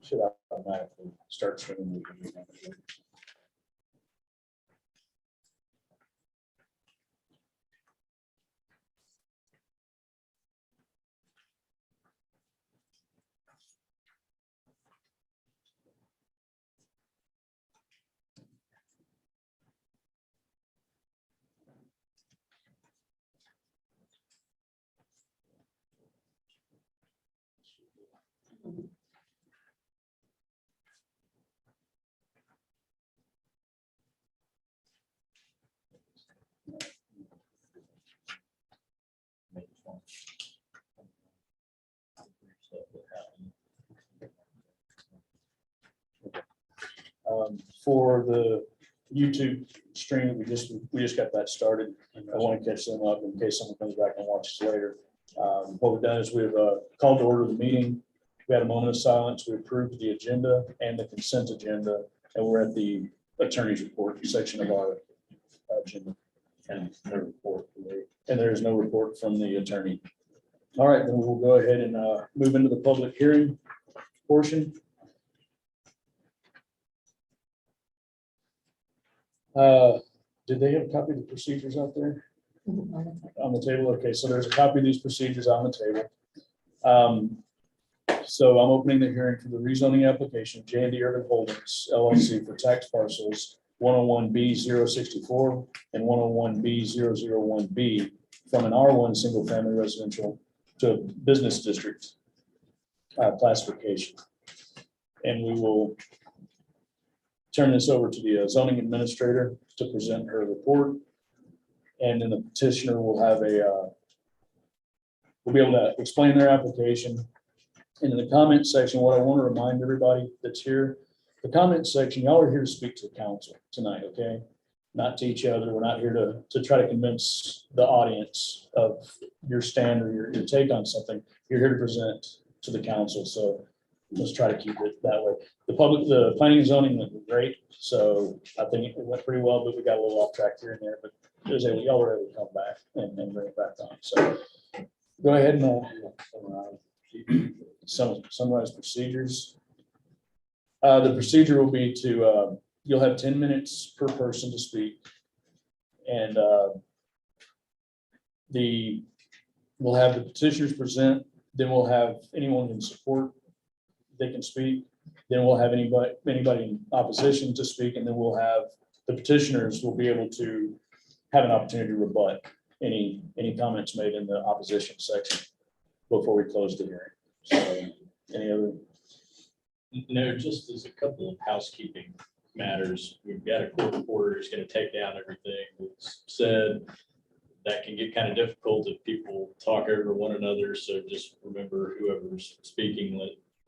should automatically start streaming. For the YouTube stream, we just got that started. I want to catch them up in case someone comes back and watches later. What we've done is we've called to order the meeting. We had a moment of silence. We approved the agenda and the consent agenda, and we're at the attorney's report section of our agenda. And no report today. And there is no report from the attorney. All right, then we'll go ahead and move into the public hearing portion. Did they have a copy of the procedures out there on the table? Okay, so there's a copy of these procedures on the table. So I'm opening the hearing for the rezoning application, J&D Urban Holdings LLC for tax parcels 101B064 and 101B001B from an R1 single family residential to a business district classification. And we will turn this over to the zoning administrator to present her report. And then the petitioner will have will be able to explain their application. And in the comment section, what I want to remind everybody that's here, the comment section, y'all are here to speak to the council tonight, okay? Not to each other. We're not here to try to convince the audience of your stand or your take on something. You're here to present to the council. So let's try to keep it that way. The planning and zoning went great. So I think it went pretty well, but we got a little off track here and there, but y'all were able to come back and bring it back on. So go ahead and summarize procedures. The procedure will be to, you'll have 10 minutes per person to speak. And we'll have the petitioners present, then we'll have anyone in support, they can speak. Then we'll have anybody in opposition to speak, and then we'll have the petitioners will be able to have an opportunity to rebut any comments made in the opposition section before we close the hearing. So any other? No, just as a couple of housekeeping matters. We've got a court reporter who's going to take down everything that's said. That can get kind of difficult if people talk over one another. So just remember, whoever's speaking,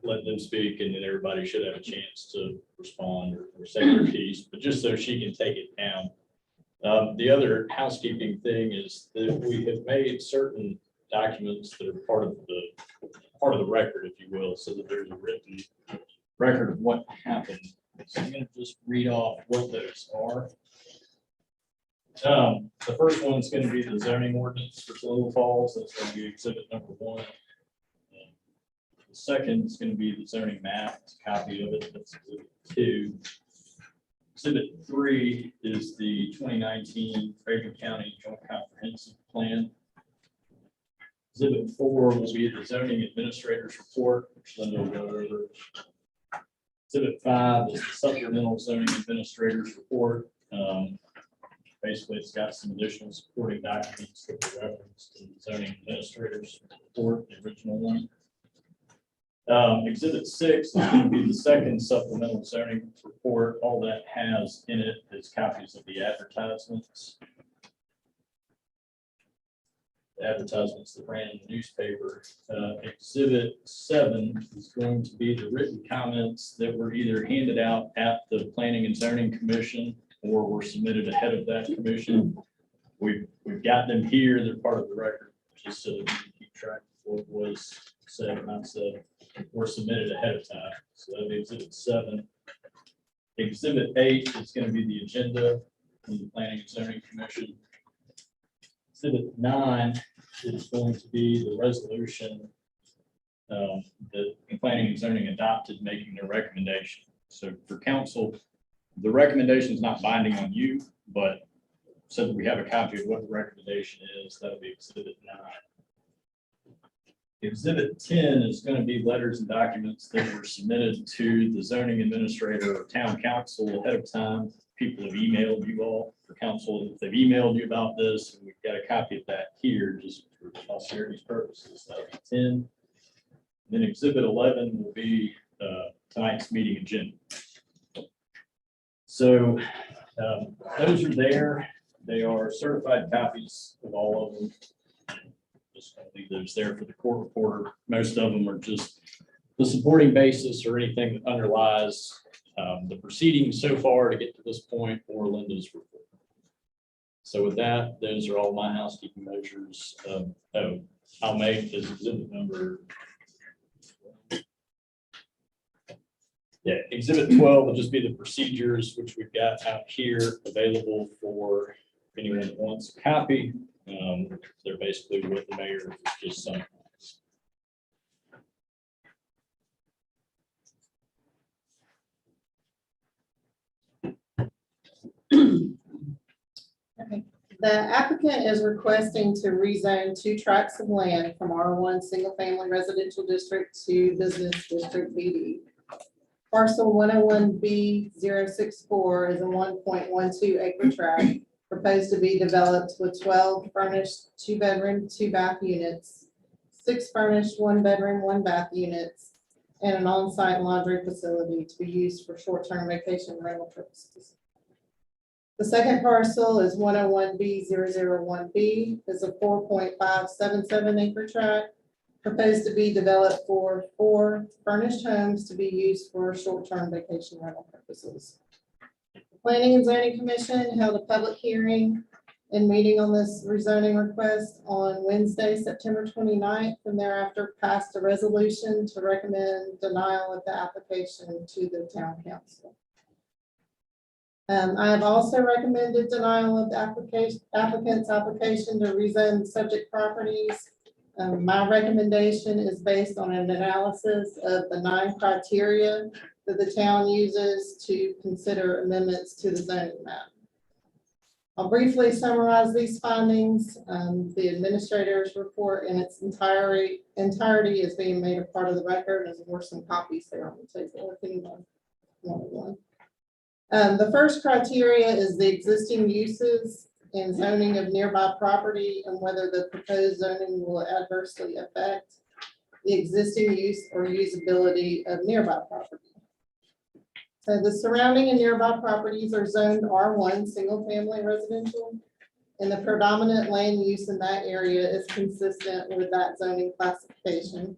let them speak, and then everybody should have a chance to respond or say their piece, but just so she can take it down. The other housekeeping thing is that we have made certain documents that are part of the record, if you will, so that there's a written record of what happened. So I'm going to just read off what those are. The first one is going to be the zoning ordinance for Little Falls. That's going to be exhibit number 1. The second is going to be the zoning map, it's a copy of it. That's exhibit 2. Exhibit 3 is the 2019 Frederick County Joint Comprehensive Plan. Exhibit 4 will be the zoning administrator's report, which Linda will go over. Exhibit 5 is the supplemental zoning administrator's report. Basically, it's got some additional supporting documents that were referenced in the zoning administrator's report, the original one. Exhibit 6 is going to be the second supplemental zoning report. All that has in it is copies of the advertisements. The advertisements that ran in the newspaper. Exhibit 7 is going to be the written comments that were either handed out at the Planning and Zoning Commission or were submitted ahead of that commission. We've got them here. They're part of the record, just so that we can keep track of what was said and not said, were submitted ahead of time. So that'll be exhibit 7. Exhibit 8 is going to be the agenda from the Planning and Zoning Commission. Exhibit 9 is going to be the resolution the planning and zoning adopted, making their recommendation. So for council, the recommendation is not binding on you, but so that we have a copy of what the recommendation is, that'll be exhibit 9. Exhibit 10 is going to be letters and documents that were submitted to the zoning administrator or town council ahead of time. People have emailed you all for council. If they've emailed you about this, and we've got a copy of that here just for posterity's purposes. That'll be 10. Then exhibit 11 will be tonight's meeting agenda. So those are there. They are certified copies of all of them. Just gonna leave those there for the court reporter. Most of them are just the supporting basis or anything that underlies the proceedings so far to get to this point or Linda's report. So with that, those are all my housekeeping measures. I'll make this exhibit number. Yeah, exhibit 12 will just be the procedures, which we've got out here available for anyone that wants a copy. They're basically what the mayor just summarized. Okay. The applicant is requesting to rezone 2 tracts of land from R1 Single Family Residential District to Business District BD. Parcel 101B064 is a 1.12 acre tract proposed to be developed with 12 furnished 2-bedroom, 2-bath units, 6 furnished 1-bedroom, 1-bath units, and an on-site laundry facility to be used for short-term vacation rental purposes. The second parcel is 101B001B, is a 4.577 acre tract proposed to be developed for 4 furnished homes to be used for short-term vacation rental purposes. The Planning and Zoning Commission held a public hearing and meeting on this rezoning request on Wednesday, September 29th, and thereafter passed a resolution to recommend denial of the application to the town council. I have also recommended denial of the applicant's application to rezone subject properties. My recommendation is based on an analysis of the 9 criteria that the town uses to consider amendments to the zoning map. I'll briefly summarize these findings. The administrator's report in its entirety is being made a part of the record. There's more some copies there on the table if anyone wanted one. The first criteria is the existing uses and zoning of nearby property and whether the proposed zoning will adversely affect the existing use or usability of nearby property. So the surrounding and nearby properties are zoned R1 single family residential, and the predominant land use in that area is consistent with that zoning classification.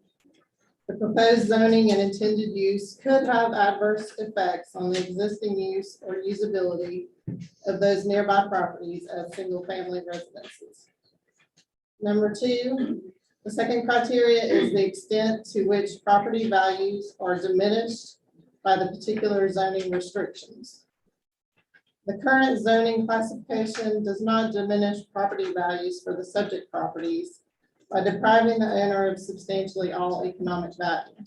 The proposed zoning and intended use could have adverse effects on the existing use or usability of those nearby properties as single-family residences. Number 2, the second criteria is the extent to which property values are diminished by the particular zoning restrictions. The current zoning classification does not diminish property values for the subject properties by depriving the owner of substantially all economic value.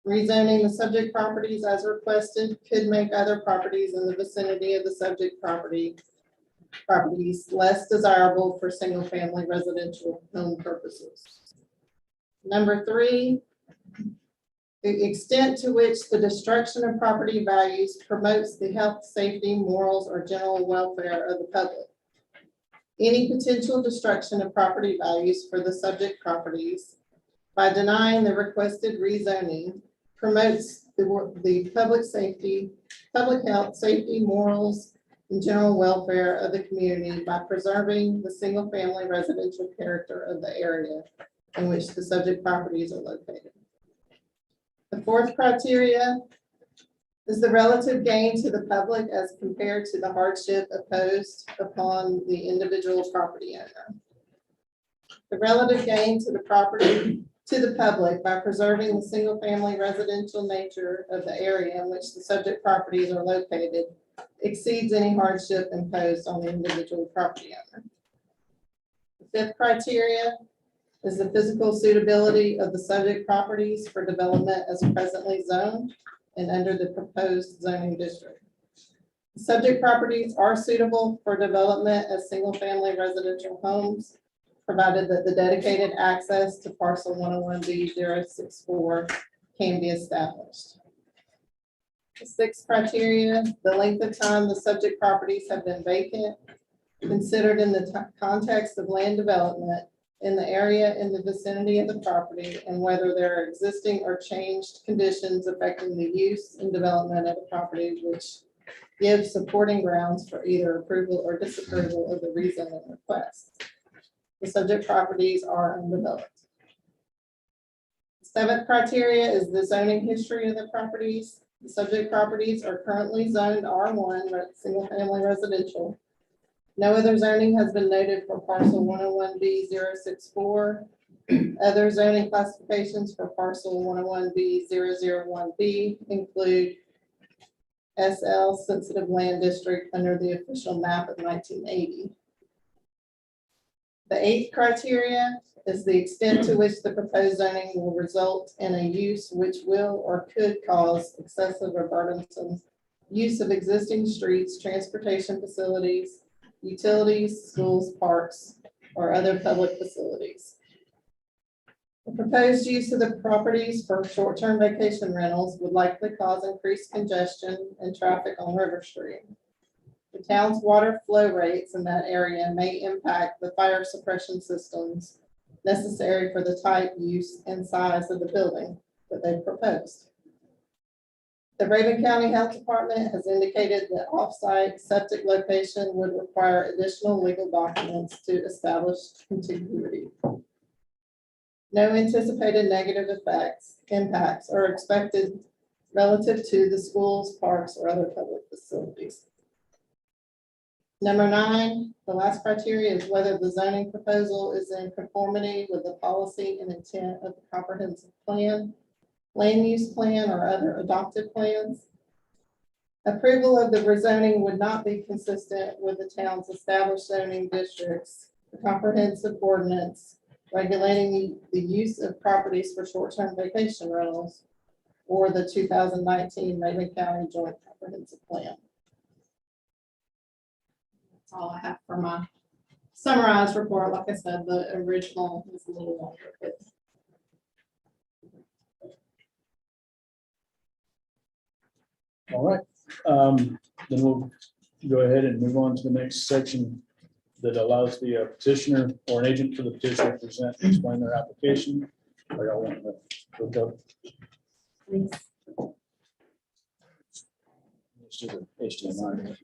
Rezoning the subject properties as requested could make other properties in the vicinity of the subject properties less desirable for single-family residential home purposes. Number 3, the extent to which the destruction of property values promotes the health, safety, morals, or general welfare of the public. Any potential destruction of property values for the subject properties by denying the requested rezoning promotes the public safety, public health, safety, morals, and general welfare of the community by preserving the single-family residential character of the area in which the subject properties are located. The fourth criteria is the relative gain to the public as compared to the hardship imposed upon the individual property owner. The relative gain to the public by preserving the single-family residential nature of the area in which the subject properties are located exceeds any hardship imposed on the individual property owner. The fifth criteria is the physical suitability of the subject properties for development as presently zoned and under the proposed zoning district. The subject properties are suitable for development as single-family residential homes, provided that the dedicated access to parcel 101B064 can be established. The sixth criteria, the length of time the subject properties have been vacant, considered in the context of land development in the area in the vicinity of the property, and whether there are existing or changed conditions affecting the use and development of the property which give supporting grounds for either approval or disapproval of the rezoning request. The subject properties are undeveloped. Seventh criteria is the zoning history of the properties. The subject properties are currently zoned R1, single-family residential. No other zoning has been noted for parcel 101B064. Other zoning classifications for parcel 101B001B include SL Sensitive Land District under the official map of 1980. The eighth criteria is the extent to which the proposed zoning will result in a use which will or could cause excessive or burdensome use of existing streets, transportation facilities, utilities, schools, parks, or other public facilities. The proposed use of the properties for short-term vacation rentals would likely cause increased congestion and traffic on River Street. The town's water flow rates in that area may impact the fire suppression systems necessary for the type, use, and size of the building that they proposed. The Raven County Health Department has indicated that off-site septic location would require additional legal documents to establish contiguity. No anticipated negative impacts are expected relative to the schools, parks, or other public facilities. Number 9, the last criteria is whether the zoning proposal is in conformity with the policy and intent of the comprehensive plan, land use plan, or other adopted plans. Approval of the rezoning would not be consistent with the town's established zoning districts, the comprehensive ordinance regulating the use of properties for short-term vacation rentals, or the 2019 Raven County Joint Comprehensive Plan. That's all I have for my summarized report. Like I said, the original is a little longer, but All right, then we'll go ahead and move on to the next section that allows the petitioner or an agent for the petitioner to present and explain their application. Or y'all want to look up? please. Let's do the HDMI.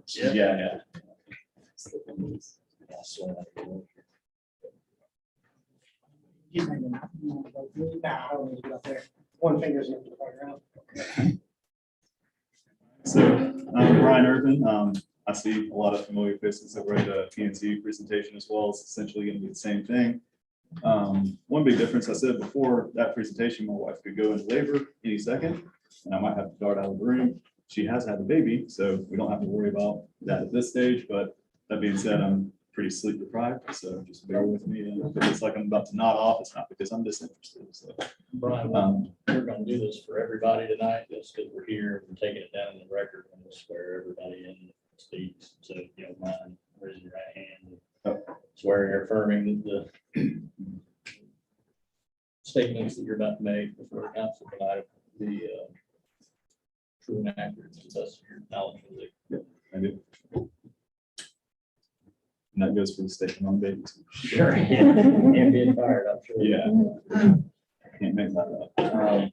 Yeah. One finger's in the around. So I'm Brian Irvin. I see a lot of familiar faces that were at the PNC presentation as well. It's essentially going to be the same thing. One big difference, I said before that presentation, my wife could go into labor any second, and I might have to dart out of the room. She has had a baby, so we don't have to worry about that at this stage. But that being said, I'm pretty sleep deprived, so just bear with me. And if it's like I'm about to nod off, it's not because I'm disinterested. So Brian, we're gonna do this for everybody tonight, just because we're here, we're taking it down in the record, and we'll swear everybody in that speaks. So if you don't mind, raise your right hand. And swear you're affirming the statements that you're about to make before the council tonight, the true and accurate to the best of your knowledge. I do. And that goes for the statement on babies. Sure. And being fired, I'm sure. Yeah. I can't make that up.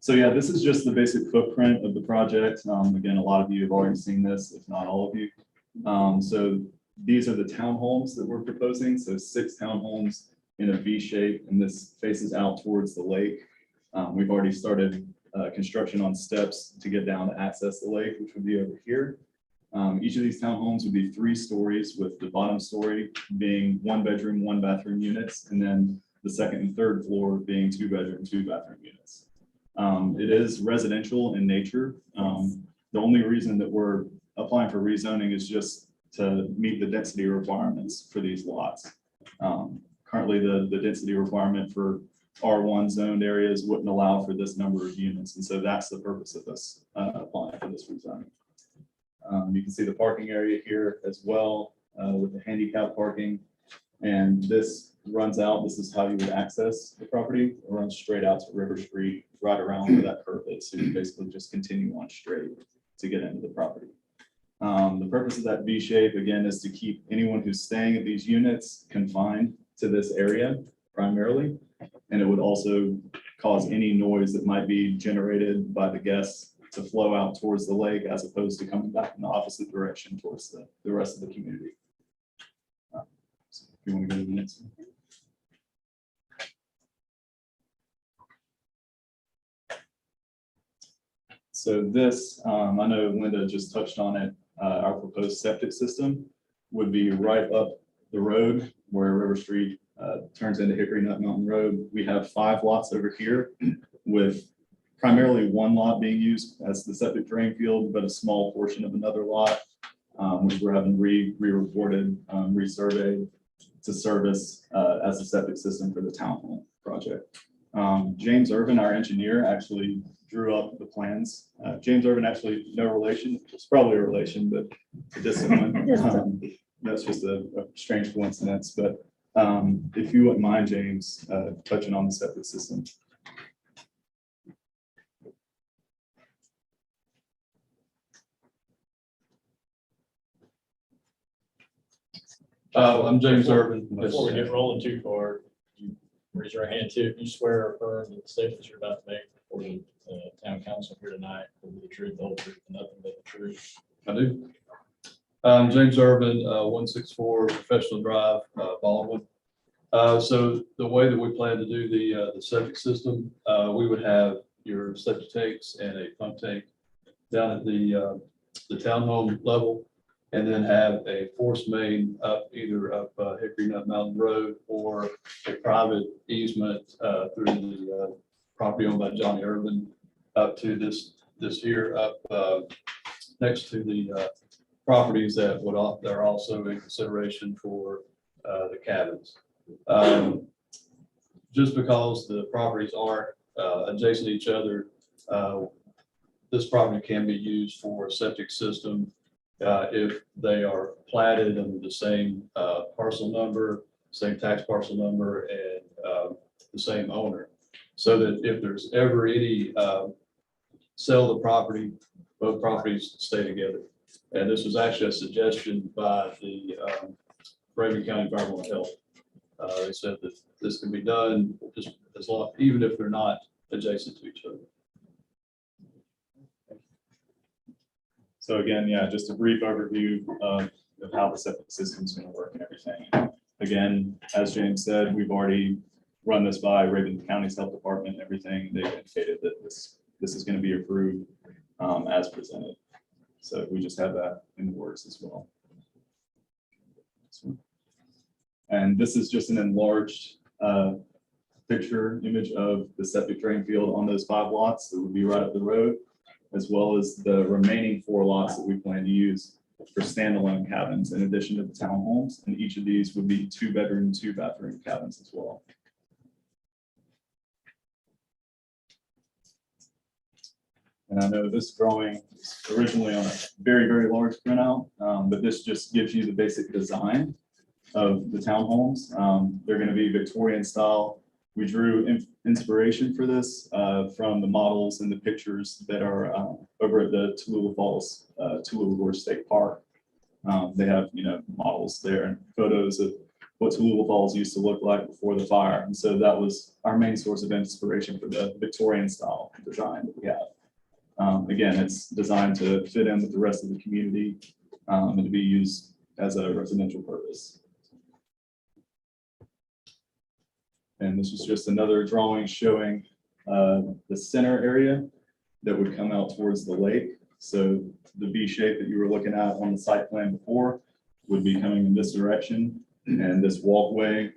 So yeah, this is just the basic footprint of the project. Again, a lot of you have already seen this, if not all of you. So these are the townhomes that we're proposing. So 6 townhomes in a V shape, and this faces out towards the lake. We've already started construction on steps to get down to access the lake, which would be over here. Each of these townhomes would be 3 stories, with the bottom story being 1 bedroom, 1 bathroom units, and then the second and third floor being 2-bedroom, 2-bathroom units. It is residential in nature. The only reason that we're applying for rezoning is just to meet the density requirements for these lots. Currently, the density requirement for R1 zoned areas wouldn't allow for this number of units. And so that's the purpose of this applying for this rezoning. You can see the parking area here as well with the handicap parking. And this runs out, this is how you would access the property. It runs straight out to River Street, right around where that curve is. So you basically just continue on straight to get into the property. The purpose of that V shape, again, is to keep anyone who's staying at these units confined to this area primarily. And it would also cause any noise that might be generated by the guests to flow out towards the lake as opposed to coming back in the opposite direction towards the rest of the community. So if you want to go to the next one. So this, I know Linda just touched on it, our proposed septic system would be right up the road where River Street turns into Hickory Nut Mountain Road. We have 5 lots over here with primarily 1 lot being used as the septic drain field, but a small portion of another lot, which we're having re-reported, resurveyed to service as a septic system for the townhome project. James Irvin, our engineer, actually drew up the plans. James Irvin, actually no relation, it's probably a relation, but a distant one. That's just a strange coincidence, but if you wouldn't mind, James, touching on the septic system. I'm James Irvin. Before we get rolling too far, you raise your hand too. If you swear or affirm that the statements you're about to make before the town council here tonight will be the truth, the whole truth, and nothing but the truth. I do. I'm James Irvin, 164 Professional Drive, Baldwin. So the way that we plan to do the septic system, we would have your septic tanks and a pump tank down at the townhome level, and then have a force main up either up Hickory Nut Mountain Road or a private easement through the property owned by Johnny Irvin up to this here up next to the properties that are also in consideration for the cabins. Just because the properties aren't adjacent to each other, this property can be used for a septic system if they are platted under the same parcel number, same tax parcel number, and the same owner. So that if there's ever any sell the property, both properties stay together. And this was actually a suggestion by the Raven County Environmental Health. They said that this can be done just as long, even if they're not adjacent to each other. So again, yeah, just a brief overview of how the septic system is going to work and everything. Again, as James said, we've already run this by Raven County's Health Department and everything. They've indicated that this is going to be approved as presented. So we just have that in the works as well. And this is just an enlarged picture image of the septic drain field on those 5 lots that would be right up the road, as well as the remaining 4 lots that we plan to use for standalone cabins in addition to the townhomes. And each of these would be 2-bedroom, 2-bathroom cabins as well. And I know this drawing is originally on a very, very large printout, but this just gives you the basic design of the townhomes. They're going to be Victorian style. We drew inspiration for this from the models and the pictures that are over at the Tallulah Falls, Tallulah Gorge State Park. They have, models there and photos of what Tallulah Falls used to look like before the fire. And so that was our main source of inspiration for the Victorian style design that we have. Again, it's designed to fit in with the rest of the community and to be used as a residential purpose. And this is just another drawing showing the center area that would come out towards the lake. So the V shape that you were looking at on the site plan before would be coming in this direction. And this walkway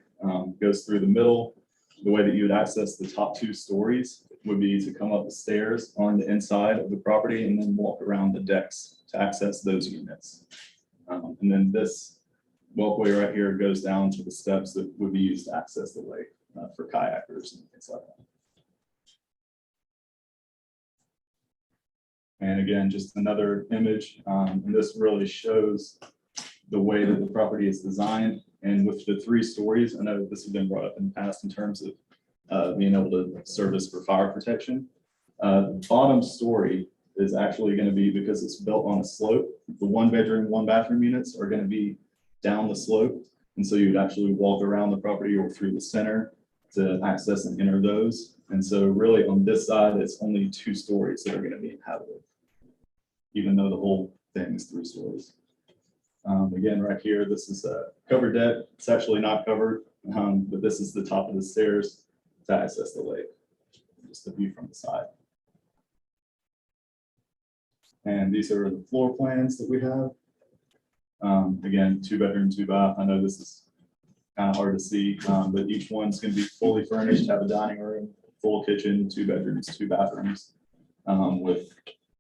goes through the middle the way that you would access the top 2 stories would be to come up the stairs on the inside of the property and then walk around the decks to access those units. And then this walkway right here goes down to the steps that would be used to access the lake for kayakers and things like that. And again, just another image, and this really shows the way that the property is designed. And with the 3 stories, I know this has been brought up in the past in terms of being able to service for fire protection. The bottom story is actually going to be, because it's built on a slope, the 1-bedroom, 1-bathroom units are going to be down the slope. And so you would actually walk around the property or through the center to access and enter those. And so really on this side, it's only 2 stories that are going to be inhabited, even though the whole thing is 3 stories. Again, right here, this is a covered deck. It's actually not covered, but this is the top of the stairs to access the lake. Just a view from the side. And these are the floor plans that we have. Again, 2-bedroom, 2-bath. I know this is kind of hard to see, but each one's going to be fully furnished, have a dining room, full kitchen, 2 bedrooms, 2 bathrooms, with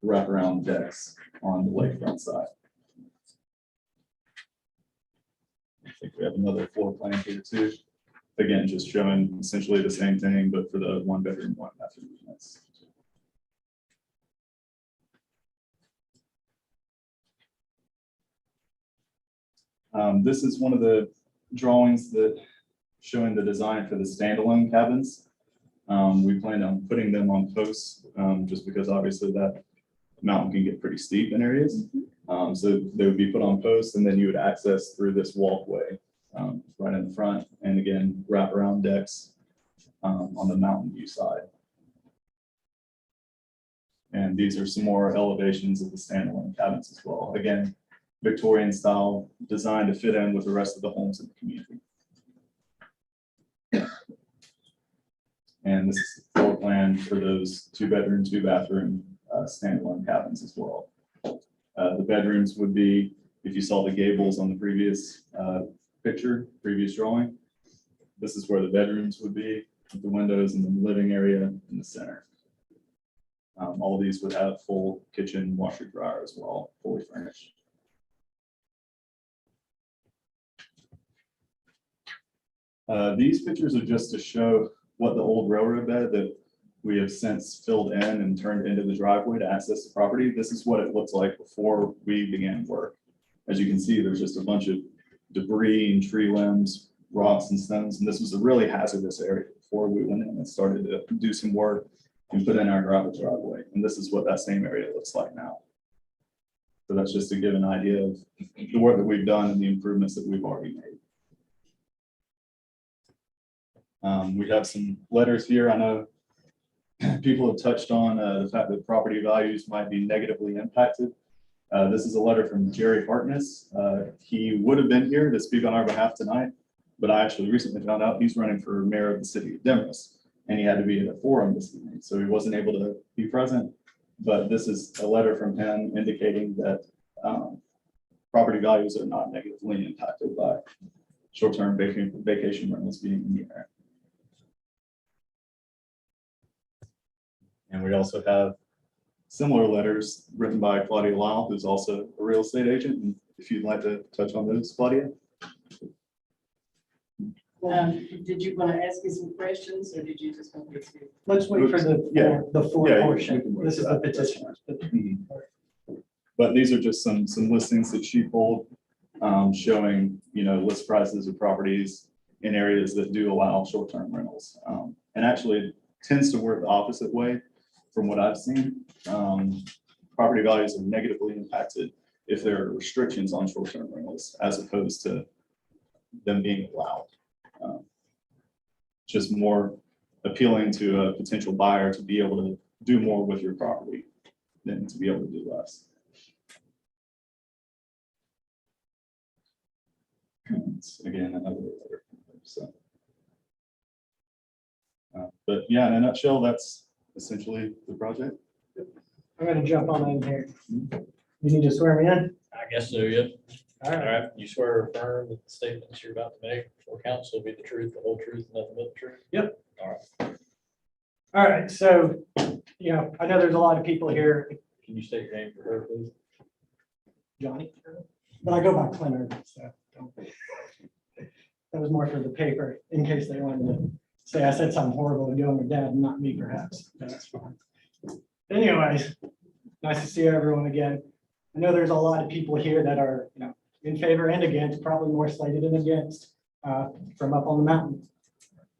wraparound decks on the lakefront side. I think we have another floor plan here too. Again, just showing essentially the same thing, but for the 1-bedroom, 1-bathroom units. This is one of the drawings that showing the design for the standalone cabins. We plan on putting them on posts, just because obviously that mountain can get pretty steep in areas. So they would be put on posts, and then you would access through this walkway right in the front, and again, wrap around decks on the mountain view side. And these are some more elevations of the standalone cabins as well. Again, Victorian style, designed to fit in with the rest of the homes in the community. And this is the floor plan for those 2-bedroom, 2-bathroom standalone cabins as well. The bedrooms would be, if you saw the gables on the previous previous drawing, this is where the bedrooms would be, with the windows in the living area in the center. All of these would have full kitchen, washer, dryer as well, fully furnished. These pictures are just to show what the old railroad bed that we have since filled in and turned into the driveway to access the property. This is what it looked like before we began work. As you can see, there's just a bunch of debris and tree limbs, rocks and stones, and this was a really hazardous area before we went in and started to do some work and put in our gravel driveway. And this is what that same area looks like now. So that's just to give an idea of the work that we've done and the improvements that we've already made. We have some letters here. I know people have touched on the fact that property values might be negatively impacted. This is a letter from Jerry Harkness. He would have been here to speak on our behalf tonight, but I actually recently found out he's running for mayor of the city of Demorest, and he had to be at a forum this evening, so he wasn't able to be present. But this is a letter from him indicating that property values are not negatively impacted by short-term vacation rentals being in the area. And we also have similar letters written by Claudia Lyle, who's also a real estate agent. And if you'd like to touch on those, Claudia. Did you want to ask me some questions, or did you just want me to? Let's wait for the full Yeah, portion. we can wait This for is the that. petitioners. But these are just some listings that she pulled, showing, list prices of properties in areas that do allow short-term rentals. And actually it tends to work the opposite way from what I've seen. Property values are negatively impacted if there are restrictions on short-term rentals as opposed to them being allowed. Just more appealing to a potential buyer to be able to do more with your property than to be able to do less. Again, another letter. So, but yeah, in a nutshell, that's essentially the project. I'm gonna jump on in here. You need to swear me in? I guess so, yeah. All All right. right, you swear or affirm that the statements you're about to make before council will be the truth, the whole truth, and nothing but the truth? Yep. All right, so, I know there's a lot of people here, Can you state your name for her, please? Johnny, but I go by Clint Irvin, so don't. That was more for the paper, in case they wanted to say I said something horrible to Gil and Dad, not me perhaps. That's fine. Anyways, nice to see everyone again. I know there's a lot of people here that are, in favor and against, probably more slated than against, from up on the mountain.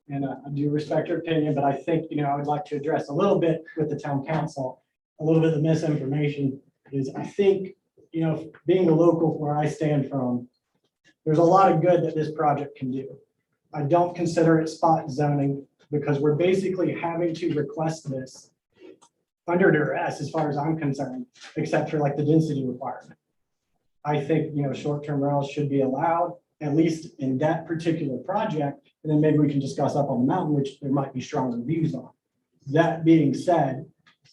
And I do respect your opinion, but I think, I would like to address a little bit with the town council, a little bit of the misinformation is I think, being the local where I stand from, there's a lot of good that this project can do. I don't consider it spot zoning because we're basically having to request this under duress as far as I'm concerned, except for like the density requirement. I think, short-term rentals should be allowed, at least in that particular project, and then maybe we can discuss up on the mountain, which there might be stronger views on. That being said,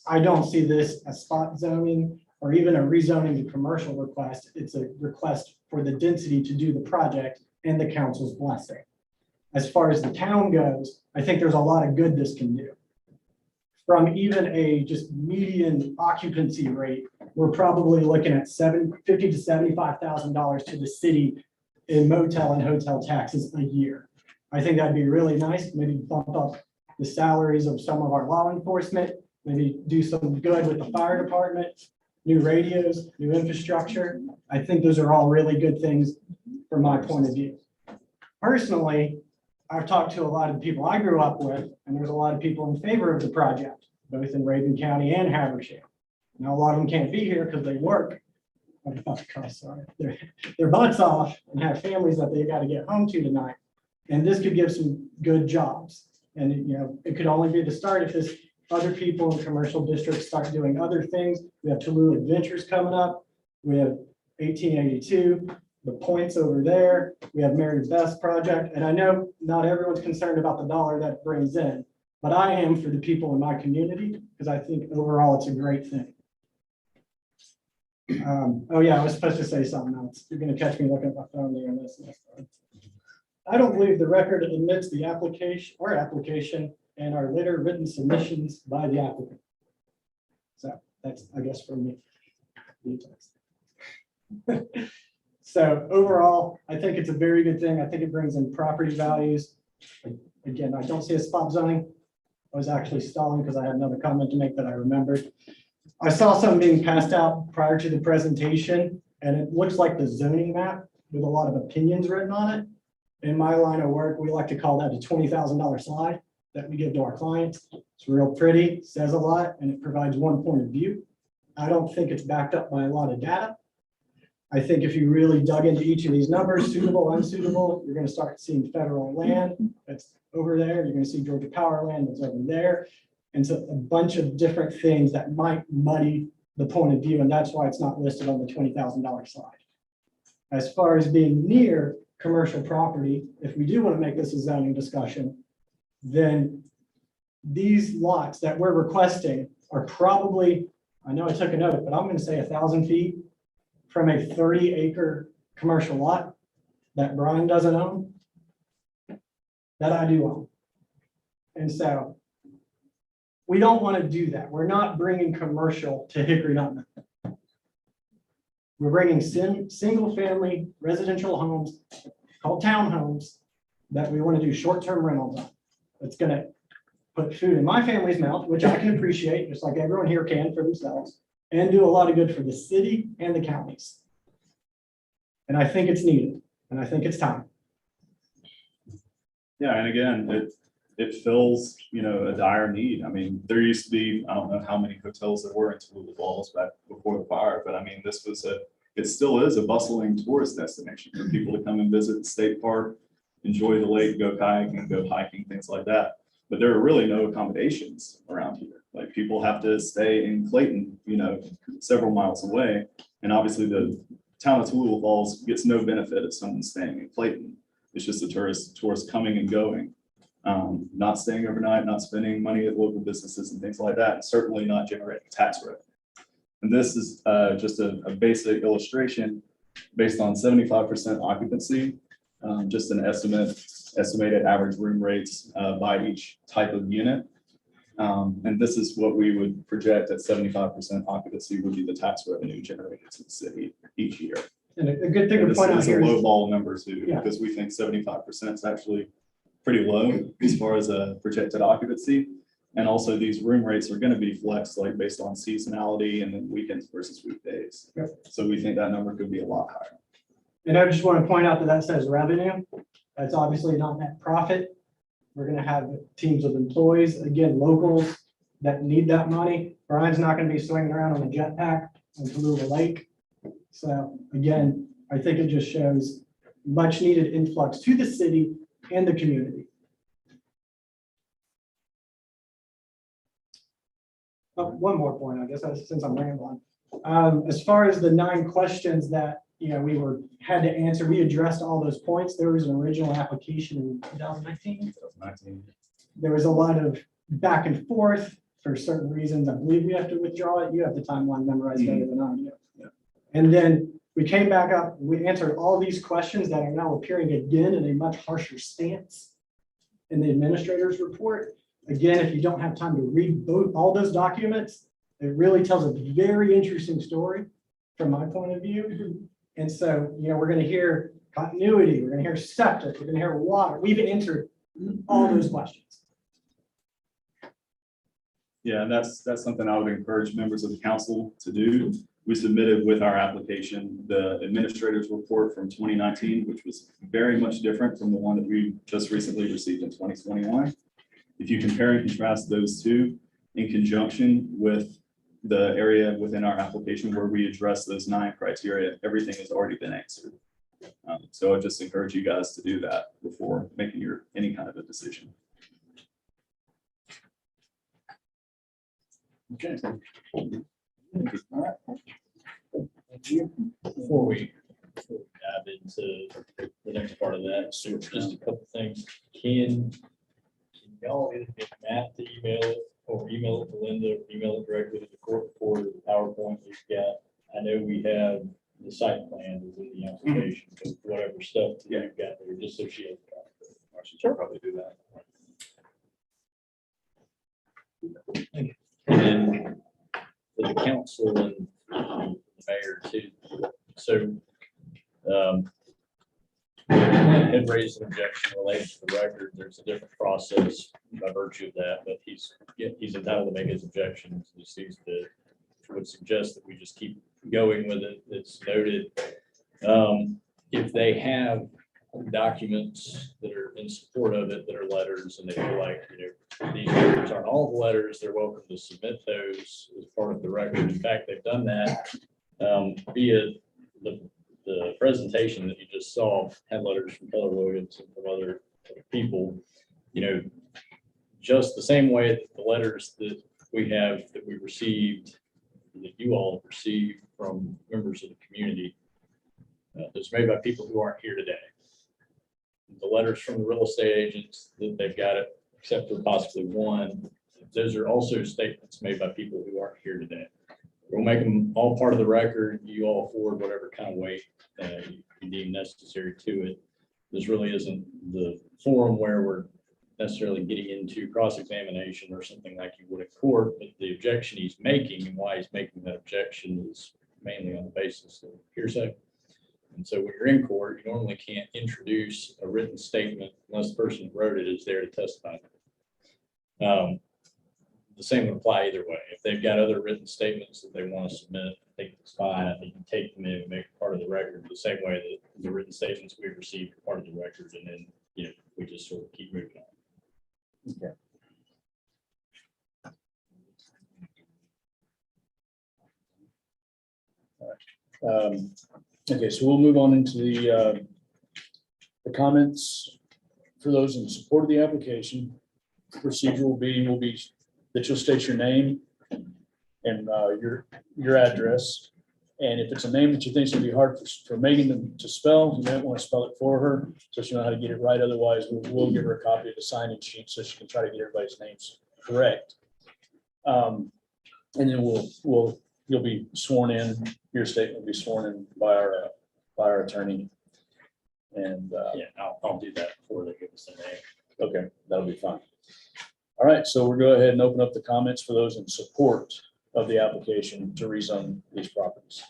I don't see this as spot zoning or even a rezoning to commercial request. It's a request for the density to do the project and the council's blessing. As far as the town goes, I think there's a lot of good this can do. From even a just median occupancy rate, we're probably looking at $50,000 to $75,000 to the city in motel and hotel taxes a year. I think that'd be really nice, maybe bump up the salaries of some of our law enforcement, maybe do some good with the fire department, new radios, new infrastructure. I think those are all really good things from my point of view. Personally, I've talked to a lot of people I grew up with, and there's a lot of people in favor of the project, both in Raven County and Habersham. Now, a lot of them can't be here because they work. Their butts off and have families that they got to get home to tonight. And this could give some good jobs. And, it could only be the start if this other people in commercial districts start doing other things. We have Tallulah Adventures coming up. We have 1882, the points over there. We have Mary Beth's project. And I know not everyone's concerned about the dollar that it brings in, but I am for the people in my community because I think overall it's a great thing. Oh yeah, I was supposed to say something else. You're going to catch me looking at my phone there. I don't believe the record admits the application and our later written submissions by the applicant. So that's, I guess, for me. So overall, I think it's a very good thing. I think it brings in property values. Again, I don't see a spot zoning. I was actually stalling because I had another comment to make that I remembered. I saw something being passed out prior to the presentation, and it looks like the zoning map with a lot of opinions written on it. In my line of work, we like to call that a $20,000 slide that we give to our clients. It's real pretty, says a lot, and it provides one point of view. I don't think it's backed up by a lot of data. I think if you really dug into each of these numbers, suitable, unsuitable, you're going to start seeing federal land that's over there. You're going to see Georgia Power land that's over there. And so a bunch of different things that might muddy the point of view, and that's why it's not listed on the $20,000 slide. As far as being near commercial property, if we do want to make this a zoning discussion, then these lots that we're requesting are probably, I know I took a note, but I'm going to say 1,000 feet from a 30-acre commercial lot that Brian doesn't own, that I do own. And so we don't want to do that. We're not bringing commercial to Hickory Nutmeg. We're bringing single-family residential homes called townhomes that we want to do short-term rentals on. It's going to put food in my family's mouth, which I can appreciate, just like everyone here can for themselves, and do a lot of good for the city and the counties. And I think it's needed, and I think it's time. Yeah, and again, it fills, a dire need. I mean, there used to be, I don't know how many hotels there were in Tallulah Falls back before the fire, but I mean, it still is a bustling tourist destination for people to come and visit the state park, enjoy the lake, go kayaking, go hiking, things like that. But there are really no accommodations around here. Like people have to stay in Clayton, several miles away. And obviously the town of Tallulah Falls gets no benefit of someone staying in Clayton. It's just a tourist coming and going, not staying overnight, not spending money at local businesses and things like that, and certainly not generating tax revenue. And this is just a basic illustration based on 75% occupancy, just an estimate estimated average room rates by each type of unit. And this is what we would project at 75% occupancy would be the tax revenue generated to the city each year. And a good thing to This point out is a here low is, ball number too, Yeah. because we think 75% is actually pretty low as far as a projected occupancy. And also these room rates are going to be flexed like based on seasonality and then weekends versus weekdays. Yep. So we think that number could be a lot higher. and I just want to point out that that says revenue. That's obviously not net profit. We're gonna have teams of employees, again, locals that need that money. Brian's not gonna be swinging around on a jetpack on Tallulah Lake. So again, I think it just shows much needed influx to the city and the community. Oh, one more point, I guess, since I'm rambling. As far as the 9 questions that, we had to answer, we addressed all those points. There was an original application in 2019. 19. There was a lot of back and forth for certain reasons. I believe we have to withdraw it. You have the timeline memorized better than I do. Yeah. And then we came back up, we answered all these questions that are now appearing again in a much harsher stance in the administrator's report. Again, if you don't have time to read all those documents, it really tells a very interesting story from my point of view. And so, we're going to hear continuity, we're going to hear septic, we're going to hear water. We've answered all those questions. Yeah, and that's something I would encourage members of the council to do. We submitted with our application the administrator's report from 2019, which was very much different from the one that we just recently received in 2021. If you compare and contrast those two in conjunction with the area within our application where we address those 9 criteria, everything has already been answered. So I just encourage you guys to do that before making any kind of a decision. Okay. Before we dive into the next part of that, so just a couple things. Can y'all either get Matt to email it or email it to Linda, or email it directly to the court reporter, the PowerPoint you've got? I know we have the site plan is in the application, but whatever stuff that you've got there, just so she has a copy. I should probably do that. And then for the council and the mayor too. So had raised an objection related to the record. There's a different process by virtue of that, but he's entitled to make his objections. He sees that would suggest that we just keep going with it. It's noted. If they have documents that are in support of it, that are letters, and they feel like, these letters aren't all the letters, they're welcome to submit those as part of the record. In fact, they've done that via the presentation that you just saw had letters from Keller Williams and from other people, just the same way that the letters that we have, that we received, that you all have received from members of the community, that's made by people who aren't here today. The letters from the real estate agents that they've got it, except for possibly one, those are also statements made by people who aren't here today. We'll make them all part of the record. You all afford whatever kind of weight you deem necessary to it. This really isn't the forum where we're necessarily getting into cross-examination or something like you would at court, but the objection he's making and why he's making that objection is mainly on the basis of hearsay. And so when you're in court, you normally can't introduce a written statement unless the person who wrote it is there to testify. The same would apply either way. If they've got other written statements that they want to submit, I think it's fine. I think you take them in and make it part of the record the same way that the written statements we've received are part of the record, and then we just sort of keep moving on. Okay. Okay, so we'll move on into the comments for those in support of the application. Procedure will be that you'll state your name and your address. And if it's a name that you think is gonna be hard for Megan to spell, you might want to spell it for her so she knows how to get it right. Otherwise, we'll give her a copy of the sign-in sheet so she can try to get everybody's names correct. And then you'll be sworn in. Your statement will be sworn in by our attorney. And, Yeah, I'll do that before they give us a name. okay, that'll be fine. All right, so we'll go ahead and open up the comments for those in support of the application to rezone these properties.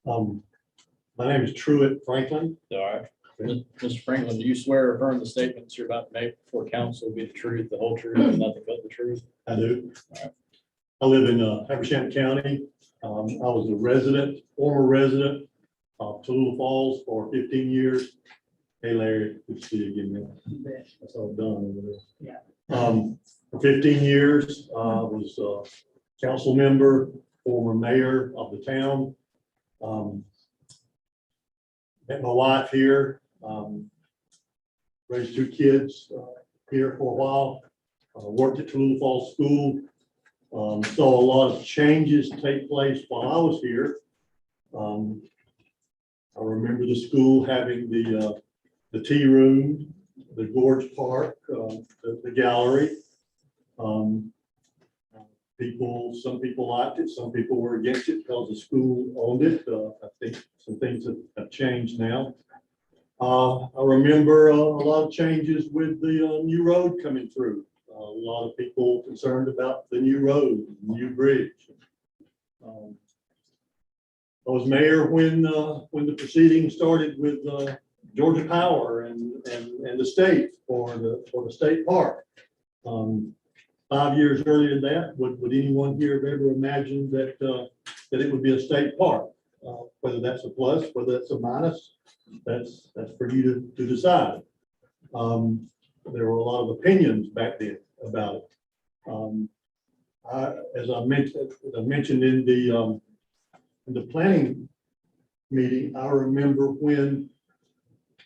My name is Truett Franklin. All right. Mr. Franklin, do you swear or affirm the statements you're about to make before council will be the truth, the whole truth, and nothing but the truth? I do. I live in Habersham County. I was a resident, former resident of Tallulah Falls for 15 years. Hey Larry, good to see you again, man. That's all done over there. Yeah. For 15 years, was a council member, former mayor of the town. Met my wife here, raised 2 kids here for a while, worked at Tallulah Falls School. Saw a lot of changes take place while I was here. I remember the school having the tea room, the Gorge Park, the gallery. Some people liked it, some people were against it because the school owned it. I think some things have changed now. I remember a lot of changes with the new road coming through. A lot of people concerned about the new road, new bridge. I was mayor when the proceedings started with Georgia Power and the state for the state park. 5 years earlier than that, would anyone here have ever imagined that it would be a state park? Whether that's a plus, whether that's a minus, that's for you to decide. There were a lot of opinions back then about it. As I mentioned in the planning meeting, I remember when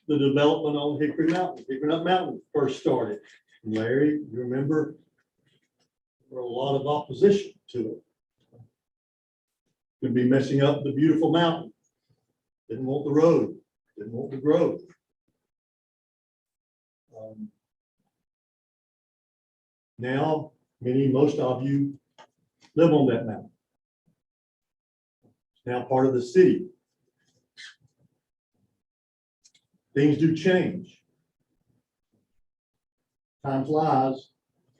the development on Hickory Nut Mountain first started. Larry, you remember? There were a lot of opposition to it. Could be messing up the beautiful mountain. Didn't want the road, didn't want the growth. Now, most of you live on that mountain. It's now part of the city. Things do change. Time flies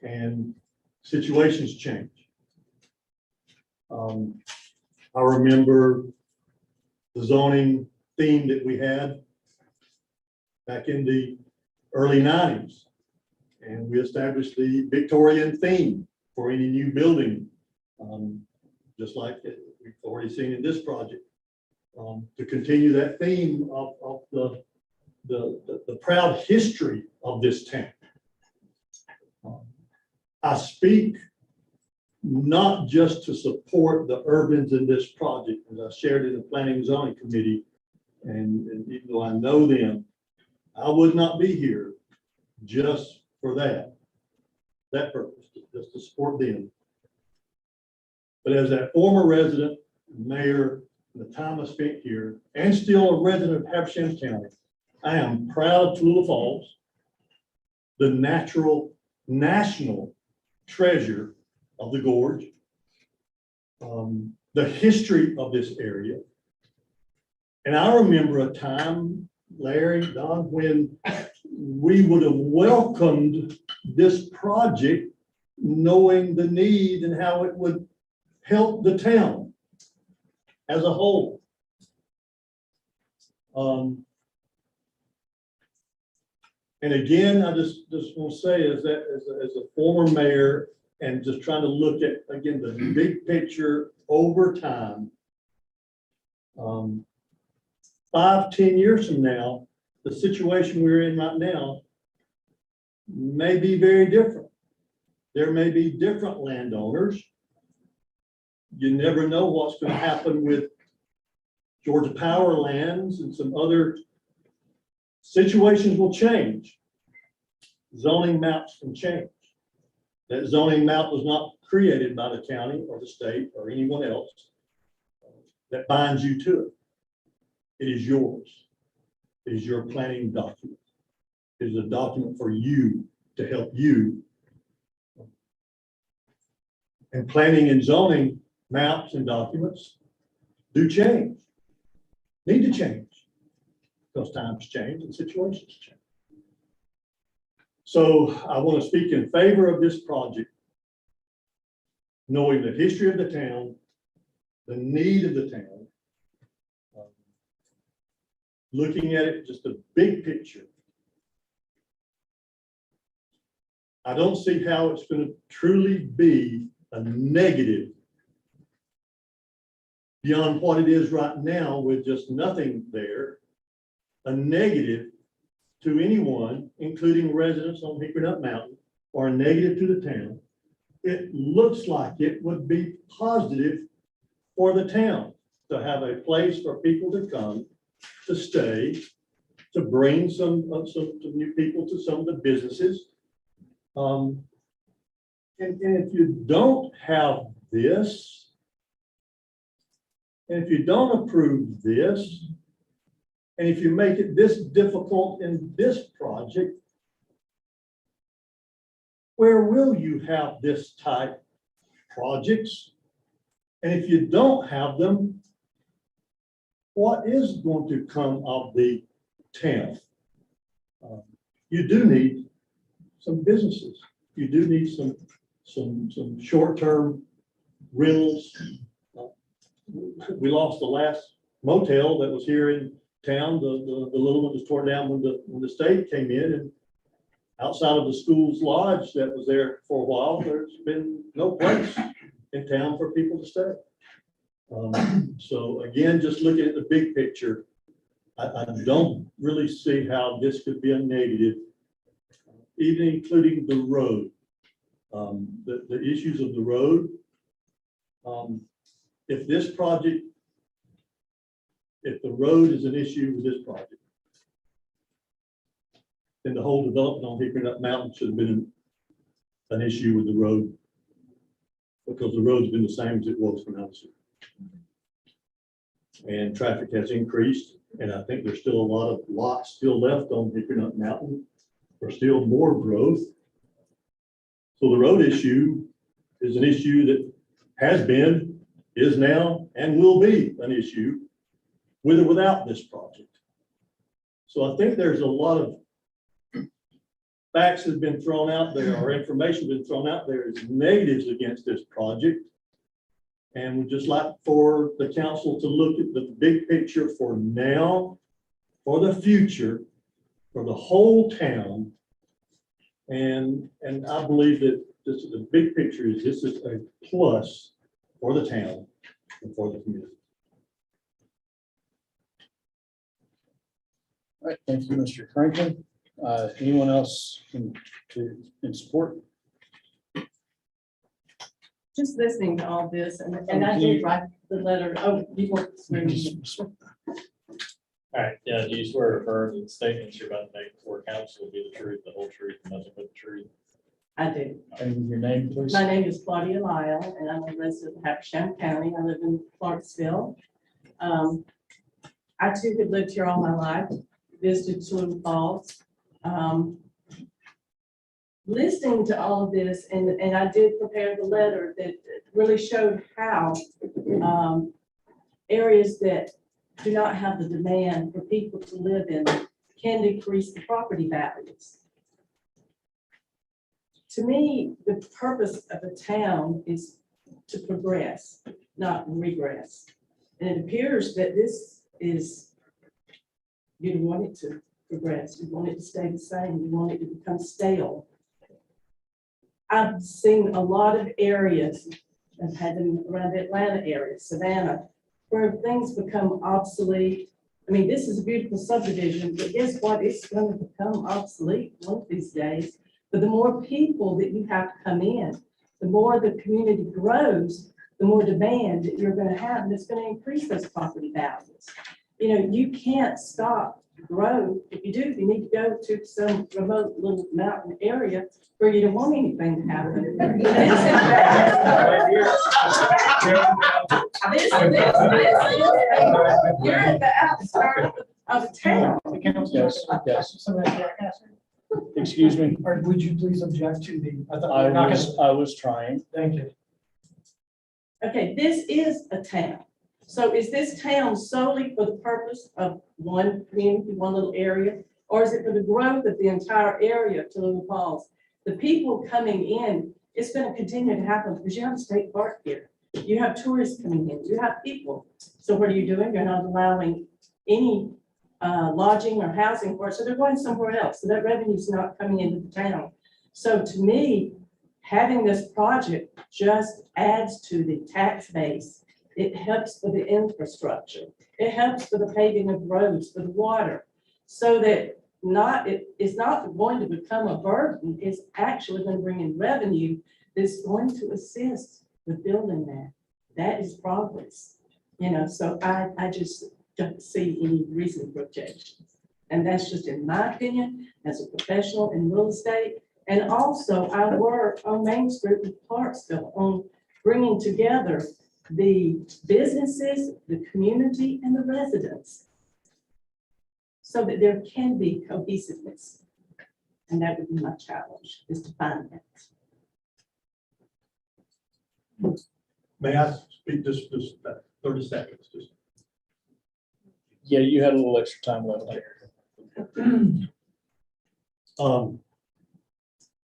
and situations change. I remember the zoning theme that we had back in the early 90s. And we established the Victorian theme for any new building, just like we've already seen in this project, to continue that theme of the proud history of this town. I speak not just to support the urbans in this project, as I shared in the Planning and Zoning Committee, and even though I know them, I would not be here just for that purpose, just to support them. But as that former resident, mayor, the time I spent here, and still a resident of Habersham County, I am proud of Tallulah Falls, the natural national treasure of the gorge, the history of this area. And I remember a time, Larry, Don, when we would have welcomed this project knowing the need and how it would help the town as a whole. And again, I just want to say is that as a former mayor and just trying to look at, again, the big picture over time, 5, 10 years from now, the situation we're in right now may be very different. There may be different landowners. You never know what's going to happen with Georgia Power lands and some other situations will change. Zoning maps can change. That zoning map was not created by the county or the state or anyone else that binds you to it. It is yours. It is your planning document. It is a document for you to help you And planning and zoning maps and documents do change, need to change, because times change and situations change. So I want to speak in favor of this project, knowing the history of the town, the need of the town, looking at it just a big picture. I don't see how it's going to truly be a negative beyond what it is right now with just nothing there, a negative to anyone, including residents on Hickory Nut Mountain, or a negative to the town. It looks like it would be positive for the town to have a place for people to come, to stay, to bring some new people to some of the businesses. And if you don't have this, and if you don't approve this, and if you make it this difficult in this project, where will you have this type projects? And if you don't have them, what is going to come of the town? You do need some businesses. You do need some short-term rentals. We lost the last motel that was here in town. The little one was torn down when the state came in, and outside of the school's lodge that was there for a while, there's been no place in town for people to stay. So again, just looking at the big picture, I don't really see how this could be a negative, even including the road. The issues of the road. If this project, if the road is an issue with this project, then the whole development on Hickory Nut Mountain should have been an issue with the road, because the road's been the same as it was when I was here. And traffic has increased, and I think there's still a lot of lots still left on Hickory Nut Mountain. There's still more growth. So the road issue is an issue that has been, is now, and will be an issue with or without this project. So I think there's a lot of facts that have been thrown out there, or information been thrown out there as negatives against this project. And we'd just like for the council to look at the big picture for now, for the future, for the whole town. And I believe that this is the big picture is this is a plus for the town and for the community. All right, thank you, Mr. Franklin. Anyone else in support? Just listening to all this, and I did write the letter. Oh, you want to All right, yeah, do you swear or affirm that the statements you're about to make before council will be the truth, the whole truth, and nothing but the truth? I do. And your name, please? My name is Claudia Lyle, and I'm a resident of Habersham County. I live in Clarksville. I too have lived here all my life, visited Swimming Falls. Listening to all of this, and I did prepare the letter that really showed how areas that do not have the demand for people to live in can decrease the property values. To me, the purpose of a town is to progress, not regress. And it appears that this is, you don't want it to progress, you want it to stay the same, you want it to become stale. I've seen a lot of areas, I've had them around the Atlanta area, Savannah, where things become obsolete. I mean, this is a beautiful subdivision, but guess what? It's going to become obsolete one of these days. But the more people that you have to come in, the more the community grows, the more demand that you're going to have, and it's going to increase those property values. You know, you can't stop grow. If you do, you need to go to some remote little mountain area where you don't want anything to happen. You're at the outskirts of town. Yes, yes. Excuse me. Or would you please object to the? I was trying. Thank you. Okay, this is a town. So is this town solely for the purpose of one community, one little area? Or is it for the growth of the entire area to Little Falls? The people coming in, it's gonna continue to happen because you have a state park here. You have tourists coming in, you have people. So what are you doing? You're not allowing any lodging or housing for it, so they're going somewhere else. So that revenue's not coming into the town. So to me, having this project just adds to the tax base. It helps for the infrastructure. It helps for the paving of roads, for the water. So that it's not going to become a burden. It's actually going to bring in revenue that's going to assist with building that. That is progress. So I just don't see any reason for objections. And that's just in my opinion, as a professional in real estate. And also I work on Main Street in Clarksville on bringing together the businesses, the community, and the residents so that there can be cohesiveness. And that would be my challenge, is to find that. May I speak just 30 seconds? Just Yeah, you had a little extra time left here.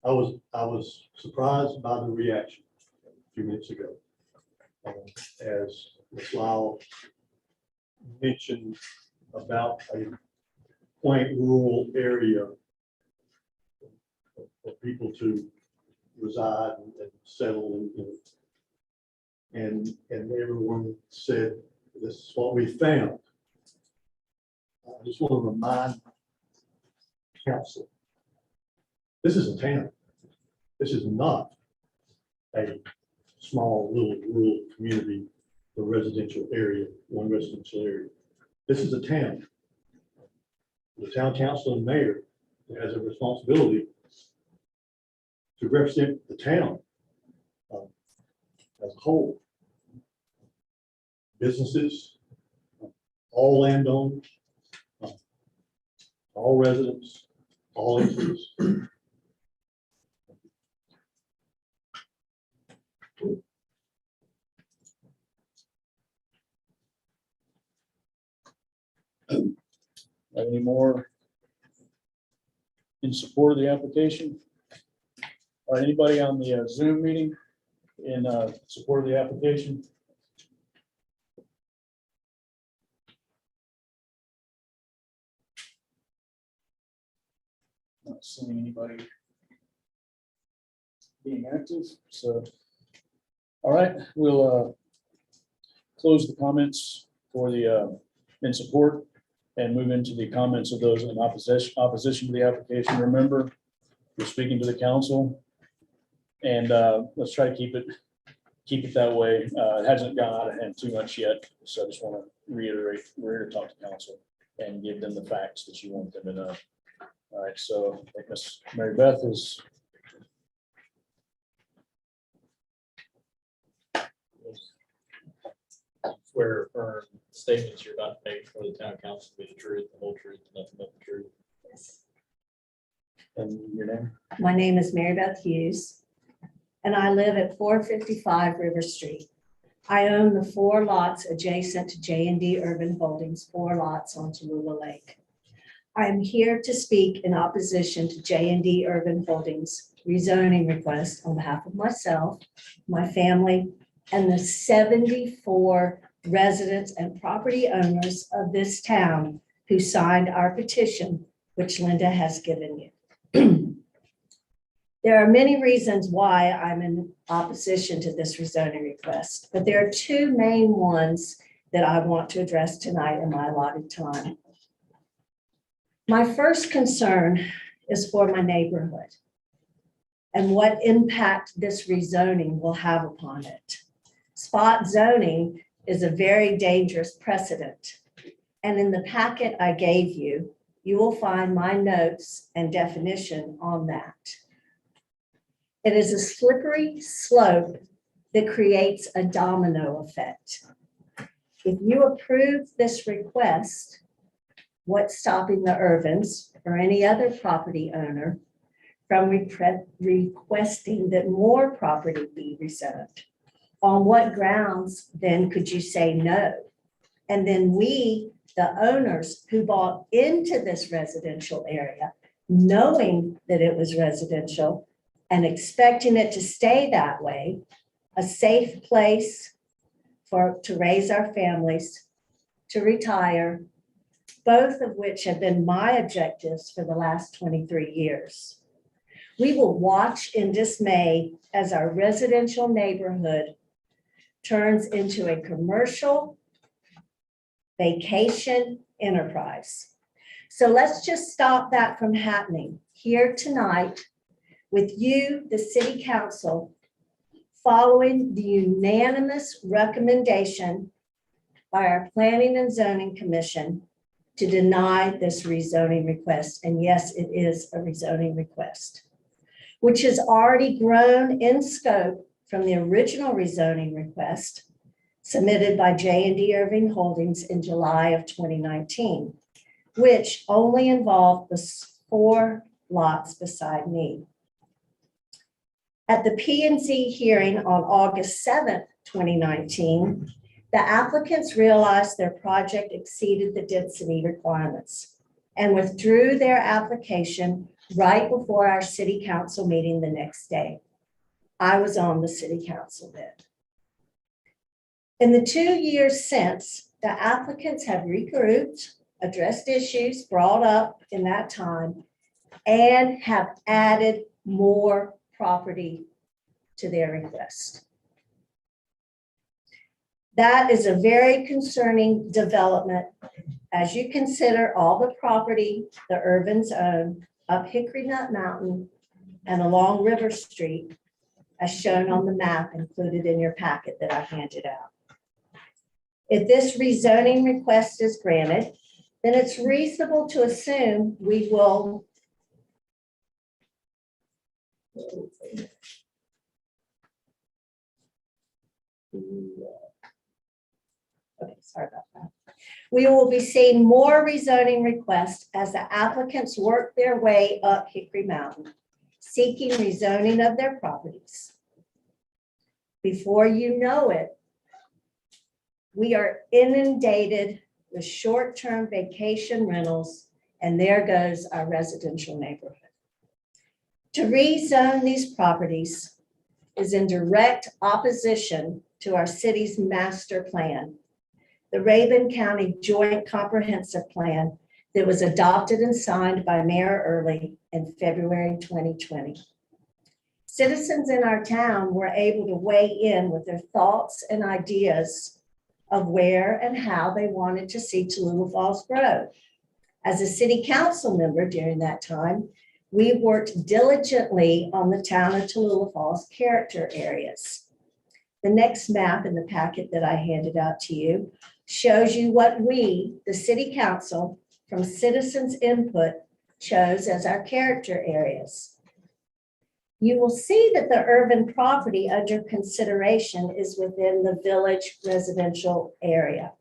I was surprised by the reaction a few minutes ago. As Ms. Lyle mentioned about a quaint rural area for people to reside and settle in. And everyone said, this is what we found. I just want to remind council, this is a town. This is not a small little rural community, the residential area, one residential area. This is a town. The town council and mayor has a responsibility to represent the town as a whole. Businesses, all landowners, all residents, all entities. Any more in support of the application? Or anybody on the Zoom meeting in support of the application? Not seeing anybody being active, so. All right, we'll close the comments for the in support and move into the comments of those in opposition to the application. Remember, you're speaking to the council, and let's try to keep it that way. It hasn't gone out of hand too much yet, so I just want to reiterate, we're here to talk to council and give them the facts that you want them to know. All right, so I think Ms. Mary Beth is. Swear affirm statements you're about to make for the town council to be the truth, the whole truth, and nothing but the truth. And your name? My name is Mary Beth Hughes, and I live at 455 River Street. I own the 4 lots adjacent to J&D Urban Holdings, 4 lots on Tallulah Lake. I am here to speak in opposition to J&D Urban Holdings rezoning request on behalf of myself, my family, and the 74 residents and property owners of this town who signed our petition, which Linda has given you. There are many reasons why I'm in opposition to this rezoning request, but there are 2 main ones that I want to address tonight in my allotted time. My first concern is for my neighborhood and what impact this rezoning will have upon it. Spot zoning is a very dangerous precedent. And in the packet I gave you, you will find my notes and definition on that. It is a slippery slope that creates a domino effect. If you approve this request, what's stopping the Irvins or any other property owner from requesting that more property be rezoned? on what grounds then could you say no? And then we, the owners who bought into this residential area, knowing that it was residential and expecting it to stay that way, a safe place to raise our families, to retire, both of which have been my objectives for the last 23 years. We will watch in dismay as our residential neighborhood turns into a commercial vacation enterprise. So let's just stop that from happening here tonight with you, the city council, following the unanimous recommendation by our Planning and Zoning Commission to deny this rezoning request. And yes, it is a rezoning request, which has already grown in scope from the original rezoning request submitted by J&D Irving Holdings in July of 2019, which only involved the 4 lots beside me. At the P&Z hearing on August 7th, 2019, the applicants realized their project exceeded the density requirements and withdrew their application right before our city council meeting the next day. I was on the city council then. In the 2 years since, the applicants have regrouped, addressed issues brought up in that time, and have added more property to their request. That is a very concerning development as you consider all the property the Irvins own up Hickory Nut Mountain and along River Street, as shown on the map included in your packet that I handed out. If this rezoning request is granted, then it's reasonable to assume we will okay, sorry about that. We will be seeing more rezoning requests as the applicants work their way up Hickory Mountain, seeking rezoning of their properties. Before you know it, we are inundated with short-term vacation rentals, and there goes our residential neighborhood. To rezone these properties is in direct opposition to our city's master plan, the Rabun County Joint Comprehensive Plan that was adopted and signed by Mayor Early in February 2020. Citizens in our town were able to weigh in with their thoughts and ideas of where and how they wanted to see Tallulah Falls grow. As a city council member during that time, we worked diligently on the town of Tallulah Falls character areas. The next map in the packet that I handed out to you shows you what we, the city council, from citizens' input, chose as our character areas. You will see that the urban property under consideration is within the village residential area.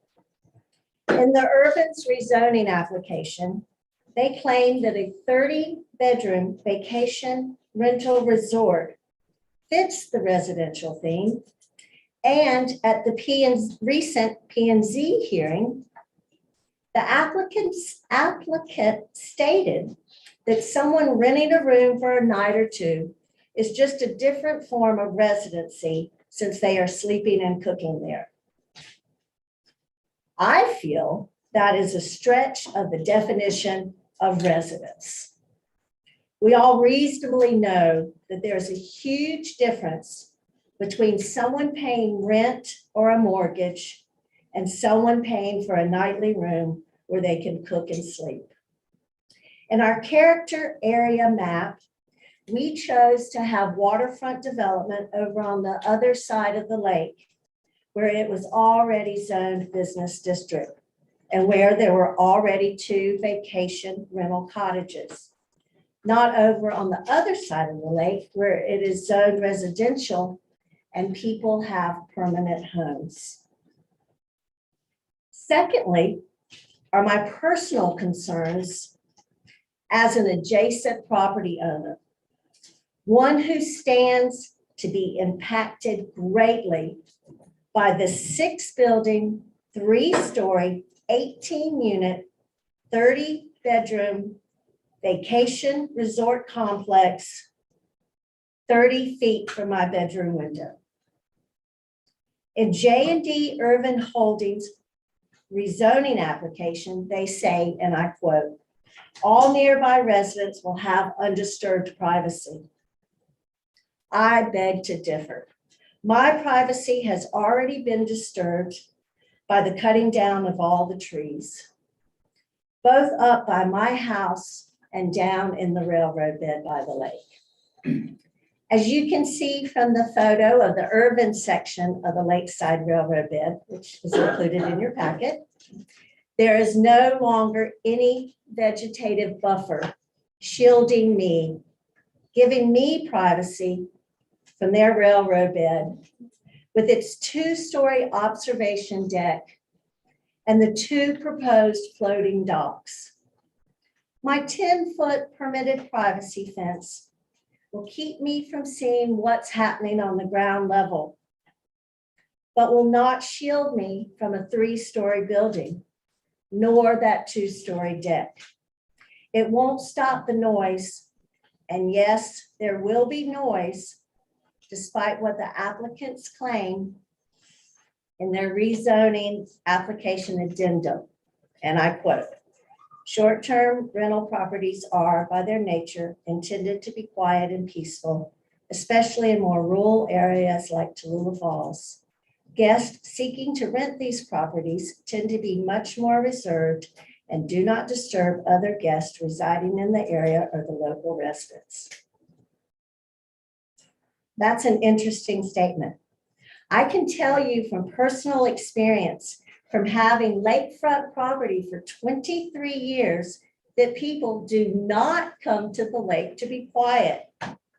In the Urban's rezoning application, they claim that a 30-bedroom vacation rental resort fits the residential theme. And at the recent P&Z hearing, the applicant stated that someone renting a room for a night or two is just a different form of residency since they are sleeping and cooking there. I feel that is a stretch of the definition of residence. We all reasonably know that there's a huge difference between someone paying rent or a mortgage and someone paying for a nightly room where they can cook and sleep. In our character area map, we chose to have waterfront development over on the other side of the lake, where it was already zoned business district and where there were already 2 vacation rental cottages. Not over on the other side of the lake where it is zoned residential and people have permanent homes. Secondly, are my personal concerns as an adjacent property owner, one who stands to be impacted greatly by the 6-building, 3-story, 18-unit, 30-bedroom vacation resort complex 30 feet from my bedroom window. In J&D Urban Holdings rezoning application, they say, and I quote, "All nearby residents will have undisturbed privacy." I beg to differ. My privacy has already been disturbed by the cutting down of all the trees, both up by my house and down in the railroad bed by the lake. As you can see from the photo of the urban section of the Lakeside Railroad bed, which is included in your packet, there is no longer any vegetative buffer shielding me, giving me privacy from their railroad bed with its 2-story observation deck and the 2 proposed floating docks. My 10-foot permitted privacy fence will keep me from seeing what's happening on the ground level, but will not shield me from a 3-story building, nor that 2-story deck. It won't stop the noise, and yes, there will be noise, despite what the applicants claim in their rezoning application addendum. And I quote, "Short-term rental properties are, by their nature, intended to be quiet and peaceful, especially in more rural areas like Tallulah Falls. Guests seeking to rent these properties tend to be much more reserved and do not disturb other guests residing in the area or the local residents." That's an interesting statement. I can tell you from personal experience, from having lakefront property for 23 years, that people do not come to the lake to be quiet.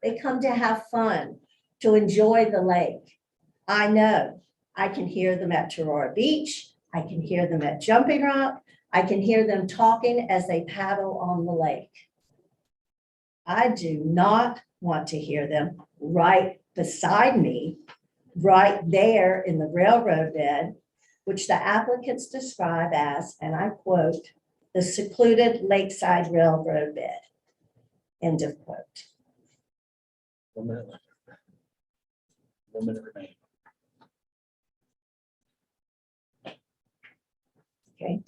They come to have fun, to enjoy the lake. I know. I can hear them at Torora Beach. I can hear them at Jumping Rock. I can hear them talking as they paddle on the lake. I do not want to hear them right beside me, right there in the railroad bed, which the applicants describe as, and I quote, "the secluded lakeside railroad bed." End of quote. 1 minute left. 1 minute remaining. Okay.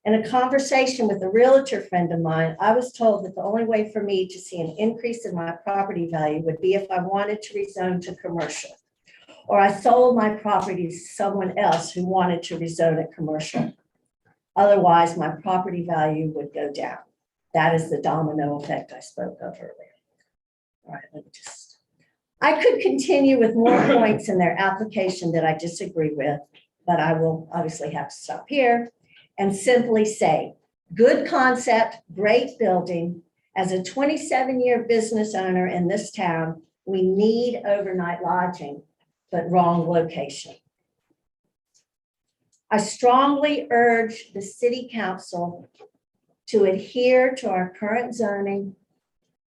In a conversation with a realtor friend of mine, I was told that the only way for me to see an increase in my property value would be if I wanted to rezone to commercial, or I sold my property to someone else who wanted to rezone it commercial. Otherwise, my property value would go down. That is the domino effect I spoke of earlier. All right, let me just. I could continue with more points in their application that I disagree with, but I will obviously have to stop here and simply say, good concept, great building. As a 27-year business owner in this town, we need overnight lodging, but wrong location. I strongly urge the city council to adhere to our current zoning,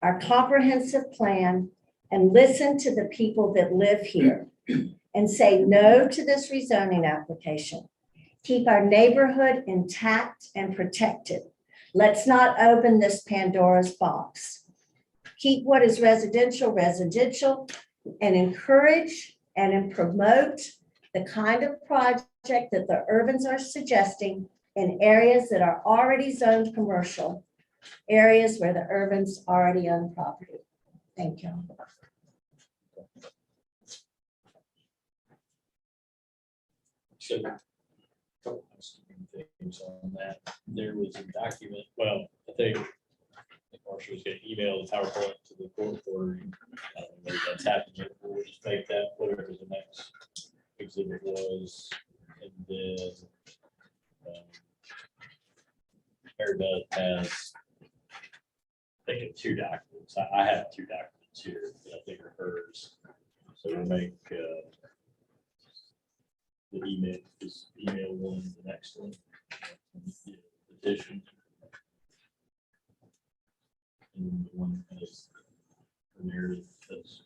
our comprehensive plan, and listen to the people that live here and say no to this rezoning application. Keep our neighborhood intact and protected. Let's not open this Pandora's box. Keep what is residential, residential, and encourage and promote the kind of project that the Urbans are suggesting in areas that are already zoned commercial, areas where the Urbans already own property. Thank you. So, couple housekeeping things on that. There was a document, well, I think Marcia was getting emailed the PowerPoint to the court reporter. I don't know whether that's happened yet. We'll just make that whatever the next exhibit was. And then Mary Beth has, I think, 2 documents. I have 2 documents here that I think are hers. So we'll make the email, this email one, the next one, the petition. And the one that has the narrative that's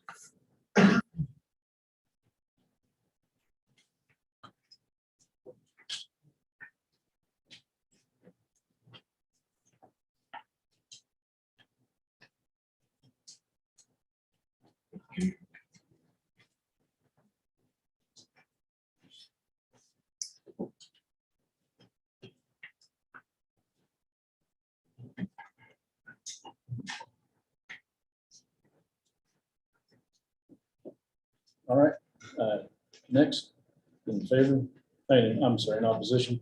All right, next, in favor, I'm sorry, in opposition.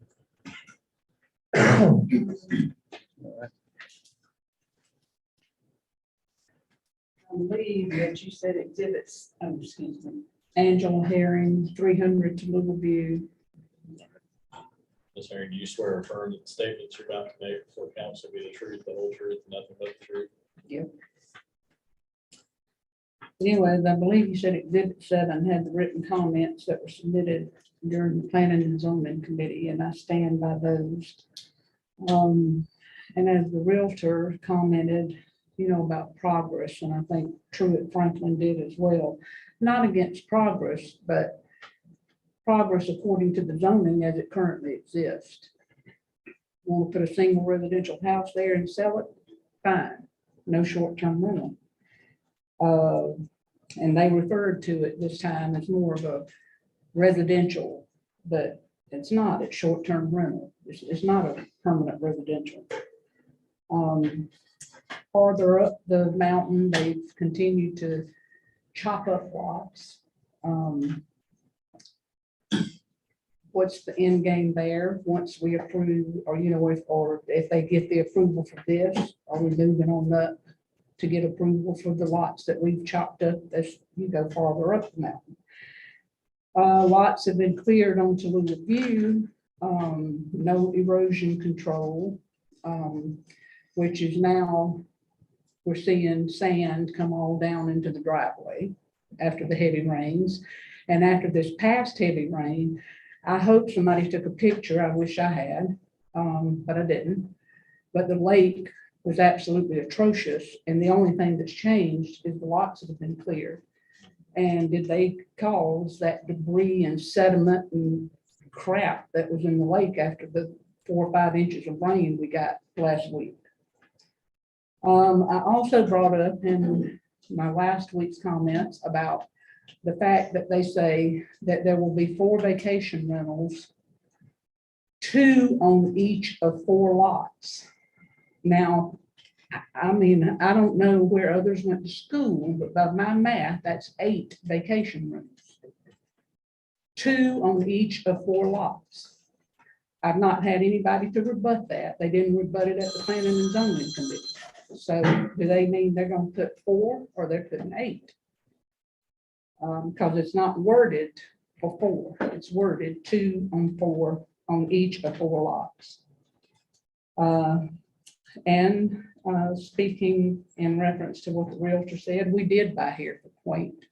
All right. I believe that you said exhibits, excuse me, Angela Herring, 300 to Little View. Ms. Herring, do you swear or affirm that the statements you're about to make before council be the truth, the whole truth, and nothing but the truth? Anyways, I believe you said exhibit 7 had the written comments that were submitted during the planning and zoning committee, and I stand by those. And as the realtor commented, about progress, and I think Truett Franklin did as well, not against progress, but progress according to the zoning as it currently exists. Want to put a single residential house there and sell it? Fine, no short-term rental. And they referred to it this time as more of a residential, but it's not, it's short-term rental. It's not a permanent residential. Farther up the mountain, they've continued to chop up lots. What's the end game there? Once we approve, or, if they get the approval for this, are we moving on up to get approval for the lots that we've chopped up as you go farther up the mountain? Lots have been cleared on Tallulah View, no erosion control, which is now, we're seeing sand come all down into the driveway after the heavy rains. And after this past heavy rain, I hope somebody took a picture. I wish I had, but I didn't. But the lake was absolutely atrocious. And the only thing that's changed is the lots that have been cleared. And did they cause that debris and sediment and crap that was in the lake after the 4 or 5 inches of rain we got last week? I also brought up in my last week's comments about the fact that they say that there will be 4 vacation rentals, 2 on each of 4 lots. Now, I mean, I don't know where others went to school, but by my math, that's 8 vacation rentals. 2 on each of 4 lots. I've not had anybody to rebut that. They didn't rebut it at the planning and zoning committee. So do they mean they're going to put 4 or they're putting 8? Because it's not worded for 4. It's worded 2 on 4 on each of 4 lots. And speaking in reference to what the realtor said, we did buy here for Quaint.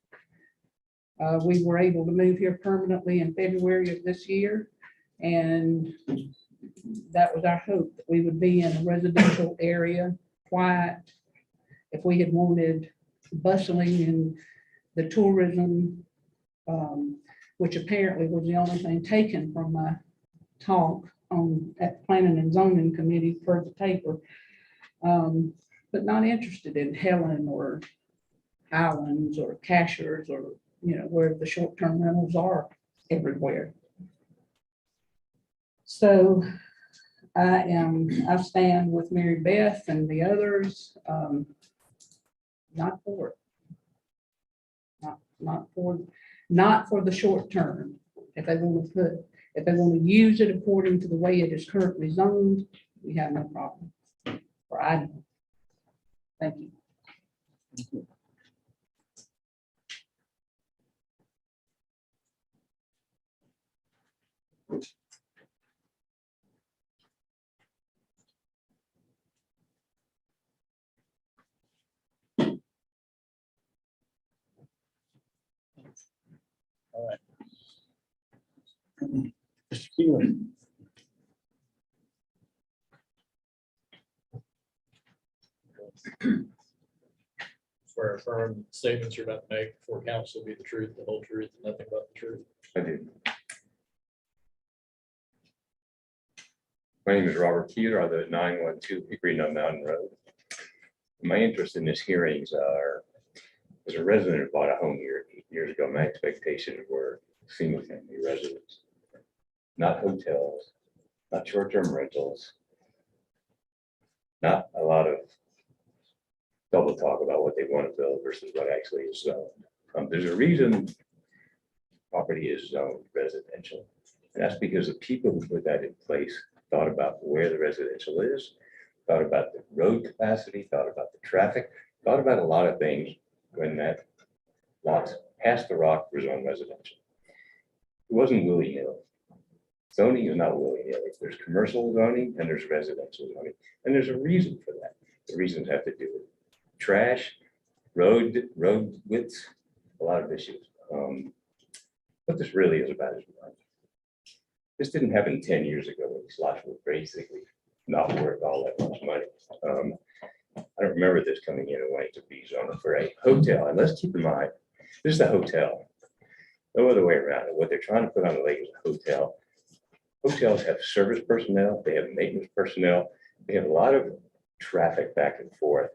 We were able to move here permanently in February of this year. And that was our hope, that we would be in a residential area, quiet. If we had wanted bustling and the tourism, which apparently was the only thing taken from my talk at the Planning and Zoning Committee per the paper, but not interested in Helen or Islands or Cashers or, where the short-term rentals are everywhere. So I stand with Mary Beth and the others, not for it. Not for the short term. If they want to use it according to the way it is currently zoned, we have no problem. Or I don't. Thank you. All right. Mr. Keeler. Swear or affirm that statements you're about to make before council be the truth, the whole truth, and nothing but the truth. I do. My name is Robert Keeler. I live at 912 Hickory Nut Mountain Road. My interest in this hearings are As a resident who bought a home here 8 years ago, my expectations were single family residents, not hotels, not short-term rentals, not a lot of double talk about what they want to build versus what actually is zoned. There's a reason property is zoned residential. And that's because the people who put that in place thought about where the residential is, thought about the road capacity, thought about the traffic, thought about a lot of things when that lot past the rock was on residential. It wasn't willy-nilly. Zoning is not willy-nilly. There's commercial zoning and there's residential zoning. And there's a reason for that. The reasons have to do with trash, road widths, a lot of issues. What this really is about is money. This didn't happen 10 years ago when these lots were basically not worth all that much money. I don't remember this coming in and wanting to be zoned for a hotel. And let's keep in mind, this is a hotel. No other way around it. What they're trying to put on the lake is a hotel. Hotels have service personnel, they have maintenance personnel, they have a lot of traffic back and forth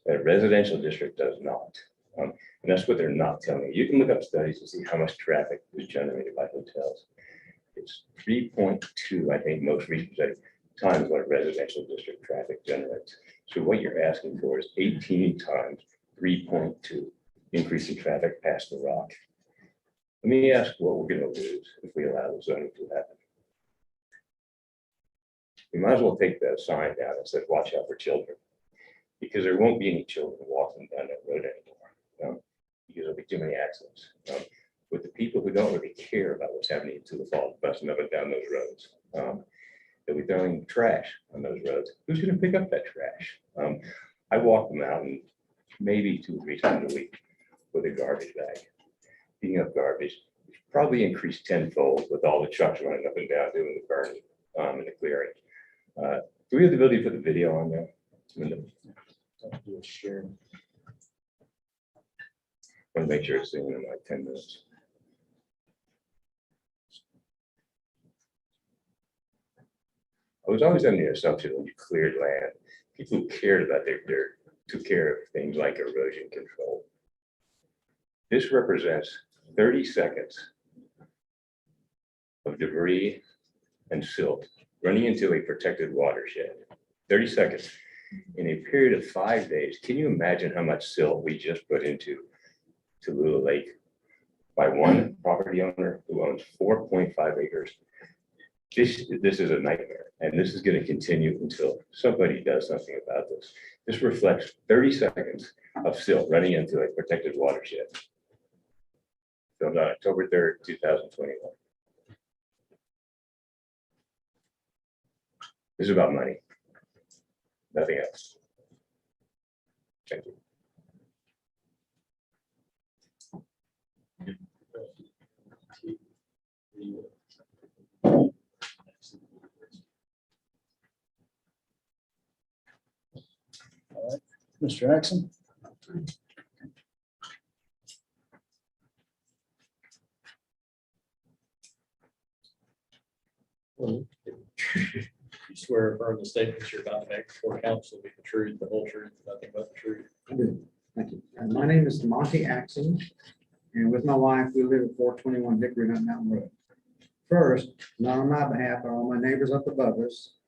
that a residential district does not. And that's what they're not telling you. You can look up studies and see how much traffic is generated by hotels. It's 3.2, I think, most recent study, times what residential district traffic generates. So what you're asking for is 18 times 3.2 increase in traffic past the rock. Let me ask what we're going to lose if we allow the zoning to happen. We might as well take that sign down that says, watch out for children, because there won't be any children walking down that road anymore, because there'll be too many accidents. With the people who don't really care about what's happening to the fall, busting up and down those roads. They'll be throwing trash on those roads. Who's going to pick up that trash? I walk the mountain maybe 2 or 3 times a week with a garbage bag. Picking up garbage, probably increased tenfold with all the trucks running up and down doing the burning and the clearing. Do we have the ability to put the video on there? Do a share. Want to make sure it's in like 10 minutes. I was always under the assumption when you cleared land, people who cared about their dirt took care of things like erosion control. This represents 30 seconds of debris and silt running into a protected watershed. 30 seconds in a period of 5 days. Can you imagine how much silt we just put into Tallulah Lake by one property owner who owns 4.5 acres? This is a nightmare, and this is going to continue until somebody does something about this. This reflects 30 seconds of silt running into a protected watershed. Filmed on October 3rd, 2021. This is about money, nothing else. Thank you. All right, Mr. Axon. You swear affirm the statements you're about to make before council will be the truth, the whole truth, nothing but the truth. I do. Thank you. My name is Monty Axon, and with my wife, we live at 421 Hickory Nut Mountain Road. First, not on my behalf, but all my neighbors up above us,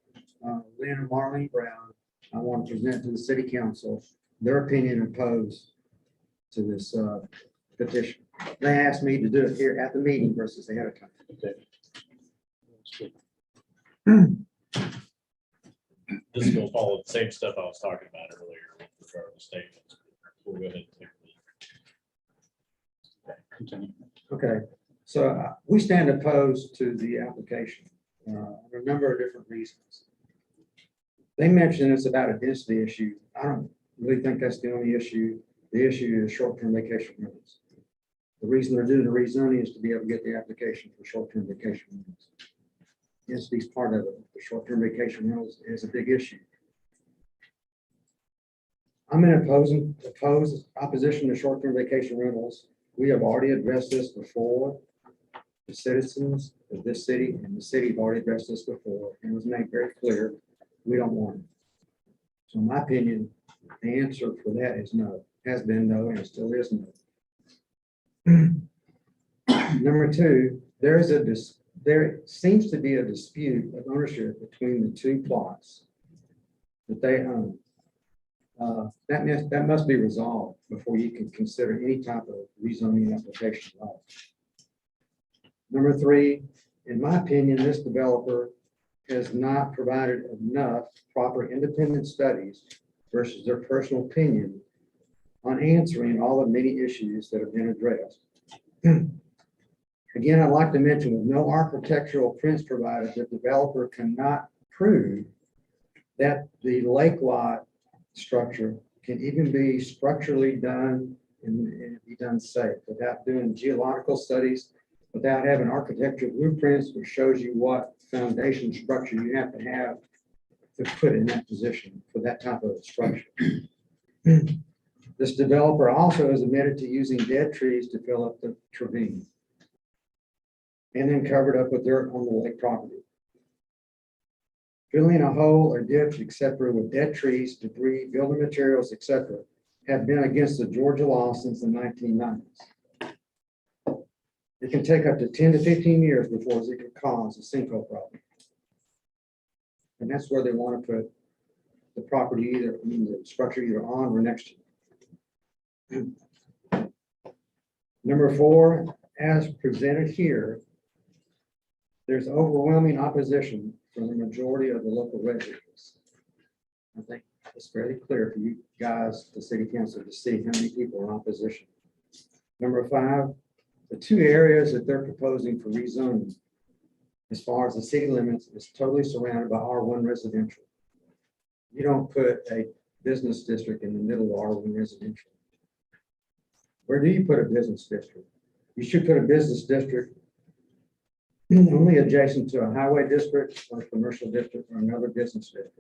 Lynn and Marlene Brown, I want to present to the city council their opinion opposed to this petition. They asked me to do it here at the meeting versus ahead of time. Okay. This will follow the same stuff I was talking about earlier with regard to statements. We'll go ahead and take the Continue. Okay, so we stand opposed to the application for a number of different reasons. They mentioned it's about a density issue. I don't really think that's the only issue. The issue is short-term vacation rentals. The reason they're doing the rezoning is to be able to get the application for short-term vacation rentals. Density is part of it. The short-term vacation rentals is a big issue. I'm in opposition to short-term vacation rentals. We have already addressed this before. The citizens of this city and the city have already addressed this before, and it was made very clear we don't want it. So in my opinion, the answer for that is no. has been no, and it still is no. Number two, there seems to be a dispute of ownership between the two plots that they own. That must be resolved before you can consider any type of rezoning application at all. Number three, in my opinion, this developer has not provided enough proper independent studies versus their personal opinion on answering all the many issues that have been addressed. Again, I'd like to mention with no architectural prints provided, the developer cannot prove that the lake lot structure can even be structurally done and be done safe without doing geological studies, without having architectural blueprints, which shows you what foundation structure you have to put in that position for that type of structure. This developer also has admitted to using dead trees to fill up the ravine and then covered up with dirt on the lake property. Filling a hole or ditch, etc., with dead trees, debris, building materials, etc., have been against the Georgia law since the 1990s. It can take up to 10 to 15 years before it could cause a sinkhole problem. And that's where they want to put the property the structure either on or next to it. Number four, as presented here, there's overwhelming opposition from the majority of the local residents. I think it's fairly clear for you guys, the city council, to see how many people are in opposition. Number five, the two areas that they're proposing for rezoning, as far as the city limits, is totally surrounded by R1 residential. You don't put a business district in the middle of R1 residential. Where do you put a business district? You should put a business district only adjacent to a highway district or a commercial district or another business district,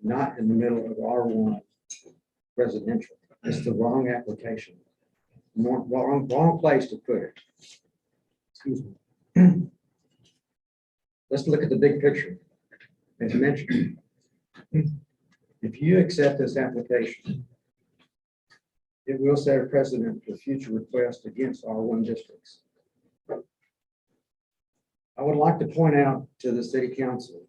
not in the middle of R1 residential. It's the wrong application. Wrong place to put it. Excuse me. Let's look at the big picture. As mentioned, if you accept this application, it will set a precedent for future requests against R1 districts. I would like to point out to the city council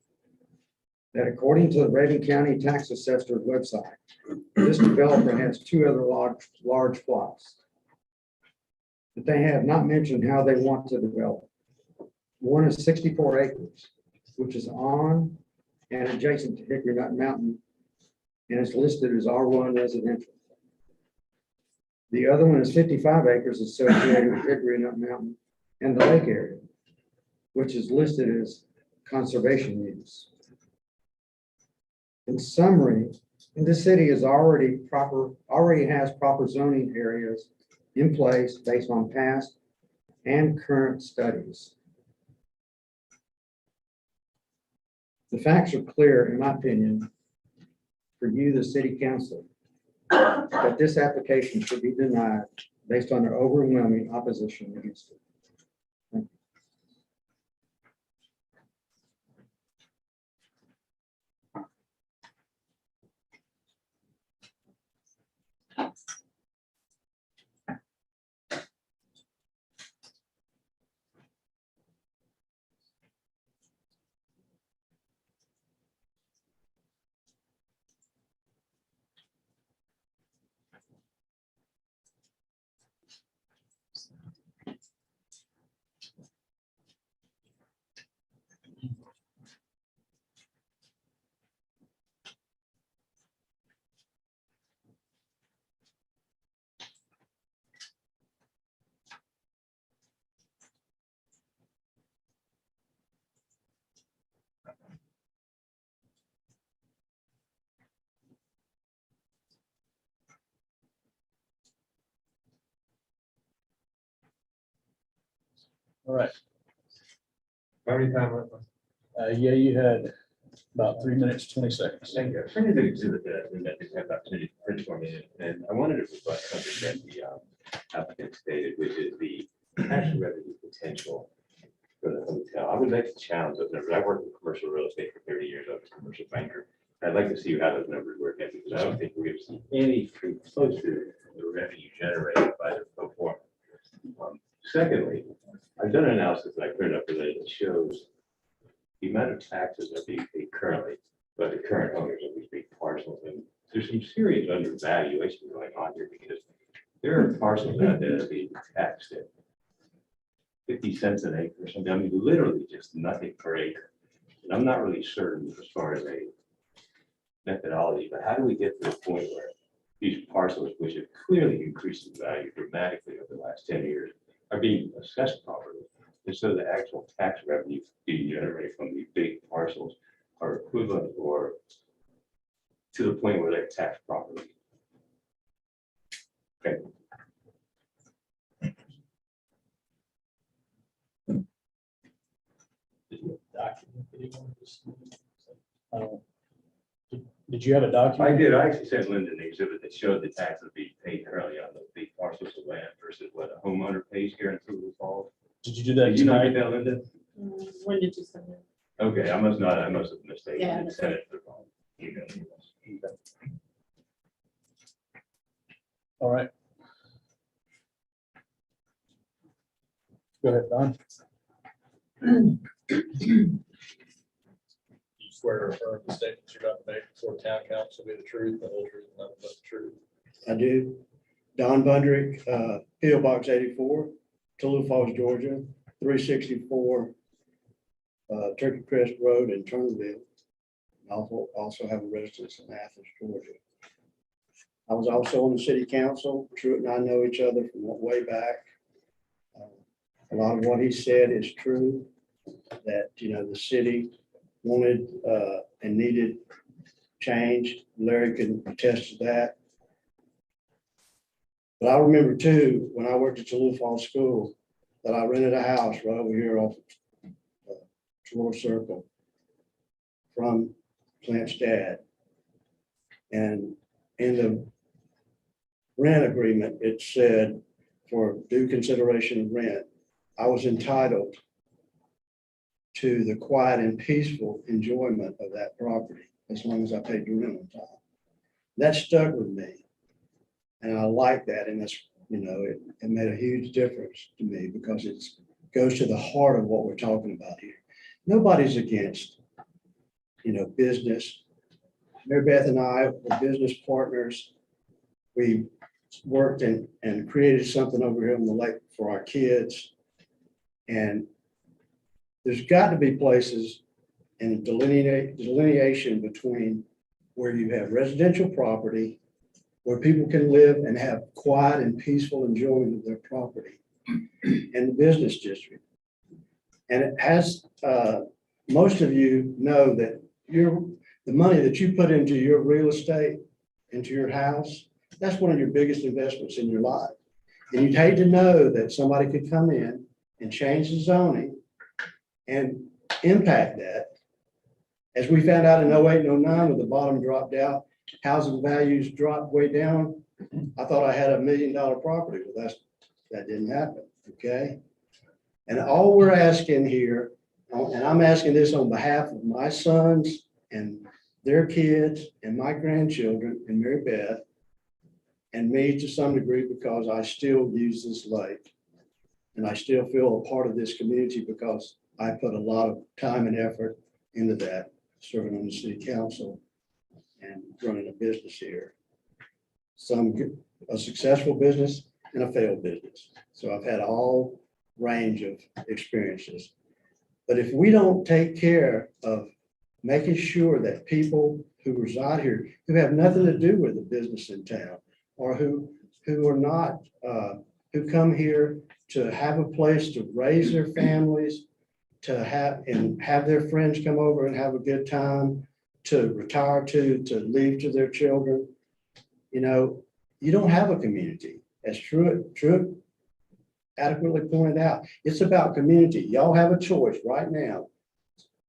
that according to the Raven County Tax Assessor website, this developer has two other large plots. But they have not mentioned how they want to develop. One is 64 acres, which is on and adjacent to Hickory Nut Mountain, and it's listed as R1 residential. The other one is 55 acres associated with Hickory Nut Mountain and the lake area, which is listed as conservation use. In summary, the city is already has proper zoning areas in place based on past and current studies. The facts are clear, in my opinion, for you, the city council, that this application should be denied based on their overwhelming opposition against it. All right. How many time left? Yeah, you had about 3 minutes, 20 seconds. Thank you. I printed the exhibit that we met this opportunity to print for me, and I wanted to reflect something that the applicant stated, which is the cash revenue potential for the hotel. I would like to challenge those numbers. I worked in commercial real estate for 30 years. I was a commercial banker. I'd like to see how those numbers work out, because I don't think we're going to see anything close to the revenue generated by the pro forma. Secondly, I've done an analysis that I printed up today that shows the amount of taxes that are being paid currently by the current owners of these big parcels. And there's some serious undervaluation going on here because there are parcels out there that are being taxed at 50 cents an acre or something. I mean, literally just nothing per acre. And I'm not really certain as far as a methodology, but how do we get to the point where these parcels, which have clearly increased in value dramatically over the last 10 years, are being assessed properly? And so the actual tax revenue being generated from these big parcels are equivalent or to the point where they're taxed properly. Okay. Did you have a document? I did. I actually sent Linda an exhibit that showed the taxes being paid currently on the big parcels of land versus what a homeowner pays here in Toulouse Falls. Did you do that Did you not tonight? get that, Linda? When did you send it? Okay, I must not, I must have mistaken. Yeah. and sent it to the wrong email. All right. Go ahead, Don. You swear to affirm the statements you're about to make before town council be the truth, the whole truth, and nothing but the truth. I do. Don Bundrick, P.O. Box 84, Toulouse Falls, Georgia, 364 Turkey Crest Road in Turnerville. I also have a residence in Athens, Georgia. I was also on the city council. Truett and I know each other from way back. A lot of what he said is true, that, you know, the city wanted and needed change. Larry can attest to that. But I remember too, when I worked at Toulouse Falls School, that I rented a house right over here off Troy Circle from Clint's dad. And in the rent agreement, it said for due consideration of rent, I was entitled to the quiet and peaceful enjoyment of that property as long as I paid the rent on time. That stuck with me. And I like that. And that's, you know, it made a huge difference to me because it goes to the heart of what we're talking about here. Nobody's against, you know, business. Mary Beth and I were business partners. We worked and created something over here on the lake for our kids. And there's got to be places in delineation between where you have residential property, where people can live and have quiet and peaceful enjoyment of their property, and the business district. And it has, most of you know that the money that you put into your real estate, into your house, that's one of your biggest investments in your life. And you'd hate to know that somebody could come in and change the zoning and impact that. As we found out in 08 and 09, when the bottom dropped out, housing values dropped way down. I thought I had $1 million property, but that didn't happen, okay? And all we're asking here, and I'm asking this on behalf of my sons and their kids and my grandchildren and Mary Beth, and me to some degree, because I still use this lake. And I still feel a part of this community because I put a lot of time and effort into that, serving on the city council and running a business here. A successful business and a failed business. So I've had all range of experiences. But if we don't take care of making sure that people who reside here, who have nothing to do with the business in town, or who are not, who come here to have a place to raise their families, to have their friends come over and have a good time, to retire to leave to their children, you know, you don't have a community. As Truett adequately pointed out, it's about community. Y'all have a choice right now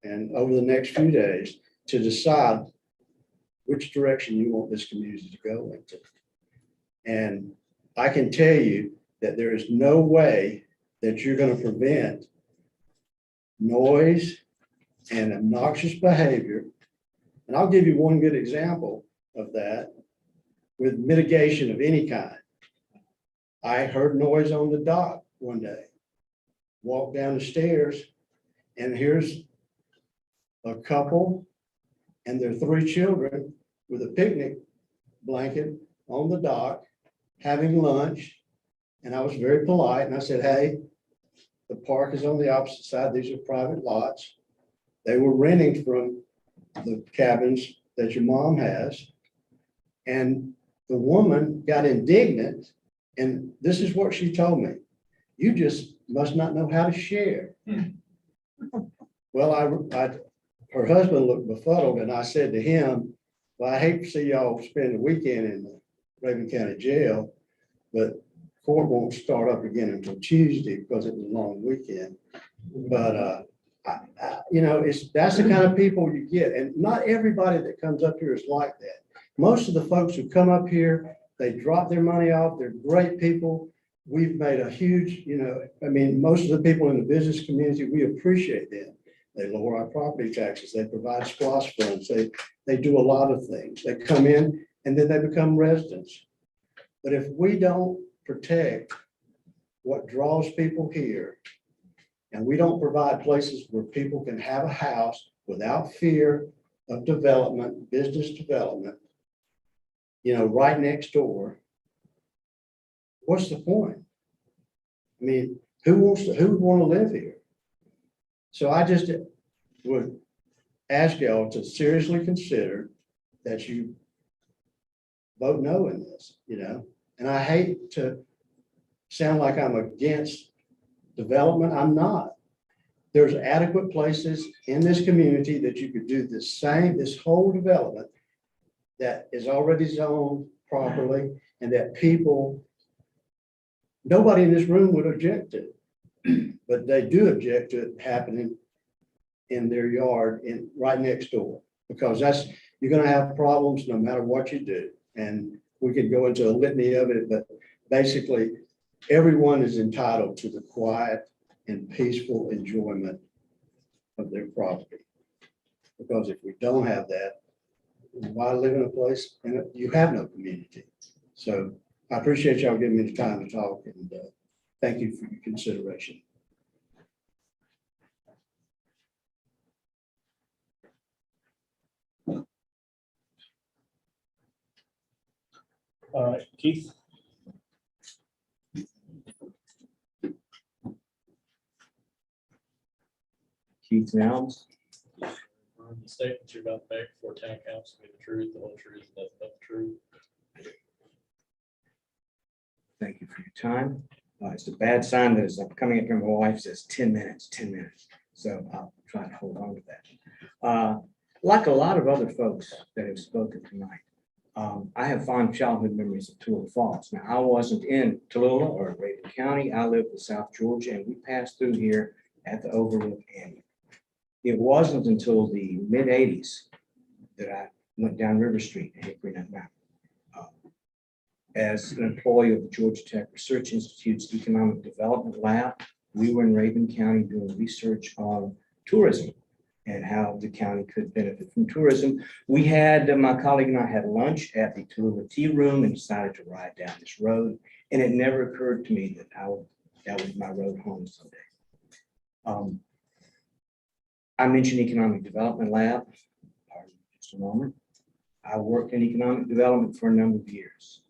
and over the next few days to decide which direction you want this community to go into. And I can tell you that there is no way that you're going to prevent noise and obnoxious behavior. And I'll give you one good example of that with mitigation of any kind. I heard noise on the dock one day. Walked down the stairs and here's a couple and their 3 children with a picnic blanket on the dock, having lunch. And I was very polite and I said, hey, the park is on the opposite side. These are private lots. They were renting from the cabins that your mom has. And the woman got indignant. And this is what she told me. You just must not know how to share. Well, her husband looked befuddled and I said to him, well, I hate to see y'all spend the weekend in the Raven County Jail, but court won't start up again until Tuesday because it was a long weekend. But, that's the kind of people you get. And not everybody that comes up here is like that. Most of the folks who come up here, they drop their money off. They're great people. We've made a huge, most of the people in the business community, we appreciate them. They lower our property taxes. They provide SPOS funds. They do a lot of things. They come in and then they become residents. But if we don't protect what draws people here, and we don't provide places where people can have a house without fear of development, business development, right next door, what's the point? I mean, who would want to live here? So I just would ask y'all to seriously consider that you vote no in this, and I hate to sound like I'm against development. I'm not. There's adequate places in this community that you could do this whole development that is already zoned properly and that nobody in this room would object to, but they do object to it happening in their yard right next door, because you're going to have problems no matter what you do. And we could go into a litany of it, but basically everyone is entitled to the quiet and peaceful enjoyment of their property. Because if we don't have that, why live in a place and you have no community? So I appreciate y'all giving me the time to talk, and thank you for your consideration. All right, Keith. Keith Nelms. The statements you're about to make before town council be the truth, the whole truth, and nothing but the truth. Thank you for your time. It's a bad sign that as I'm coming up here, my wife says 10 minutes, 10 minutes. So I'll try to hold on to that. Like a lot of other folks that have spoken tonight, I have fond childhood memories of Tallulah Falls. Now, I wasn't in Tallulah or Raven County. I lived in South Georgia, and we passed through here at the Overlook annually. It wasn't until the mid 80s that I went down River Street in Hickory Nut Mountain. As an employee of the Georgia Tech Research Institute's Economic Development Lab, we were in Raven County doing research on tourism and how the county could benefit from tourism. We had, my colleague and I had lunch at the Tallulah Tea Room and decided to ride down this road. And it never occurred to me that that was my road home someday. I mentioned Economic Development Lab, pardon me just a moment. I worked in economic development for a number of years.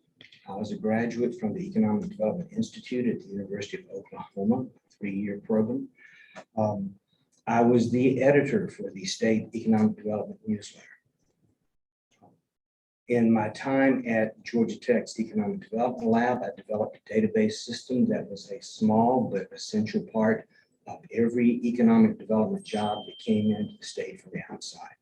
I was a graduate from the Economic Development Institute at the University of Oklahoma, 3-year program. I was the editor for the state economic development newsletter. In my time at Georgia Tech's Economic Development Lab, I developed a database system that was a small but essential part of every economic development job that came into the state from the outside.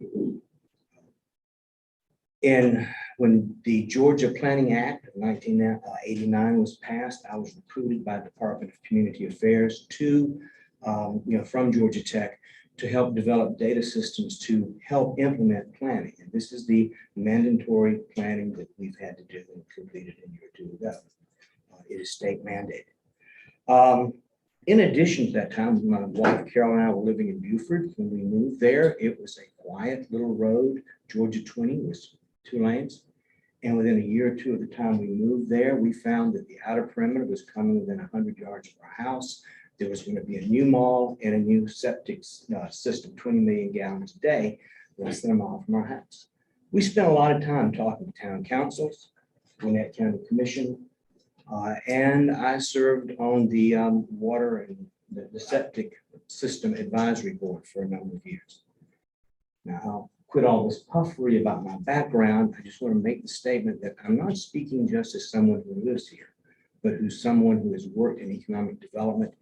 And when the Georgia Planning Act of 1989 was passed, I was recruited by the Department of Community Affairs to, from Georgia Tech to help develop data systems to help implement planning. And this is the mandatory planning that we've had to do and completed a year or two ago. It is state mandated. In addition to that time, my wife Carol and I were living in Beaufort. When we moved there, it was a quiet little road. Georgia 20 was 2 lanes. And within a year or two of the time we moved there, we found that the outer perimeter was coming within 100 yards of our house. There was going to be a new mall and a new septic system, 20 million gallons a day, less than a mile from our house. We spent a lot of time talking to town councils, Gwinnett County Commission, and I served on the water and the septic system advisory board for a number of years. Now, I'll quit all this puffery about my background. I just want to make the statement that I'm not speaking just as someone who lives here, but who's someone who has worked in economic development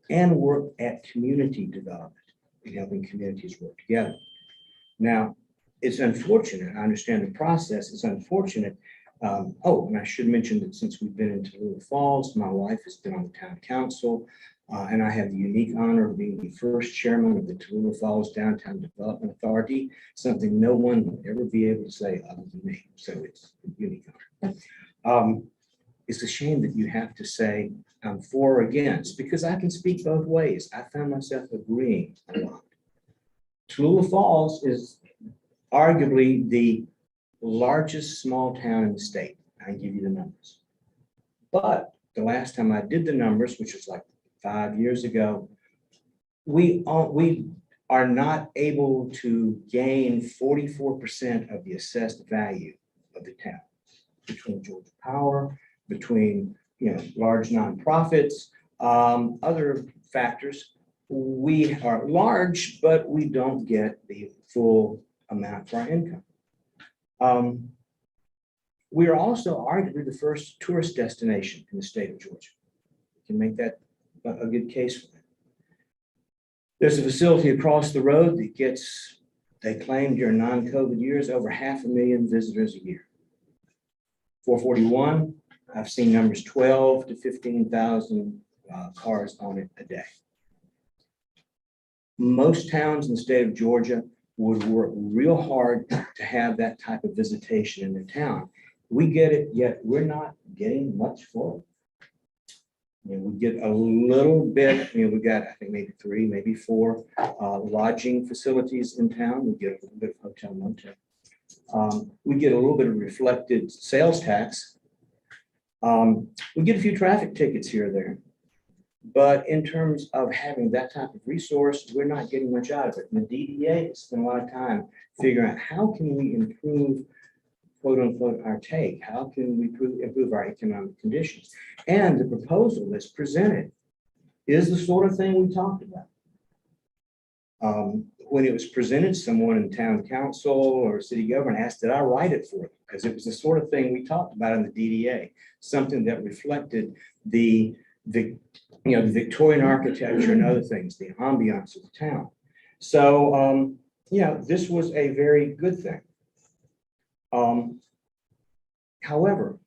and worked at community development in helping communities work together. Now, it's unfortunate. I understand the process. It's unfortunate. And I should mention that since we've been in Tallulah Falls, my wife has been on the town council, and I have the unique honor of being the first chairman of the Tallulah Falls Downtown Development Authority, something no one will ever be able to say other than me. So it's a unique honor. It's a shame that you have to say I'm for or against, because I can speak both ways. I found myself agreeing a lot. Tallulah Falls is arguably the largest small town in the state. I can give you the numbers. But the last time I did the numbers, which was like 5 years ago, we are not able to gain 44% of the assessed value of the town between Georgia Power, between large nonprofits, other factors. We are large, but we don't get the full amount for our income. We are also arguably the first tourist destination in the state of Georgia. We can make that a good case for that. There's a facility across the road that gets, they claim during non-COVID years, over 500,000 visitors a year. 441, I've seen numbers 12 to 15,000 cars on it a day. Most towns in the state of Georgia would work real hard to have that type of visitation in their town. We get it, yet we're not getting much for it. We get a little bit, we got, I think, maybe 3, maybe 4 lodging facilities in town. We get a little bit of hotel motel. We get a little bit of reflected sales tax. We get a few traffic tickets here or there. But in terms of having that type of resource, we're not getting much out of it. And the DDA spent a lot of time figuring out how can we improve, quote unquote, our take? How can we improve our economic conditions? And the proposal that's presented is the sort of thing we talked about. When it was presented, someone in town council or city government asked, did I write it for them? Because it was the sort of thing we talked about in the DDA, something that reflected the Victorian architecture and other things, the ambiance of the town. So, this was a very good thing. However,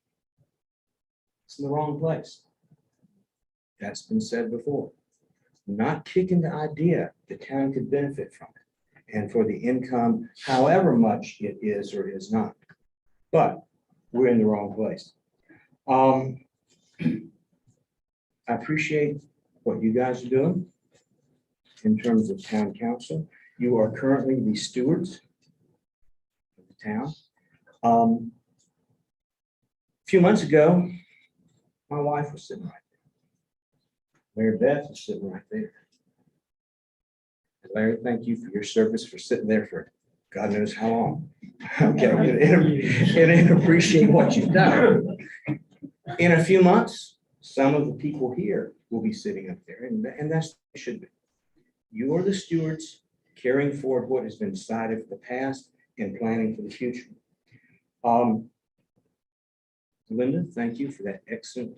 it's in the wrong place. That's been said before. Not kicking the idea the town could benefit from it, and for the income, however much it is or is not. But we're in the wrong place. I appreciate what you guys are doing in terms of town council. You are currently the stewards of the town. A few months ago, my wife was sitting right there. Mary Beth was sitting right there. Larry, thank you for your service, for sitting there for God knows how long. Okay, and appreciate what you've done. In a few months, some of the people here will be sitting up there, and that's what it should be. You are the stewards carrying forward what has been decided for the past and planning for the future. Linda, thank you for that excellent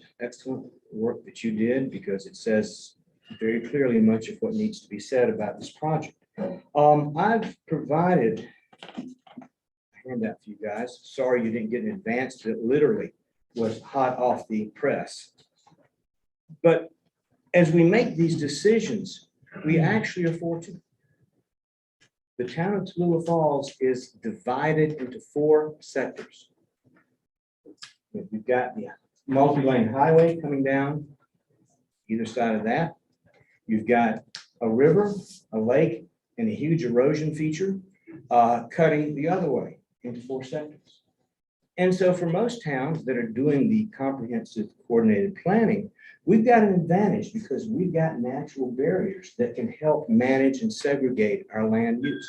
work that you did, because it says very clearly much of what needs to be said about this project. I've provided a handout for you guys. Sorry you didn't get an advance. It literally was hot off the press. But as we make these decisions, we actually are fortunate. The town of Tallulah Falls is divided into 4 sectors. We've got the multi-lane highway coming down either side of that. You've got a river, a lake, and a huge erosion feature cutting the other way into 4 sectors. And so for most towns that are doing the comprehensive coordinated planning, we've got an advantage because we've got natural barriers that can help manage and segregate our land use.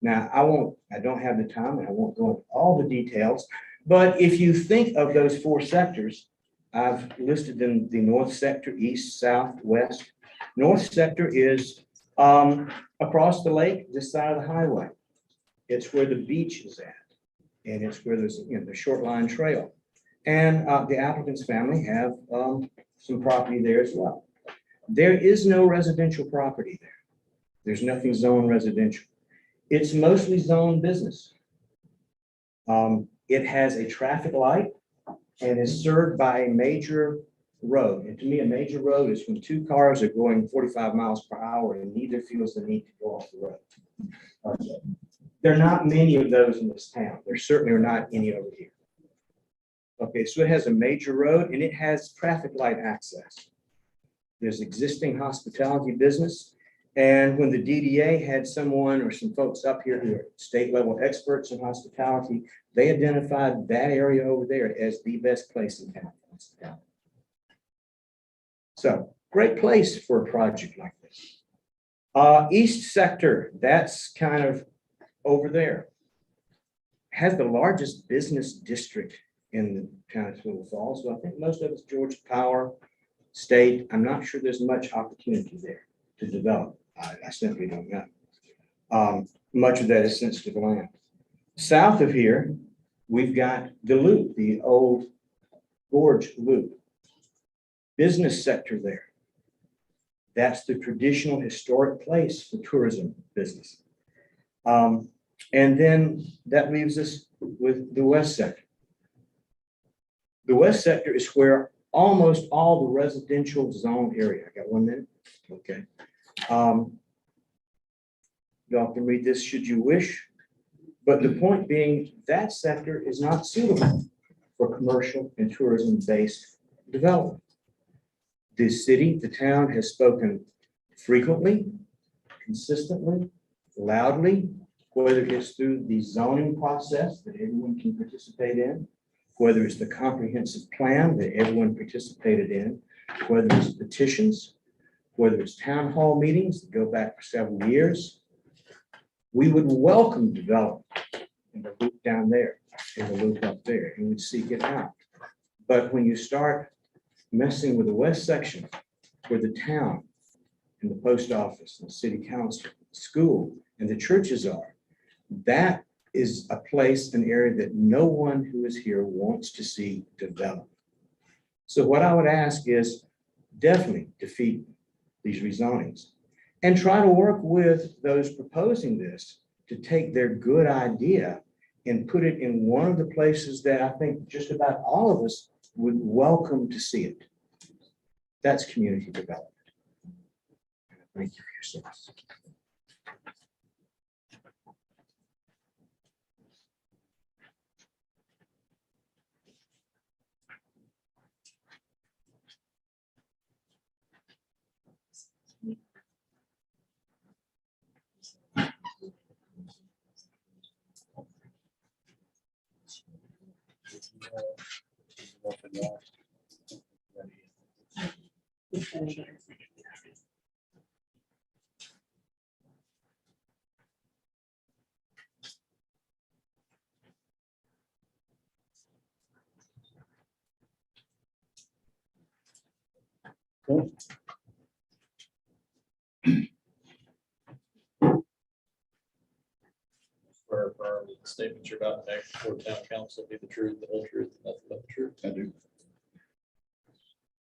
Now, I don't have the time and I won't go into all the details, but if you think of those 4 sectors, I've listed them, the north sector, east, south, west. North sector is across the lake, this side of the highway. It's where the beach is at. And it's where there's, the short line trail. And the applicant's family have some property there as well. There is no residential property there. There's nothing zoned residential. It's mostly zoned business. It has a traffic light and is served by a major road. And to me, a major road is when 2 cars are going 45 miles per hour and neither feels the need to go off the road. There are not many of those in this town. There certainly are not any over here. Okay, so it has a major road and it has traffic light access. There's existing hospitality business. And when the DDA had someone or some folks up here who are state level experts in hospitality, they identified that area over there as the best place in town for hospitality. So great place for a project like this. East sector, that's kind of over there. Has the largest business district in the town of Little Falls. So I think most of it's Georgia Power, State. I'm not sure there's much opportunity there to develop. I simply don't know. Much of that is sensitive land. South of here, we've got the loop, the old gorge loop. Business sector there. That's the traditional historic place for tourism business. And then that leaves us with the west sector. The west sector is where almost all the residential zone area. I got 1 minute. Okay. Y'all can read this should you wish. But the point being that sector is not suitable for commercial and tourism-based development. The city, the town has spoken frequently, consistently, loudly, whether it's through the zoning process that everyone can participate in, whether it's the comprehensive plan that everyone participated in, whether it's petitions, whether it's town hall meetings that go back for several years. We would welcome development in the loop down there, in the loop up there, and we'd seek it out. But when you start messing with the west section, where the town and the post office and the city council, the school and the churches are, that is a place, an area that no one who is here wants to see develop. So what I would ask is definitely defeat these rezonings and try to work with those proposing this to take their good idea and put it in one of the places that I think just about all of us would welcome to see it. That's community development. Thank you for your service. Okay. For the statements you're about to make before town council be the truth, the whole truth, and nothing but the truth. I do.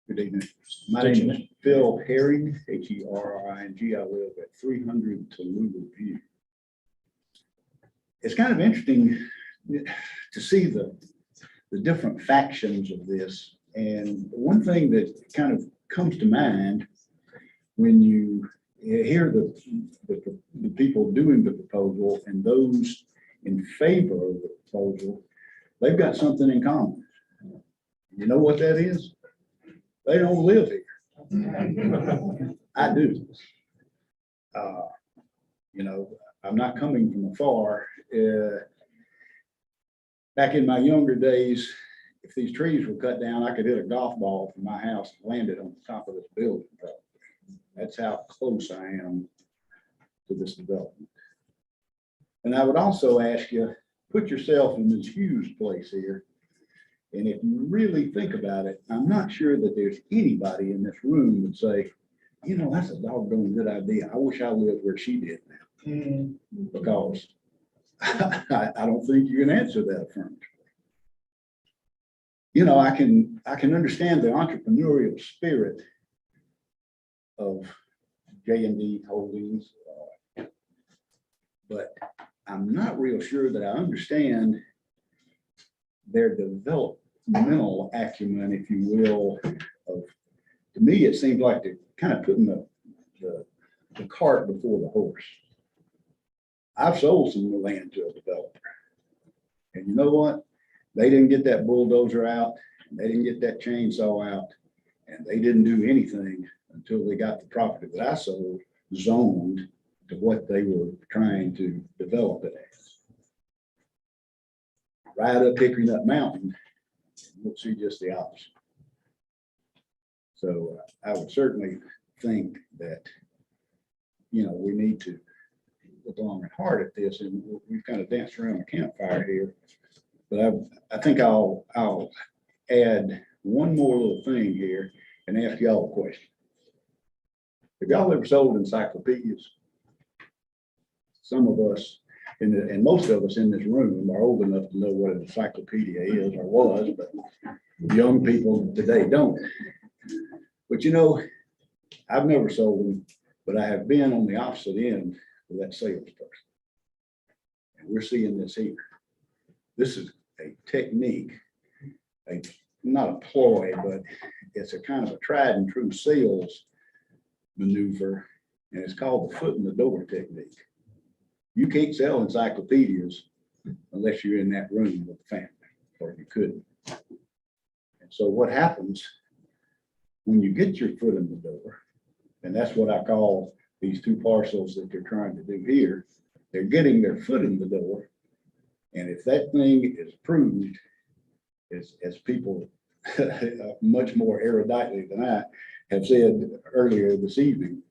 Good evening. My name is Phil Herring, Herring. I live at 300 Tallulah View. It's kind of interesting to see the different factions of this. And one thing that kind of comes to mind when you hear the people doing the proposal and those in favor of the proposal, they've got something in common. You know what that is? They don't live here. I do. You know, I'm not coming from afar. back in my younger days, if these trees were cut down, I could hit a golf ball from my house and land it on the top of this building. That's how close I am to this development. And I would also ask you, put yourself in this huge place here. And if you really think about it, I'm not sure that there's anybody in this room would say, you know, that's a doggone good idea. I wish I lived where she did now. Because I don't think you can answer that affirmatively. You know, I can understand the entrepreneurial spirit of J&D Holdings, but I'm not real sure that I understand their developmental acumen, if you will. To me, it seems like they're kind of putting the cart before the horse. I've sold some land to a developer, and you know what? They didn't get that bulldozer out, they didn't get that chainsaw out, and they didn't do anything until they got the property that I sold zoned to what they were trying to develop it as. Right up Hickory Nut Mountain, we'll see just the opposite. So I would certainly think that, you know, we need to look long and hard at this, and we've kind of danced around the campfire here. But I think I'll add one more little thing here and ask y'all a question. Have y'all ever sold encyclopedias? Some of us, and most of us in this room are old enough to know what an encyclopedia is or was, but young people today don't. But you know, I've never sold them, but I have been on the opposite end of that salesperson. And we're seeing this here. This is a technique, not a ploy, but it's a kind of a tried and true sales maneuver, and it's called the foot in the door technique. You can't sell encyclopedias unless you're in that room with the family, or you couldn't. And so what happens when you get your foot in the door, and that's what I call these two parcels that they're trying to do here, they're getting their foot in the door. And if that thing is approved, as people much more eruditely than I have said earlier this evening,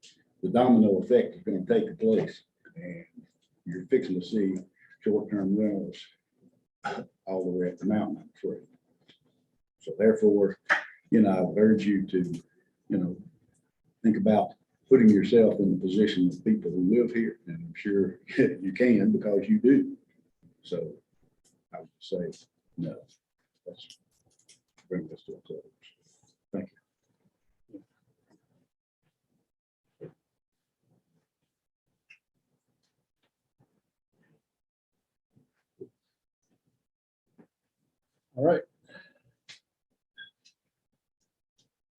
the domino effect is going to take place. And you're fixing to see short-term rentals all the way up the mountain free. So therefore, you know, I would urge you to, you know, think about putting yourself in the position of people who live here. And I'm sure you can, because you do. So I would say, no, let's bring this to a close. Thank you. All right.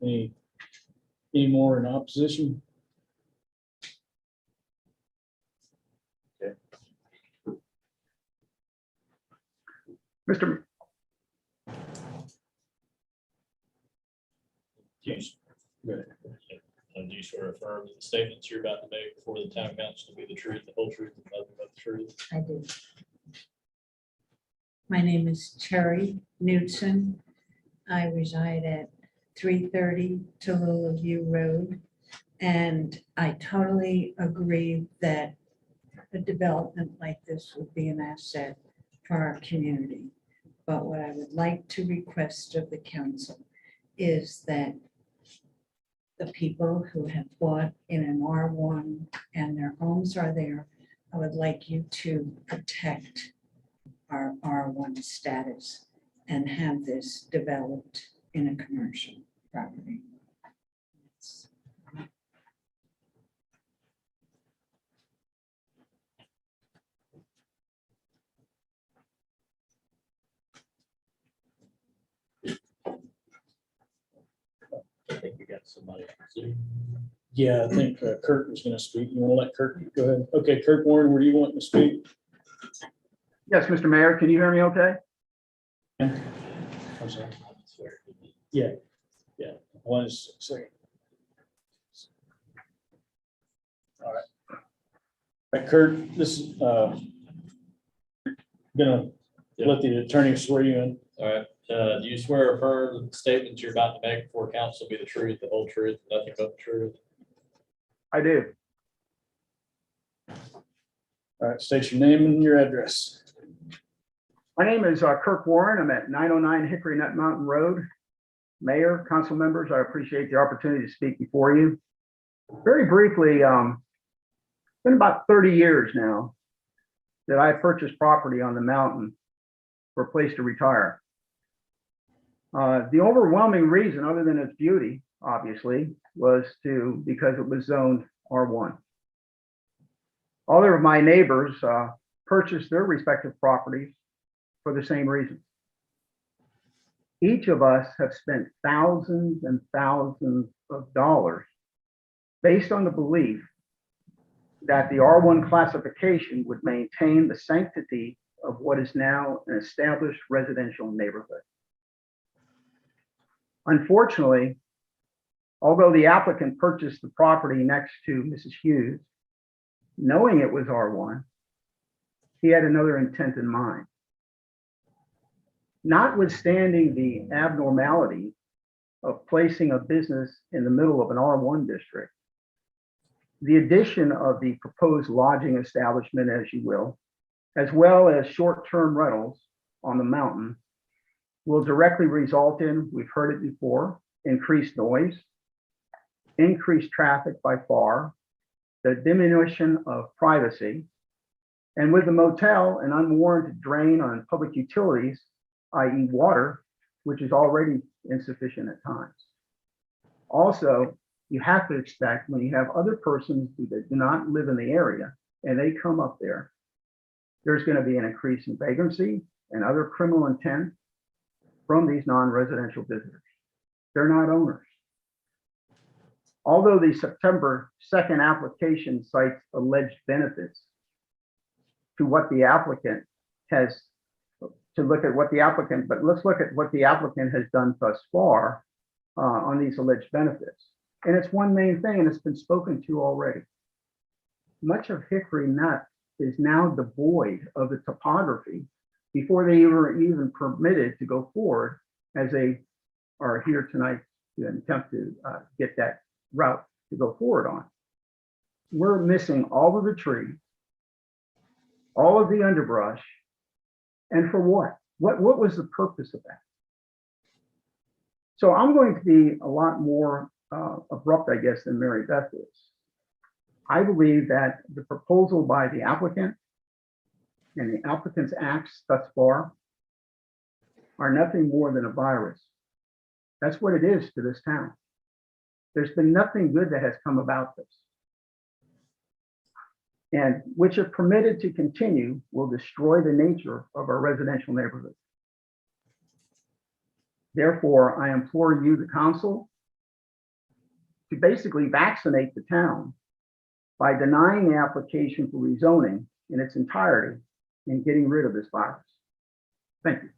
Any more in opposition? Okay. Mr. Do you swear or affirm that the statements you're about to make before the town council will be the truth, the whole truth, and nothing but the truth? I do. My name is Terry Knudsen. I reside at 330 Tallulah View Road. And I totally agree that a development like this would be an asset for our community. But what I would like to request of the council is that the people who have bought in an R1 and their homes are there, I would like you to protect our R1 status and have this developed in a commercial property. I think we got somebody. on Zoom. Yeah, I think Kurt was going to speak. You want to let Kurt go ahead? Okay, Kurt Warren, were you wanting to speak? Yes, Mr. Mayor, can you hear me okay? I'm sorry. Yeah, 1 second. All right. All right, Kurt, this is gonna let the attorney swear you in. All right, do you swear or affirm that the statements you're about to make before council be the truth, the whole truth, nothing but the truth? I do. All right, state your name and your address. My name is Kirk Warren. I'm at 909 Hickory Nut Mountain Road. Mayor, council members, I appreciate the opportunity to speak before you. Very briefly, it's been about 30 years now that I purchased property on the mountain for a place to retire. The overwhelming reason, other than its beauty, obviously, was because it was zoned R1. Other of my neighbors purchased their respective properties for the same reason. Each of us have spent thousands and thousands of dollars based on the belief that the R1 classification would maintain the sanctity of what is now an established residential neighborhood. Unfortunately, although the applicant purchased the property next to Mrs. Hughes, knowing it was R1, he had another intent in mind. Notwithstanding the abnormality of placing a business in the middle of an R1 district, the addition of the proposed lodging establishment, as you will, as well as short-term rentals on the mountain, will directly result in, we've heard it before, increased noise, increased traffic by far, the diminution of privacy, and with the motel, an unwarranted drain on public utilities, i.e. water, which is already insufficient at times. Also, you have to expect when you have other persons that do not live in the area and they come up there, there's going to be an increase in vagrancy and other criminal intent from these non-residential visitors. They're not owners. Although the September 2nd application cites alleged benefits to what the applicant has to look at what the applicant, but let's look at what the applicant has done thus far on these alleged benefits. And it's one main thing, and it's been spoken to already. Much of Hickory Nut is now devoid of the topography before they were even permitted to go forward as they are here tonight to attempt to get that route to go forward on. We're missing all of the trees, all of the underbrush, and for what? What was the purpose of that? So I'm going to be a lot more abrupt, I guess, than Mary Beth is. I believe that the proposal by the applicant and the applicant's acts thus far are nothing more than a virus. That's what it is to this town. There's been nothing good that has come about this. And which, if permitted to continue, will destroy the nature of our residential neighborhood. Therefore, I implore you, the council, to basically vaccinate the town by denying the application for rezoning in its entirety and getting rid of this virus. Thank you.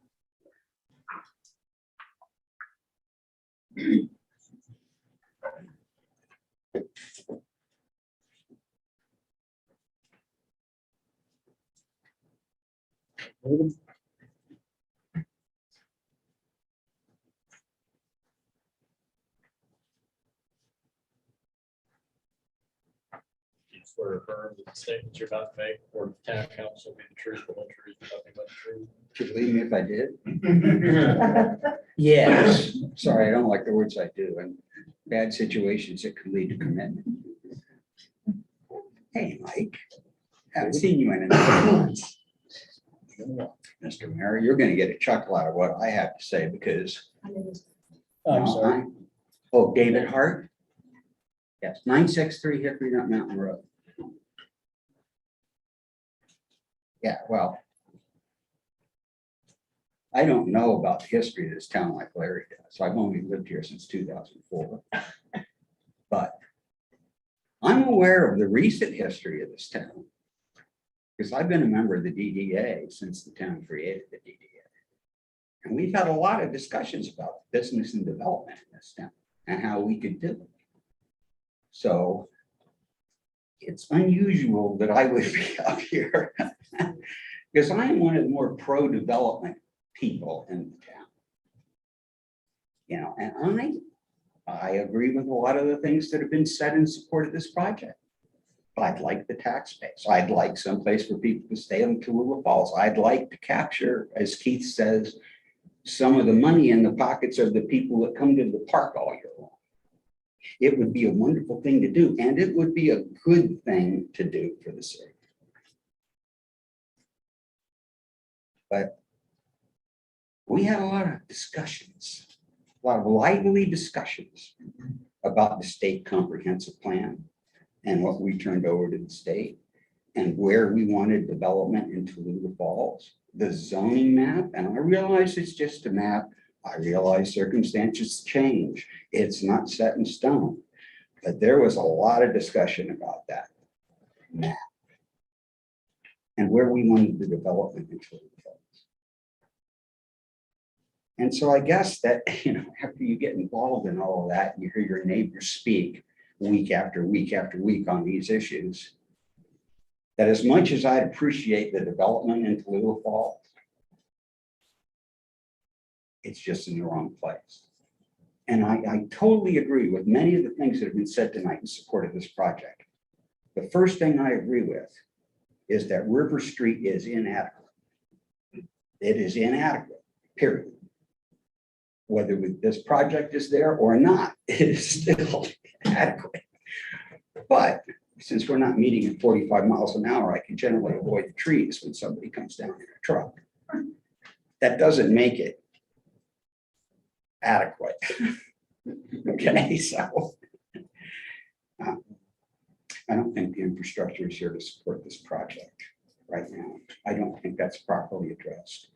You swear or affirm that the statements you're about to make before the town council be the truth, the whole truth, nothing but the truth? Could you believe me if I did? Yes. Sorry, I don't like the words I do, and bad situations that could lead to commitment. Hey, Mike, haven't seen you in another month. Mr. Mayor, you're gonna get a chuckle out of what I have to say because. I'm sorry. Oh, David Hart? Yes, 963 Hickory Nut Mountain Road. Yeah, well, I don't know about the history of this town like Larry does. I've only lived here since 2004. But I'm aware of the recent history of this town because I've been a member of the DDA since the town created the DDA. And we've had a lot of discussions about business and development in this town and how we could do it. So it's unusual that I would be up here Because I am one of the more pro-development people in the town. You know, and I agree with a lot of the things that have been said in support of this project. I'd like the tax base. I'd like someplace for people to stay in Tallulah Falls. I'd like to capture, as Keith says, some of the money in the pockets of the people that come to the park all year long. It would be a wonderful thing to do, and it would be a good thing to do for the city. But we had a lot of discussions, a lot of lively discussions about the state comprehensive plan and what we turned over to the state and where we wanted development in Tallulah Falls, the zoning map. And I realize it's just a map. I realize circumstances change. It's not set in stone, but there was a lot of discussion about that map and where we wanted the development in Tallulah Falls. And so I guess that, you know, after you get involved in all of that, and you hear your neighbors speak week after week after week on these issues, that as much as I'd appreciate the development in Tallulah Falls, it's just in the wrong place. And I totally agree with many of the things that have been said tonight in support of this project. The first thing I agree with is that River Street is inadequate. It is inadequate, period. Whether this project is there or not, it is still inadequate. But since we're not meeting at 45 miles an hour, I can generally avoid the trees when somebody comes down in a truck. That doesn't make it adequate. Okay, so I don't think the infrastructure is here to support this project right now. I don't think that's properly addressed.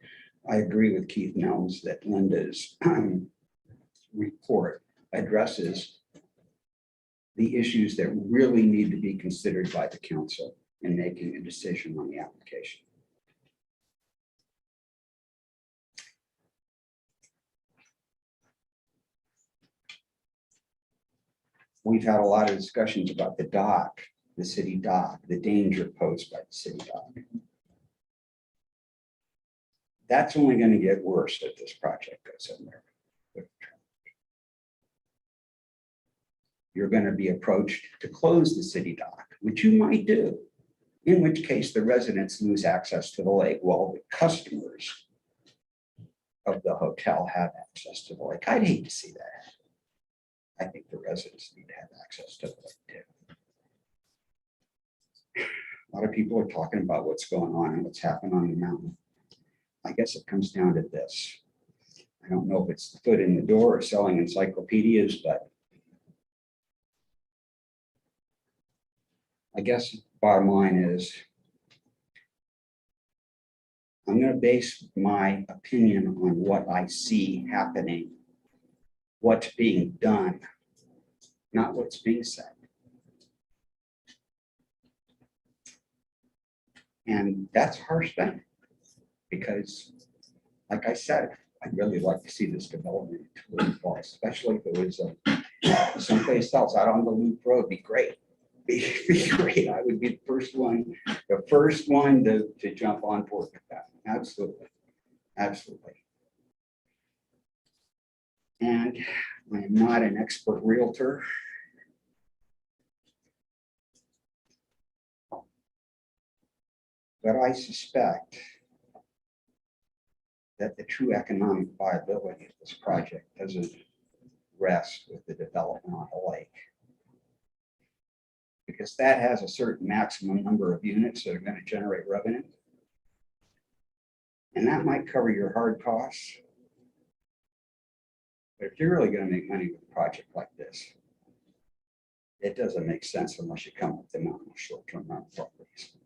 I agree with Keith Nelms that Linda's report addresses the issues that really need to be considered by the council in making a decision on the application. We've had a lot of discussions about the dock, the city dock, the danger posed by the city dock. That's only going to get worse if this project goes in there. You're going to be approached to close the city dock, which you might do, in which case the residents lose access to the lake while the customers of the hotel have access to the lake. I'd hate to see that. I think the residents need to have access to the lake too. A lot of people are talking about what's going on and what's happened on the mountain. I guess it comes down to this. I don't know if it's the foot in the door or selling encyclopedias, but I guess bottom line is I'm going to base my opinion on what I see happening, what's being done, not what's being said. And that's a harsh thing because, like I said, I'd really like to see this development in Tallulah Falls, especially if it was someplace else out on the loop road. Be great. Be great. I would be the first one to jump on board with that. Absolutely. Absolutely. And I am not an expert realtor. But I suspect that the true economic viability of this project doesn't rest with the development on the lake. Because that has a certain maximum number of units that are going to generate revenue. And that might cover your hard costs. But if you're really going to make money with a project like this, it doesn't make sense unless you come up the mountain with short-term rental properties.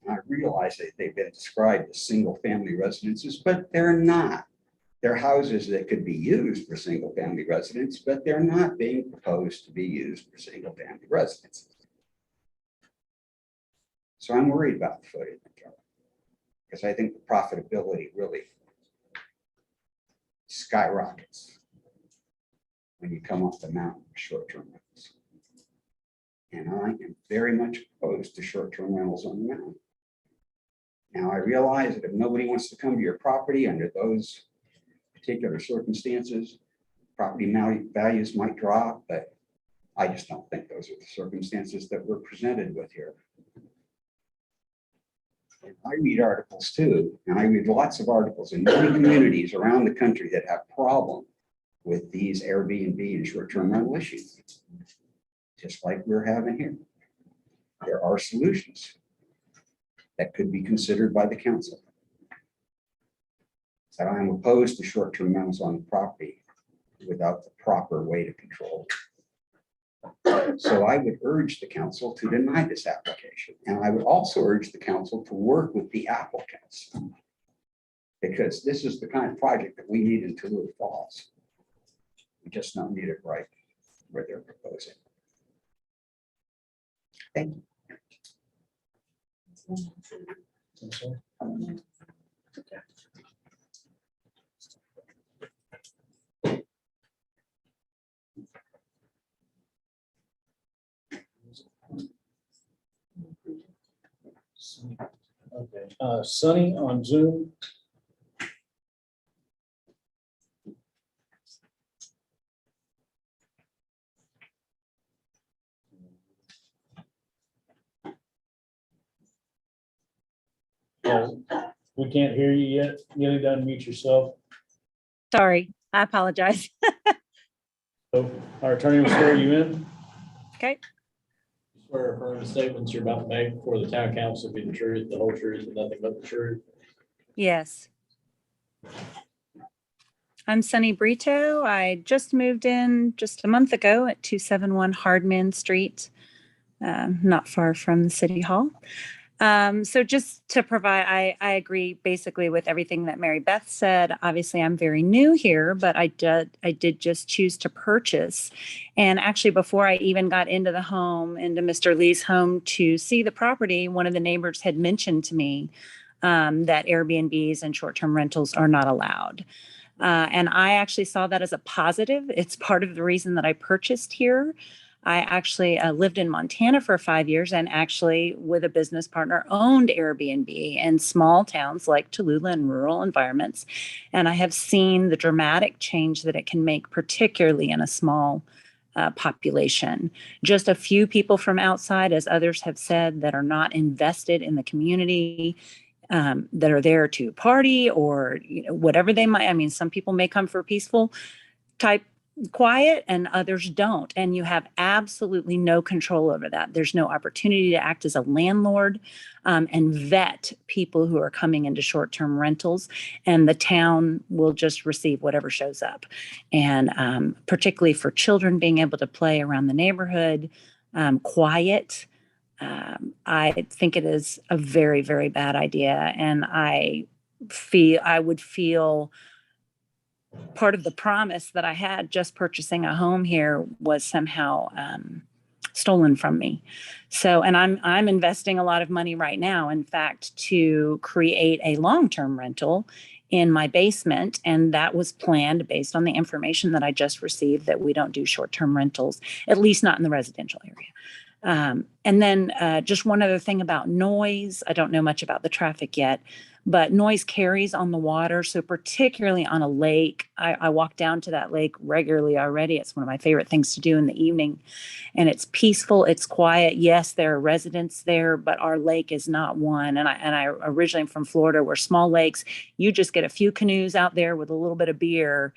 And I realize that they've been described as single-family residences, but they're not. They're houses that could be used for single-family residents, but they're not being proposed to be used for single-family residences. So I'm worried about the foot in the door because I think the profitability really skyrockets when you come off the mountain with short-term rentals. And I am very much opposed to short-term rentals on the mountain. Now, I realize that if nobody wants to come to your property under those particular circumstances, property values might drop, but I just don't think those are the circumstances that we're presented with here. I read articles too, and I read lots of articles in many communities around the country that have problem with these Airbnb and short-term rental issues, just like we're having here. There are solutions that could be considered by the council. So I'm opposed to short-term rentals on the property without the proper way to control. So I would urge the council to deny this application. And I would also urge the council to work with the applicants, because this is the kind of project that we need in Toulouse Falls. We just don't need it right where they're proposing. Thank you. Okay, Sunny on Zoom. Oh, we can't hear you yet. You need to unmute yourself. Sorry, I apologize. So our attorney will swear you in. Okay. Swear or affirm the statements you're about to make before the town council be the truth, the whole truth, and nothing but the truth. Yes. I'm Sunny Brito. I just moved in just a month ago at 271 Hardman Street, not far from the City Hall. So just to provide, I agree basically with everything that Mary Beth said. Obviously, I'm very new here, but I did just choose to purchase. And actually, before I even got into the home, into Mr. Lee's home to see the property, one of the neighbors had mentioned to me that Airbnbs and short-term rentals are not allowed. And I actually saw that as a positive. It's part of the reason that I purchased here. I actually lived in Montana for 5 years and actually with a business partner owned Airbnb in small towns like Tallulah and rural environments. And I have seen the dramatic change that it can make, particularly in a small population. Just a few people from outside, as others have said, that are not invested in the community, that are there to party or whatever they might. I mean, some people may come for peaceful type quiet and others don't. And you have absolutely no control over that. There's no opportunity to act as a landlord and vet people who are coming into short-term rentals. And the town will just receive whatever shows up. And particularly for children being able to play around the neighborhood, quiet. I think it is a very, very bad idea. And I would feel part of the promise that I had just purchasing a home here was somehow stolen from me. So, and I'm investing a lot of money right now, in fact, to create a long-term rental in my basement. And that was planned based on the information that I just received that we don't do short-term rentals, at least not in the residential area. And then just one other thing about noise. I don't know much about the traffic yet, but noise carries on the water. So particularly on a lake, I walk down to that lake regularly already. It's one of my favorite things to do in the evening. And it's peaceful, it's quiet. Yes, there are residents there, but our lake is not one. And I originally am from Florida, where small lakes, you just get a few canoes out there with a little bit of beer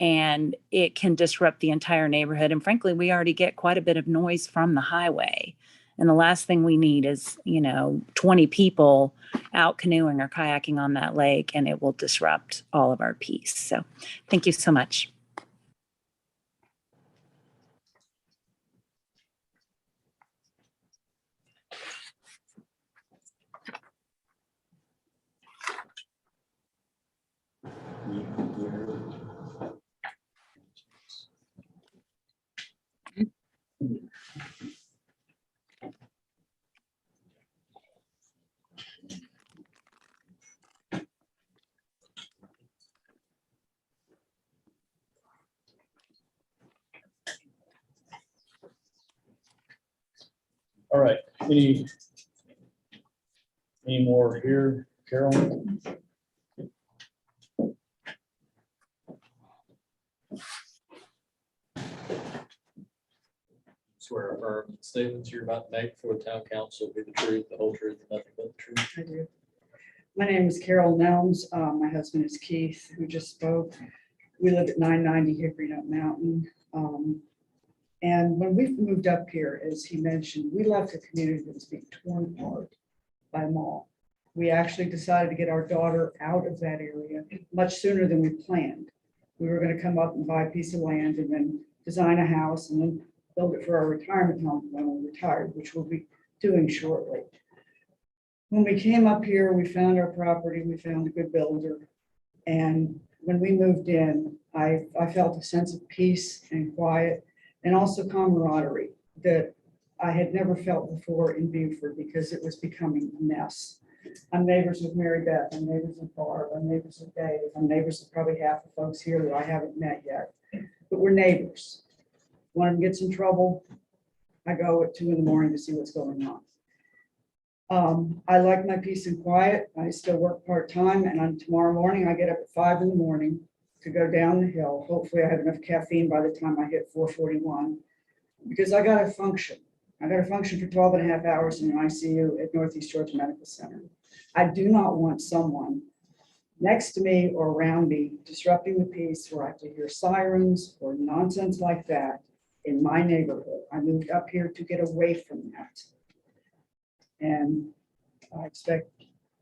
and it can disrupt the entire neighborhood. And frankly, we already get quite a bit of noise from the highway. And the last thing we need is, 20 people out canoeing or kayaking on that lake, and it will disrupt all of our peace. So thank you so much. All right, any more here? Carol? Swear affirm that statements you're about to make for the town council be the truth, the whole truth, and nothing but the truth. I do. My name is Carol Nelms. My husband is Keith, who just spoke. We live at 990 Hickory Nut Mountain. And when we moved up here, as he mentioned, we left a community that was being torn apart by a mall. We actually decided to get our daughter out of that area much sooner than we planned. We were going to come up and buy a piece of land and then design a house and then build it for our retirement home when we retired, which we'll be doing shortly. When we came up here, we found our property, we found a good builder. And when we moved in, I felt a sense of peace and quiet and also camaraderie that I had never felt before in Beaufort because it was becoming a mess. I'm neighbors with Mary Beth, I'm neighbors with Barb, I'm neighbors with Dave, I'm neighbors with probably half the folks here that I haven't met yet, but we're neighbors. One of them gets in trouble, I go at 2 in the morning to see what's going on. I like my peace and quiet. I still work part-time, and on tomorrow morning, I get up at 5 in the morning to go down the hill. Hopefully I have enough caffeine by the time I hit 4:41, because I gotta function. I gotta function for 12 and a half hours in an ICU at Northeast Georgia Medical Center. I do not want someone next to me or around me disrupting the peace where I have to hear sirens or nonsense like that in my neighborhood. I moved up here to get away from that. And I expect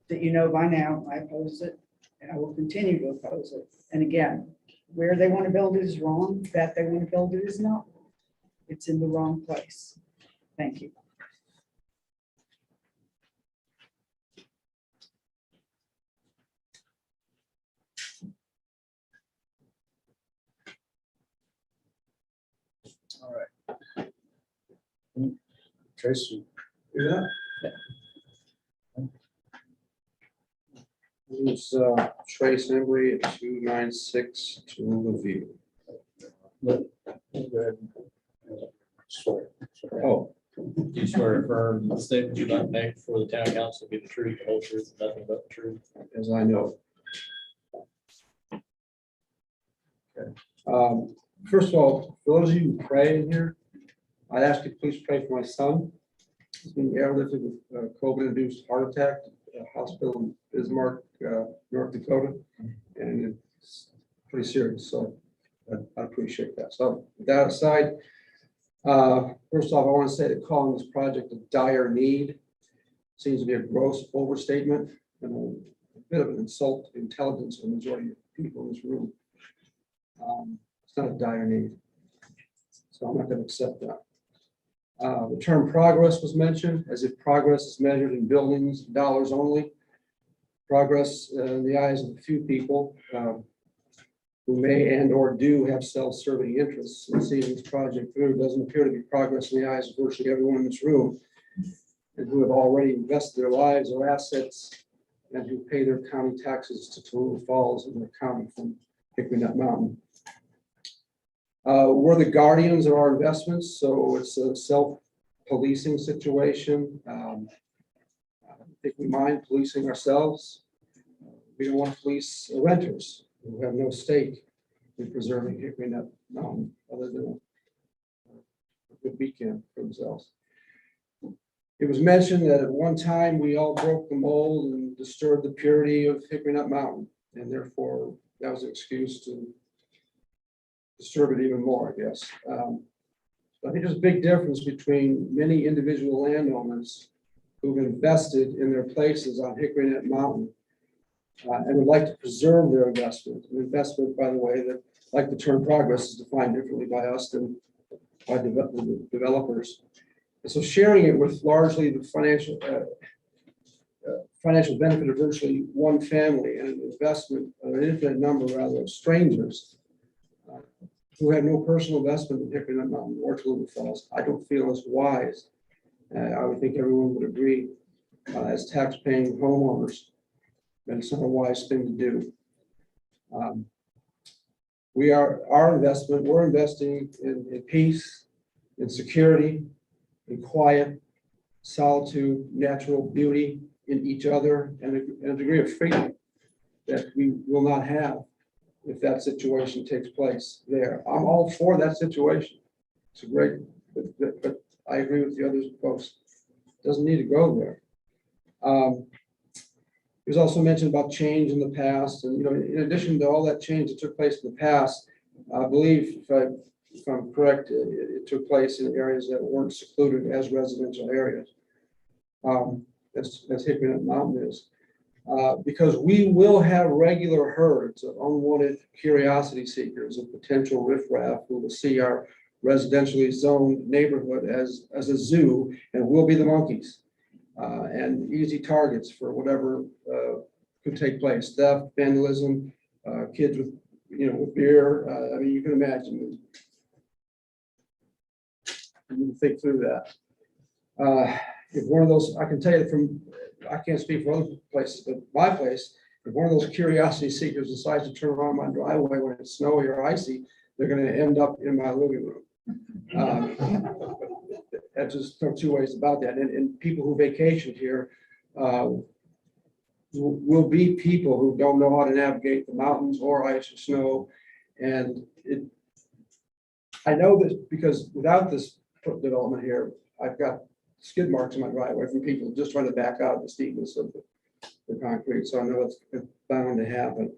that you know by now, I oppose it, and I will continue to oppose it. And again, where they want to build it is wrong, that they want to build it is not. It's in the wrong place. Thank you. All right. Tracy. Yeah. It's Trace Embry at 296 Tallulah View. Go ahead. Swear. Oh, Do you swear or affirm that the statements you're about to make for the town council be the truth, the whole truth, and nothing but the truth? as I know. First of all, for those of you who pray in here, I'd ask you to please pray for my son. He's been airlifted with a COVID-induced heart attack at a hospital in Bismarck, North Dakota, and it's pretty serious, so I appreciate that. So with that aside, first off, I want to say that calling this project a dire need seems to be a gross overstatement and a bit of an insult to the intelligence of the majority of people in this room. It's not a dire need, so I'm not going to accept that. The term progress was mentioned, as if progress is measured in buildings, dollars only. Progress in the eyes of a few people who may and or do have self-serving interests in seeing this project through doesn't appear to be progress in the eyes of virtually everyone in this room, and who have already invested their lives or assets and who pay their county taxes to Tallulah Falls and their county from Hickory Nut Mountain. We're the guardians of our investments, so it's a self-policing situation. I think we mind policing ourselves. We don't want to police renters who have no stake in preserving Hickory Nut Mountain other than a good weekend for themselves. It was mentioned that at one time we all broke the mold and disturbed the purity of Hickory Nut Mountain, and therefore that was an excuse to disturb it even more, I guess. I think there's a big difference between many individual landowners who've invested in their places on Hickory Nut Mountain and would like to preserve their investment. An investment, by the way, that, like the term progress, is defined differently by us than by developers. And so sharing it with largely the financial benefit of virtually one family and an investment of an infinite number, rather, of strangers who have no personal investment in Hickory Nut Mountain or Tallulah Falls, I don't feel is wise. I would think everyone would agree as tax-paying homeowners that it's not a wise thing to do. We're investing in peace, in security, in quiet, solitude, natural beauty, in each other and a degree of freedom that we will not have if that situation takes place there. I'm all for that situation. It's a great, but I agree with the other folks. Doesn't need to go there. It was also mentioned about change in the past, and, you know, in addition to all that change that took place in the past, I believe, if I'm correct, it took place in areas that weren't secluded as residential areas. As Hickory Nut Mountain is. Because we will have regular herds of unwanted curiosity seekers and potential riffraff who will see our residentially zoned neighborhood as a zoo, and we'll be the monkeys. And easy targets for whatever could take place, theft, vandalism, kids with, you know, with beer. I mean, you can imagine. You can think through that. If one of those, I can tell you from, I can't speak for other places, but my place, if one of those curiosity seekers decides to turn around my driveway when it's snowy or icy, they're going to end up in my living room. That's just no two ways about that. And people who vacation here will be people who don't know how to navigate the mountains or ice or snow. And I know this because without this development here, I've got skid marks in my driveway from people just trying to back out of the steepness of the concrete. So I know it's bound to happen.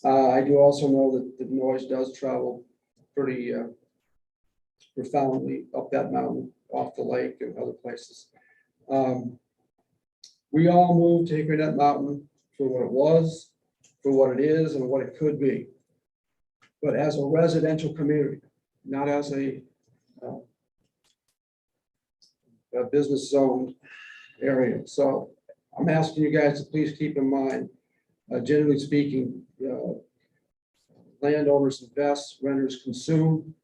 I do also know that the noise does travel pretty profoundly up that mountain, off the lake and other places. We all moved to Hickory Nut Mountain for what it was, for what it is, and what it could be. But as a residential community, not as a business zoned area. So I'm asking you guys to please keep in mind, generally speaking, landowners invest, renters consume.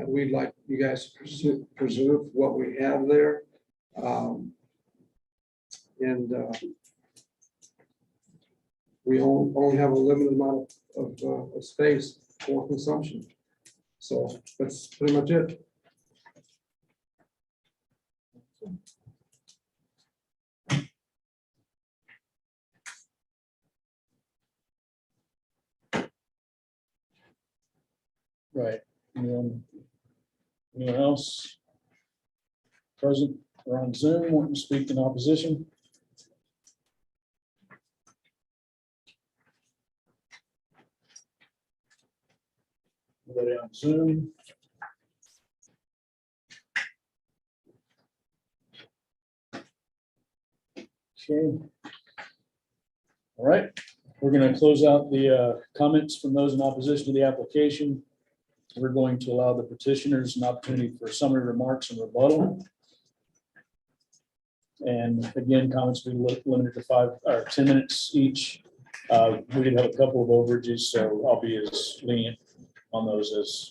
We'd like you guys to preserve what we have there. We only have a limited amount of space for consumption. So that's pretty much it. Right. Anyone else present or on Zoom wanting to speak in opposition? Anybody on Zoom? Okay. All right, we're going to close out the comments from those in opposition to the application. We're going to allow the petitioners an opportunity for summary remarks and rebuttal. And again, comments will be limited to 5 or 10 minutes each. We did have a couple of overages, so I'll be as lenient on those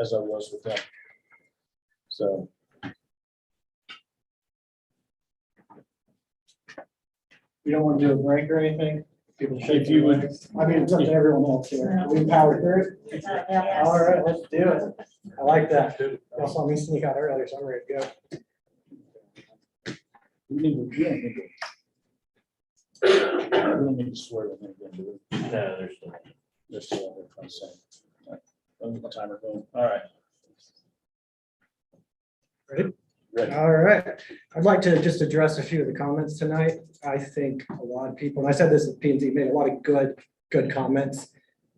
as I was with them. So. You don't want to do a break or anything? People If you would. I mean, it's up to everyone else here. We power through it. All right, let's do it. I like that. Y'all saw me sneak out earlier, so I'm ready to go. We don't need to swear them in again, do we? No, they're still. I'm saying. All right. Let me get my timer going. All right. Ready? Ready. All right. I'd like to just address a few of the comments tonight. I think a lot of people, and I said this at P&Z, made a lot of good comments.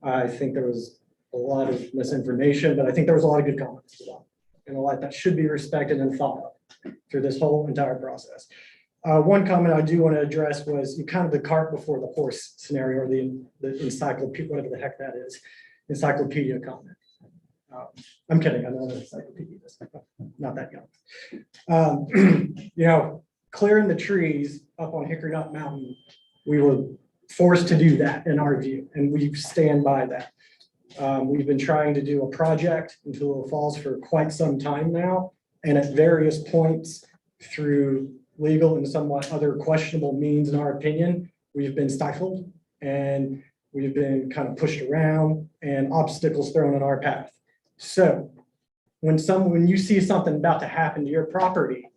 I think there was a lot of misinformation, but I think there was a lot of good comments as well. And a lot that should be respected and thought of through this whole entire process. One comment I do want to address was kind of the cart before the horse scenario, or the encyclopedia, whatever the heck that is, encyclopedia comment. I'm kidding, I know what encyclopedia is, not that young. You know, clearing the trees up on Hickory Nut Mountain, we were forced to do that in our view, and we stand by that. We've been trying to do a project in Tulare Falls for quite some time now, and at various points through legal and somewhat other questionable means, in our opinion, we've been stifled and we've been kind of pushed around and obstacles thrown in our path. So when you see something about to happen to your property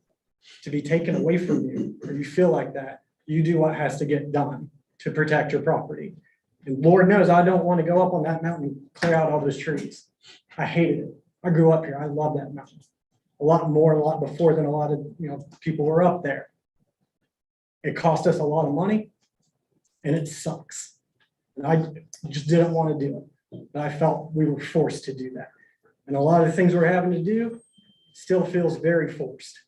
to be taken away from you, or you feel like that, you do what has to get done to protect your property. And Lord knows, I don't want to go up on that mountain and clear out all those trees. I hated it. I grew up here. I love that mountain. A lot before than a lot of, people were up there. It cost us a lot of money and it sucks. And I just didn't want to do it. But I felt we were forced to do that. And a lot of the things we're having to do still feels very forced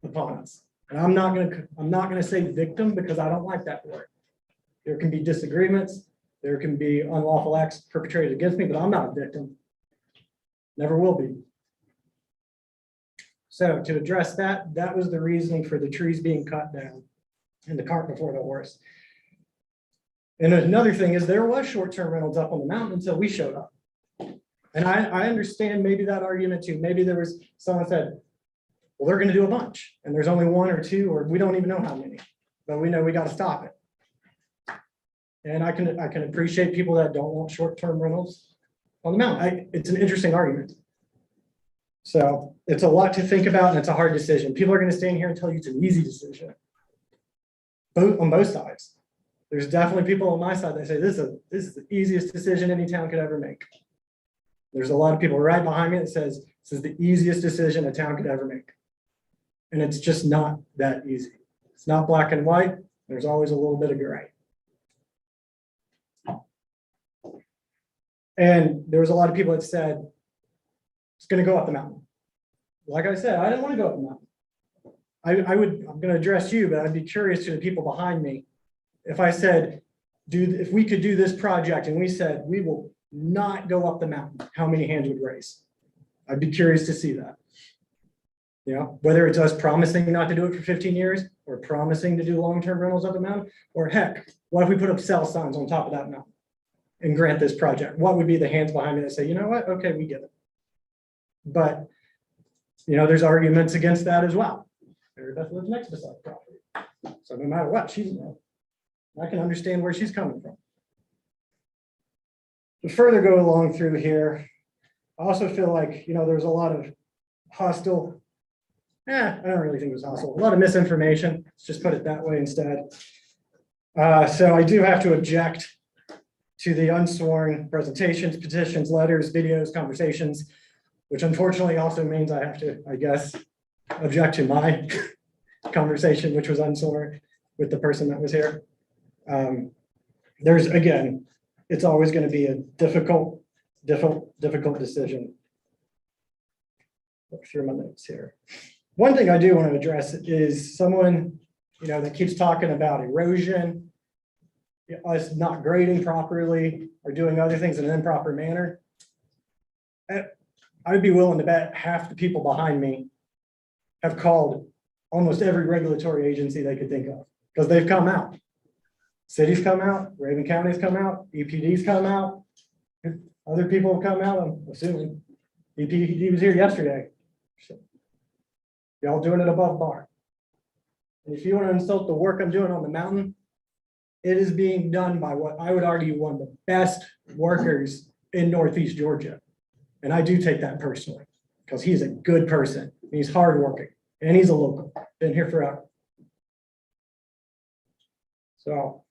upon us. And I'm not gonna say victim because I don't like that word. There can be disagreements, there can be unlawful acts perpetrated against me, but I'm not a victim. Never will be. So to address that, that was the reasoning for the trees being cut down and the cart before the horse. And another thing is there was short-term rentals up on the mountain until we showed up. And I understand maybe that argument too. Maybe there was someone said, well, they're gonna do a bunch and there's only one or two, or we don't even know how many, but we know we gotta stop it. And I can appreciate people that don't want short-term rentals on the mountain. It's an interesting argument. So it's a lot to think about and it's a hard decision. People are gonna stand here and tell you it's an easy decision. On both sides. There's definitely people on my side that say this is the easiest decision any town could ever make. There's a lot of people right behind me that says this is the easiest decision a town could ever make. And it's just not that easy. It's not black and white. There's always a little bit of gray. And there was a lot of people that said, it's gonna go up the mountain. Like I said, I didn't want to go up the mountain. I'm gonna address you, but I'd be curious to the people behind me. If I said, if we could do this project and we said, we will not go up the mountain, how many hands would raise? I'd be curious to see that. Whether it's us promising not to do it for 15 years or promising to do long-term rentals up the mountain, or heck, what if we put up sell signs on top of that mountain and grant this project? What would be the hands behind me that say, you know what, okay, we get it. But, there's arguments against that as well. Mary Beth lives next to the property. So no matter what, I can understand where she's coming from. To further go along through here, I also feel like, there's a lot of hostile, I don't really think it was hostile, a lot of misinformation. Let's just put it that way instead. So I do have to object to the unsworn presentations, petitions, letters, videos, conversations, which unfortunately also means I have to, I guess, object to my conversation, which was unsworn with the person that was here. Again, it's always going to be a difficult decision. Look through my notes here. One thing I do want to address is someone, that keeps talking about erosion, us not grading properly or doing other things in an improper manner. I would be willing to bet half the people behind me have called almost every regulatory agency they could think of because they've come out. Cities come out, Raven County's come out, EPD's come out, other people have come out, I'm assuming. EPD was here yesterday. So, y'all doing it above bar. And if you want to insult the work I'm doing on the mountain, it is being done by what I would argue one of the best workers in Northeast Georgia. And I do take that personally because he's a good person. He's hardworking and he's a local, been here forever. So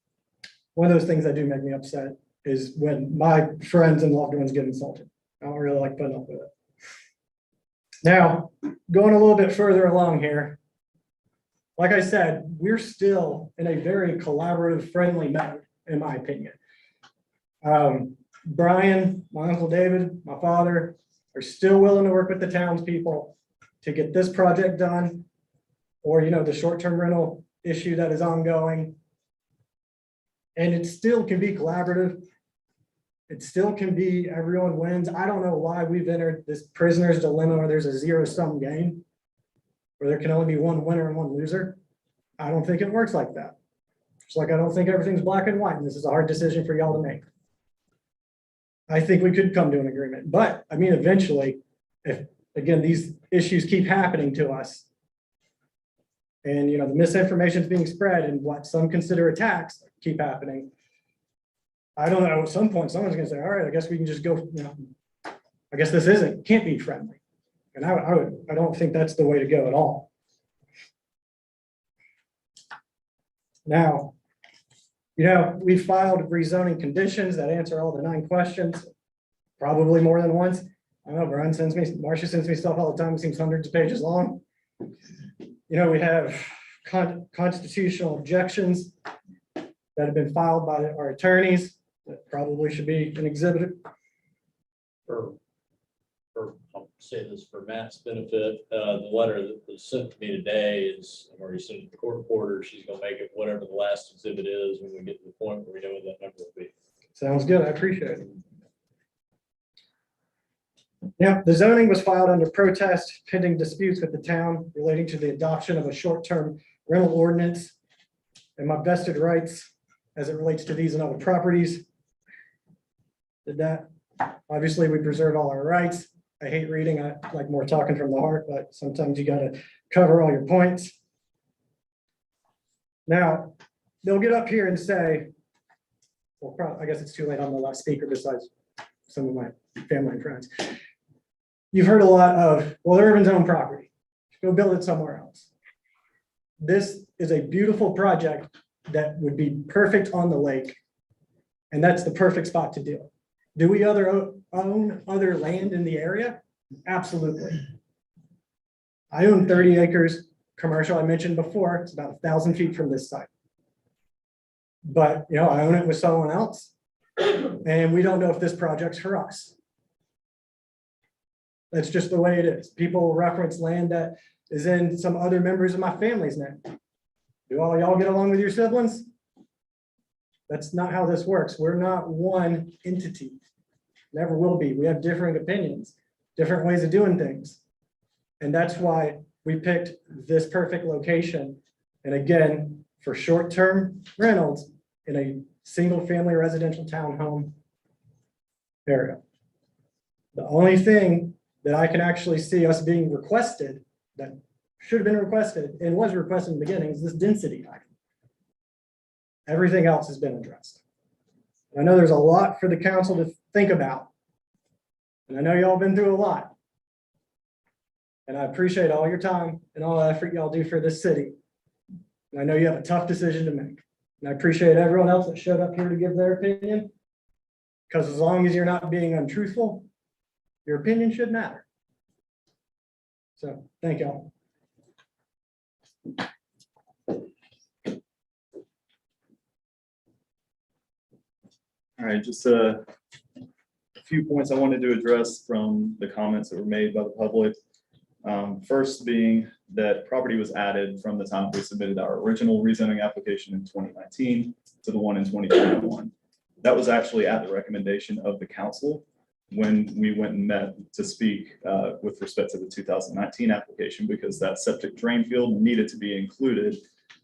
one of those things that do make me upset is when my friends and loved ones get insulted. I don't really like putting up with it. Now, going a little bit further along here, like I said, we're still in a very collaborative, friendly mode, in my opinion. Brian, my Uncle David, my father are still willing to work with the townspeople to get this project done, or the short-term rental issue that is ongoing. And it still can be collaborative. It still can be everyone wins. I don't know why we've entered this prisoner's dilemma where there's a zero-sum game, where there can only be one winner and one loser. I don't think it works like that. Just like I don't think everything's black and white, and this is a hard decision for y'all to make. I think we could come to an agreement, but I mean, eventually, if again, these issues keep happening to us and the misinformation is being spread and what some consider attacks keep happening. I don't know, at some point, someone's gonna say, all right, I guess we can just go, I guess this can't be friendly. And I don't think that's the way to go at all. Now, we filed rezoning conditions that answer all the 9 questions, probably more than once. I know Brian sends me, Marcia sends me stuff all the time, it seems hundreds of pages long. We have constitutional objections that have been filed by our attorneys that probably should be an exhibit. I'll say this for Matt's benefit, the letter that was sent to me today is, I've already sent it to the court reporter, she's gonna make it whatever the last exhibit is when we get to the point where we know what that number will be. Sounds good, I appreciate it. Yeah, the zoning was filed under protest pending disputes with the town relating to the adoption of a short-term rental ordinance and my vested rights as it relates to these and other properties. Did that. Obviously, we preserve all our rights. I hate reading, I like more talking from the heart, but sometimes you gotta cover all your points. Now, they'll get up here and say, well, I guess it's too late, I'm the last speaker besides some of my family and friends. You've heard a lot of, well, urban zone property, go build it somewhere else. This is a beautiful project that would be perfect on the lake. And that's the perfect spot to do it. Do we own other land in the area? Absolutely. I own 30 acres commercial, I mentioned before, it's about 1,000 feet from this site. But, I own it with someone else. And we don't know if this project's for us. That's just the way it is. People reference land that is in some other members of my family's name. Do all y'all get along with your siblings? That's not how this works. We're not one entity. Never will be. We have differing opinions, different ways of doing things. And that's why we picked this perfect location. And again, for short-term rentals in a single-family residential townhome area. The only thing that I can actually see us being requested, that should have been requested and was requested in the beginning, is this density item. Everything else has been addressed. And I know there's a lot for the council to think about. And I know y'all been through a lot. And I appreciate all your time and all the effort y'all do for this city. And I know you have a tough decision to make. And I appreciate everyone else that showed up here to give their opinion. Because as long as you're not being untruthful, your opinion should matter. So, thank y'all. All right, just a few points I wanted to address from the comments that were made by the public. First being that property was added from the time we submitted our original rezoning application in 2019 to the one in 2021. That was actually at the recommendation of the council when we went and met to speak with respect to the 2019 application, because that septic drain field needed to be included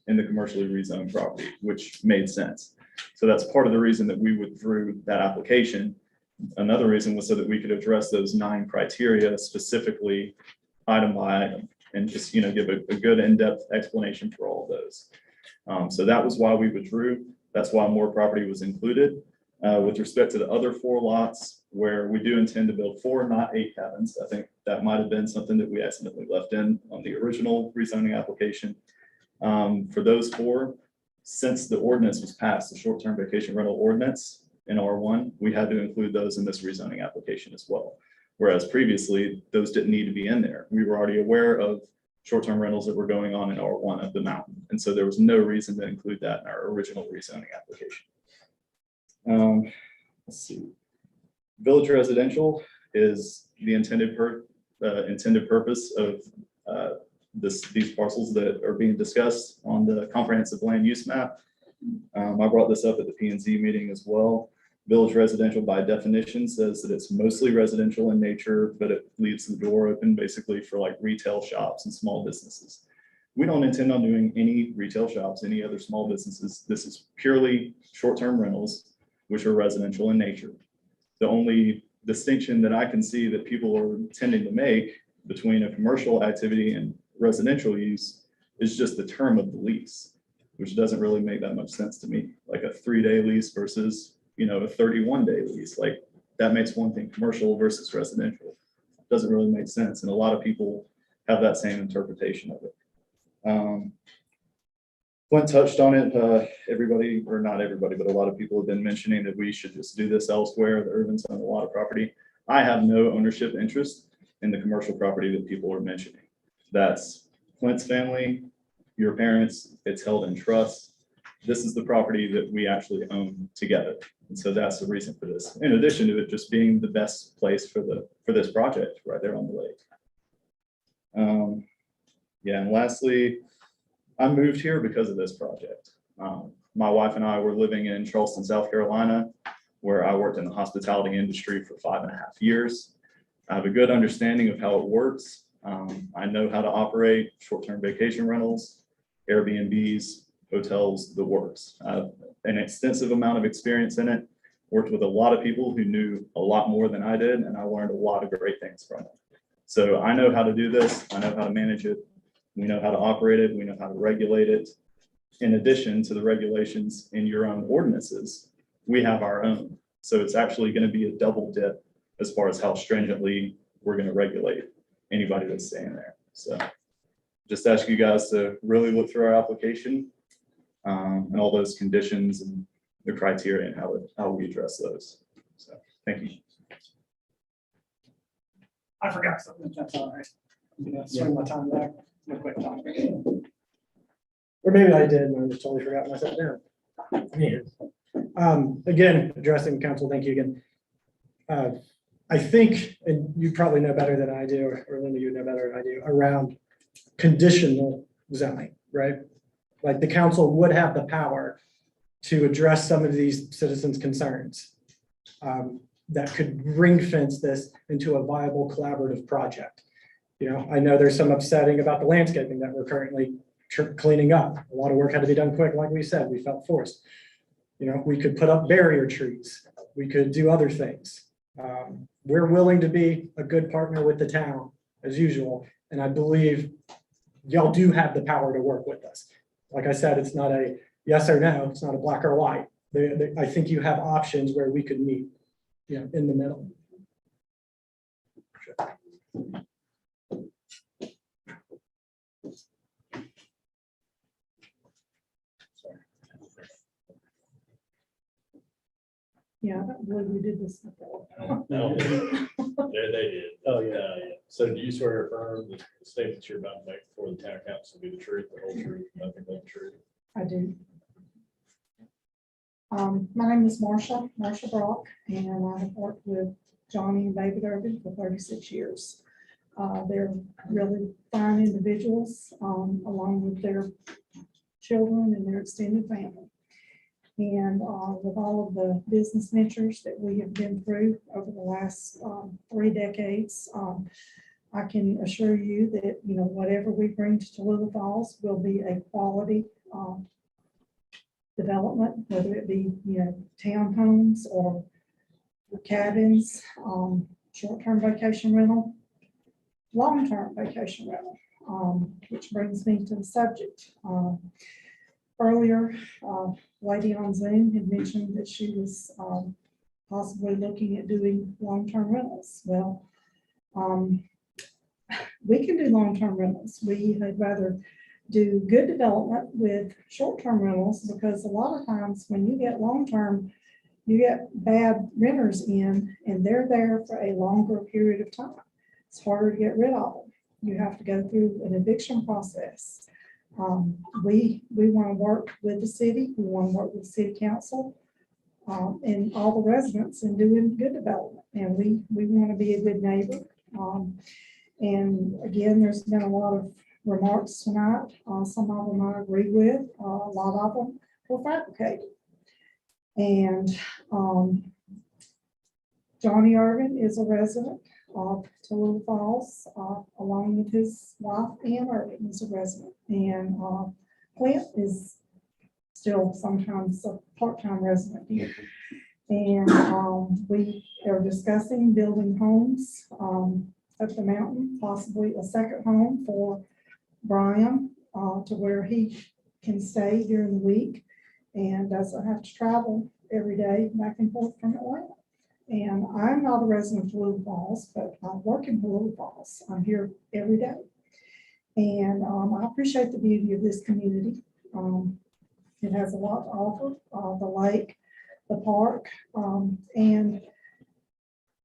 in the commercially rezoned property, which made sense. So that's part of the reason that we withdrew that application. Another reason was so that we could address those 9 criteria specifically item by item and just, give a good in-depth explanation for all of those. So that was why we withdrew. That's why more property was included. With respect to the other 4 lots where we do intend to build 4, not 8 cabins, I think that might have been something that we accidentally left in on the original rezoning application. For those 4, since the ordinance was passed, the short-term vacation rental ordinance in R1, we had to include those in this rezoning application as well. Whereas previously, those didn't need to be in there. We were already aware of short-term rentals that were going on in R1 of the mountain. And so there was no reason to include that in our original rezoning application. Let's see. Village residential is the intended purpose of these parcels that are being discussed on the comprehensive land use map. I brought this up at the P&Z meeting as well. Village residential by definition says that it's mostly residential in nature, but it leaves the door open basically for like retail shops and small businesses. We don't intend on doing any retail shops, any other small businesses. This is purely short-term rentals, which are residential in nature. The only distinction that I can see that people are tending to make between a commercial activity and residential use is just the term of the lease, which doesn't really make that much sense to me. Like a 3-day lease versus, a 31-day lease, like that makes one thing commercial versus residential. Doesn't really make sense. And a lot of people have that same interpretation of it. Clint touched on it. Everybody, or not everybody, but a lot of people have been mentioning that we should just do this elsewhere. The Irvins own a lot of property. I have no ownership interest in the commercial property that people are mentioning. That's Clint's family, your parents. It's held in trust. This is the property that we actually own together. And so that's the reason for this. In addition to it just being the best place for this project right there on the lake. Yeah, and lastly, I moved here because of this project. My wife and I were living in Charleston, South Carolina, where I worked in the hospitality industry for 5.5 years. I have a good understanding of how it works. I know how to operate short-term vacation rentals, Airbnbs, hotels, the works. I have an extensive amount of experience in it, worked with a lot of people who knew a lot more than I did, and I learned a lot of great things from it. So I know how to do this. I know how to manage it. We know how to operate it. We know how to regulate it. In addition to the regulations in your own ordinances, we have our own. So it's actually going to be a double dip as far as how stringently we're going to regulate anybody that's staying there. So just ask you guys to really look through our application and all those conditions and the criteria and how we address those. So thank you. I forgot something, that's all right. I'm gonna swing my time back real quick. Tom. Or maybe I did, and I just totally forgot when I sat down. Again, addressing council, thank you again. I think, and you probably know better than I do, or Linda, you know better than I do, around conditional zoning, right? Like the council would have the power to address some of these citizens' concerns that could ring fence this into a viable collaborative project. You know, I know there's some upsetting about the landscaping that we're currently cleaning up. A lot of work had to be done quick, like we said, we felt forced. You know, we could put up barrier trees. We could do other things. We're willing to be a good partner with the town as usual. And I believe y'all do have the power to work with us. Like I said, it's not a yes or no, it's not a black or white. I think you have options where we could meet, you know, in the middle. Yeah, I don't believe we did this before. No, they did. Oh, yeah. So do you swear or affirm that the statements you're about to make before the town council will be the truth, the whole truth, nothing but the truth? I do. My name is Marsha Brock, and I have worked with Johnny and David Irvin for 36 years. They're really fine individuals, along with their children and their extended family. And with all of the business ventures that we have been through over the last 3 decades, I can assure you that, you know, whatever we bring to Tallulah Falls will be a quality development, whether it be, you know, townhomes or cabins, short-term vacation rental, long-term vacation rental, which brings me to the subject. Earlier, lady on Zoom had mentioned that she was possibly looking at doing long-term rentals. Well, we can do long-term rentals. We had rather do good development with short-term rentals, because a lot of times when you get long-term, you get bad renters in and they're there for a longer period of time. It's harder to get rid of them. You have to go through an eviction process. We want to work with the city. We want to work with the city council and all the residents in doing good development. And we want to be a good neighbor. And again, there's been a lot of remarks tonight. Some of them I agree with. A lot of them were fabricated. And Johnny Irvin is a resident of Tallulah Falls, along with his wife, Ann Irvin is a resident. And Clint is still sometimes a part-time resident here. And we are discussing building homes up the mountain, possibly a second home for Brian to where he can stay during the week and doesn't have to travel every day back and forth from Atlanta. And I'm not a resident of Tallulah Falls, but I work in Tallulah Falls. I'm here every day. And I appreciate the beauty of this community. It has a lot to offer, the lake, the park, and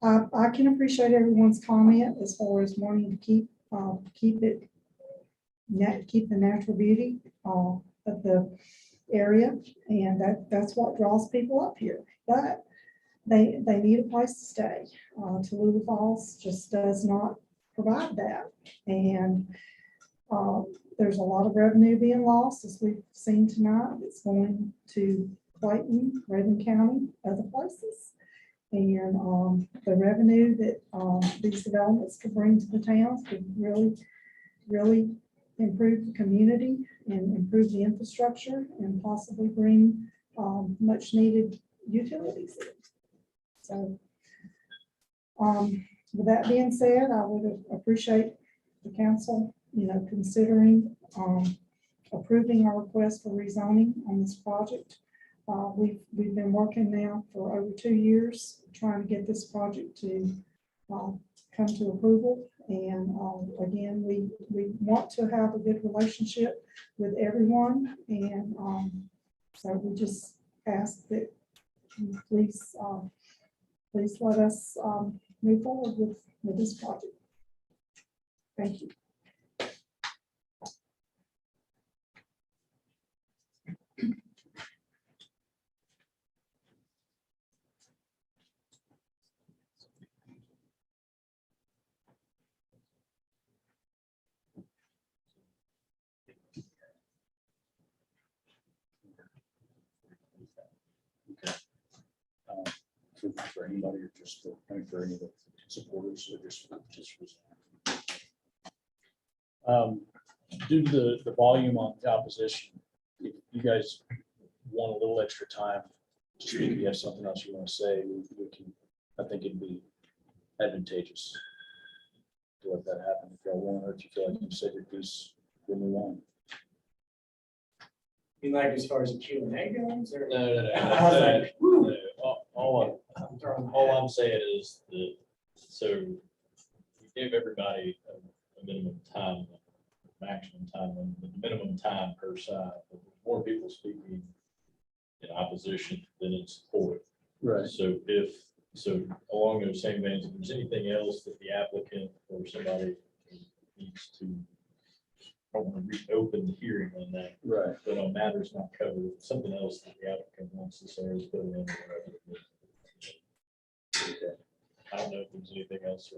I can appreciate everyone's comment as far as wanting to keep it, keep the natural beauty of the area, and that's what draws people up here. But they need a place to stay. Tallulah Falls just does not provide that, and there's a lot of revenue being lost, as we've seen tonight. It's going to Clayton, Raven County, other places. And the revenue that these developments could bring to the towns could really, really improve the community and improve the infrastructure and possibly bring much needed utilities in. So with that being said, I would appreciate the council, considering approving our request for rezoning on this project. We've been working now for over 2 years trying to get this project to come to approval. And again, we want to have a good relationship with everyone. And so we just ask that you please let us move forward with this project. Thank you. For anybody or just for any of the supporters or just due to the volume on the opposition, if you guys want a little extra time to speak, if you have something else you want to say, we can, I think it'd be advantageous to let that happen if y'all want, or if you feel like you said your piece, we'll move on. You like as far as the Q&A goes, or? No. I was like, whew. All I'm saying is that, so we gave everybody a minimum time, maximum time, and the minimum time per side. But with more people speaking in opposition than in support. Right. So along those same veins, if there's anything else that the applicant or somebody needs to, I don't want to reopen the hearing on that. Right. But on matters not covered, something else that the applicant wants to say is put it in. I don't know if there's anything else.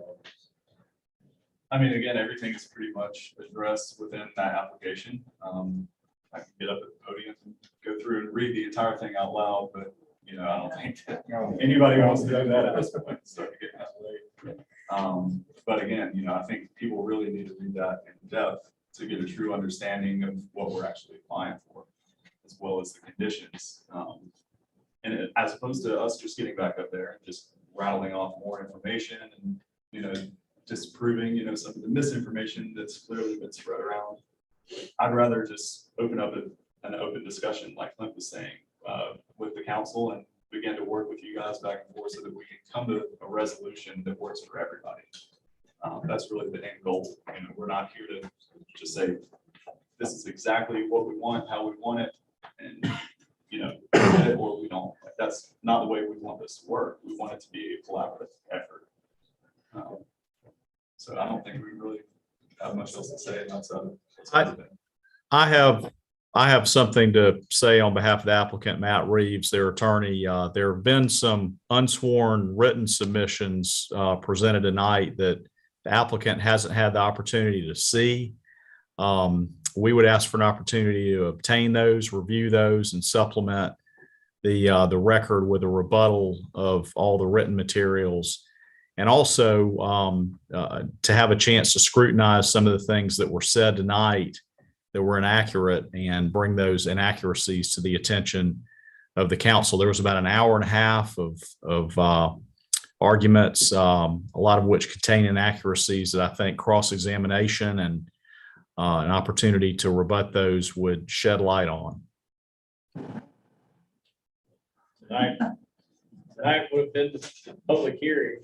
I mean, again, everything is pretty much addressed within that application. I can get up at the podium and go through and read the entire thing out loud, but I don't think that anybody wants to do that at this point. It's starting to get kind of late. But again, I think people really need to read that in depth to get a true understanding of what we're actually applying for, as well as the conditions. As opposed to us just getting back up there and just rattling off more information and, disproving, some of the misinformation that's clearly been spread around. I'd rather just open up an open discussion, like Clint was saying, with the council and begin to work with you guys back and forth so that we can come to a resolution that works for everybody. That's really the end goal. We're not here to just say, this is exactly what we want, how we want it, and or we don't. That's not the way we want this to work. We want it to be a collaborative effort. So I don't think we really have much else to say outside of I have something to say on behalf of the applicant, Matt Reeves, their attorney. There have been some unsworn written submissions presented tonight that the applicant hasn't had the opportunity to see. We would ask for an opportunity to obtain those, review those, and supplement the record with a rebuttal of all the written materials, and also to have a chance to scrutinize some of the things that were said tonight that were inaccurate and bring those inaccuracies to the attention of the council. There was about an hour and a half of arguments, a lot of which contain inaccuracies that I think cross-examination and an opportunity to rebut those would shed light on. Tonight would have been the public hearing.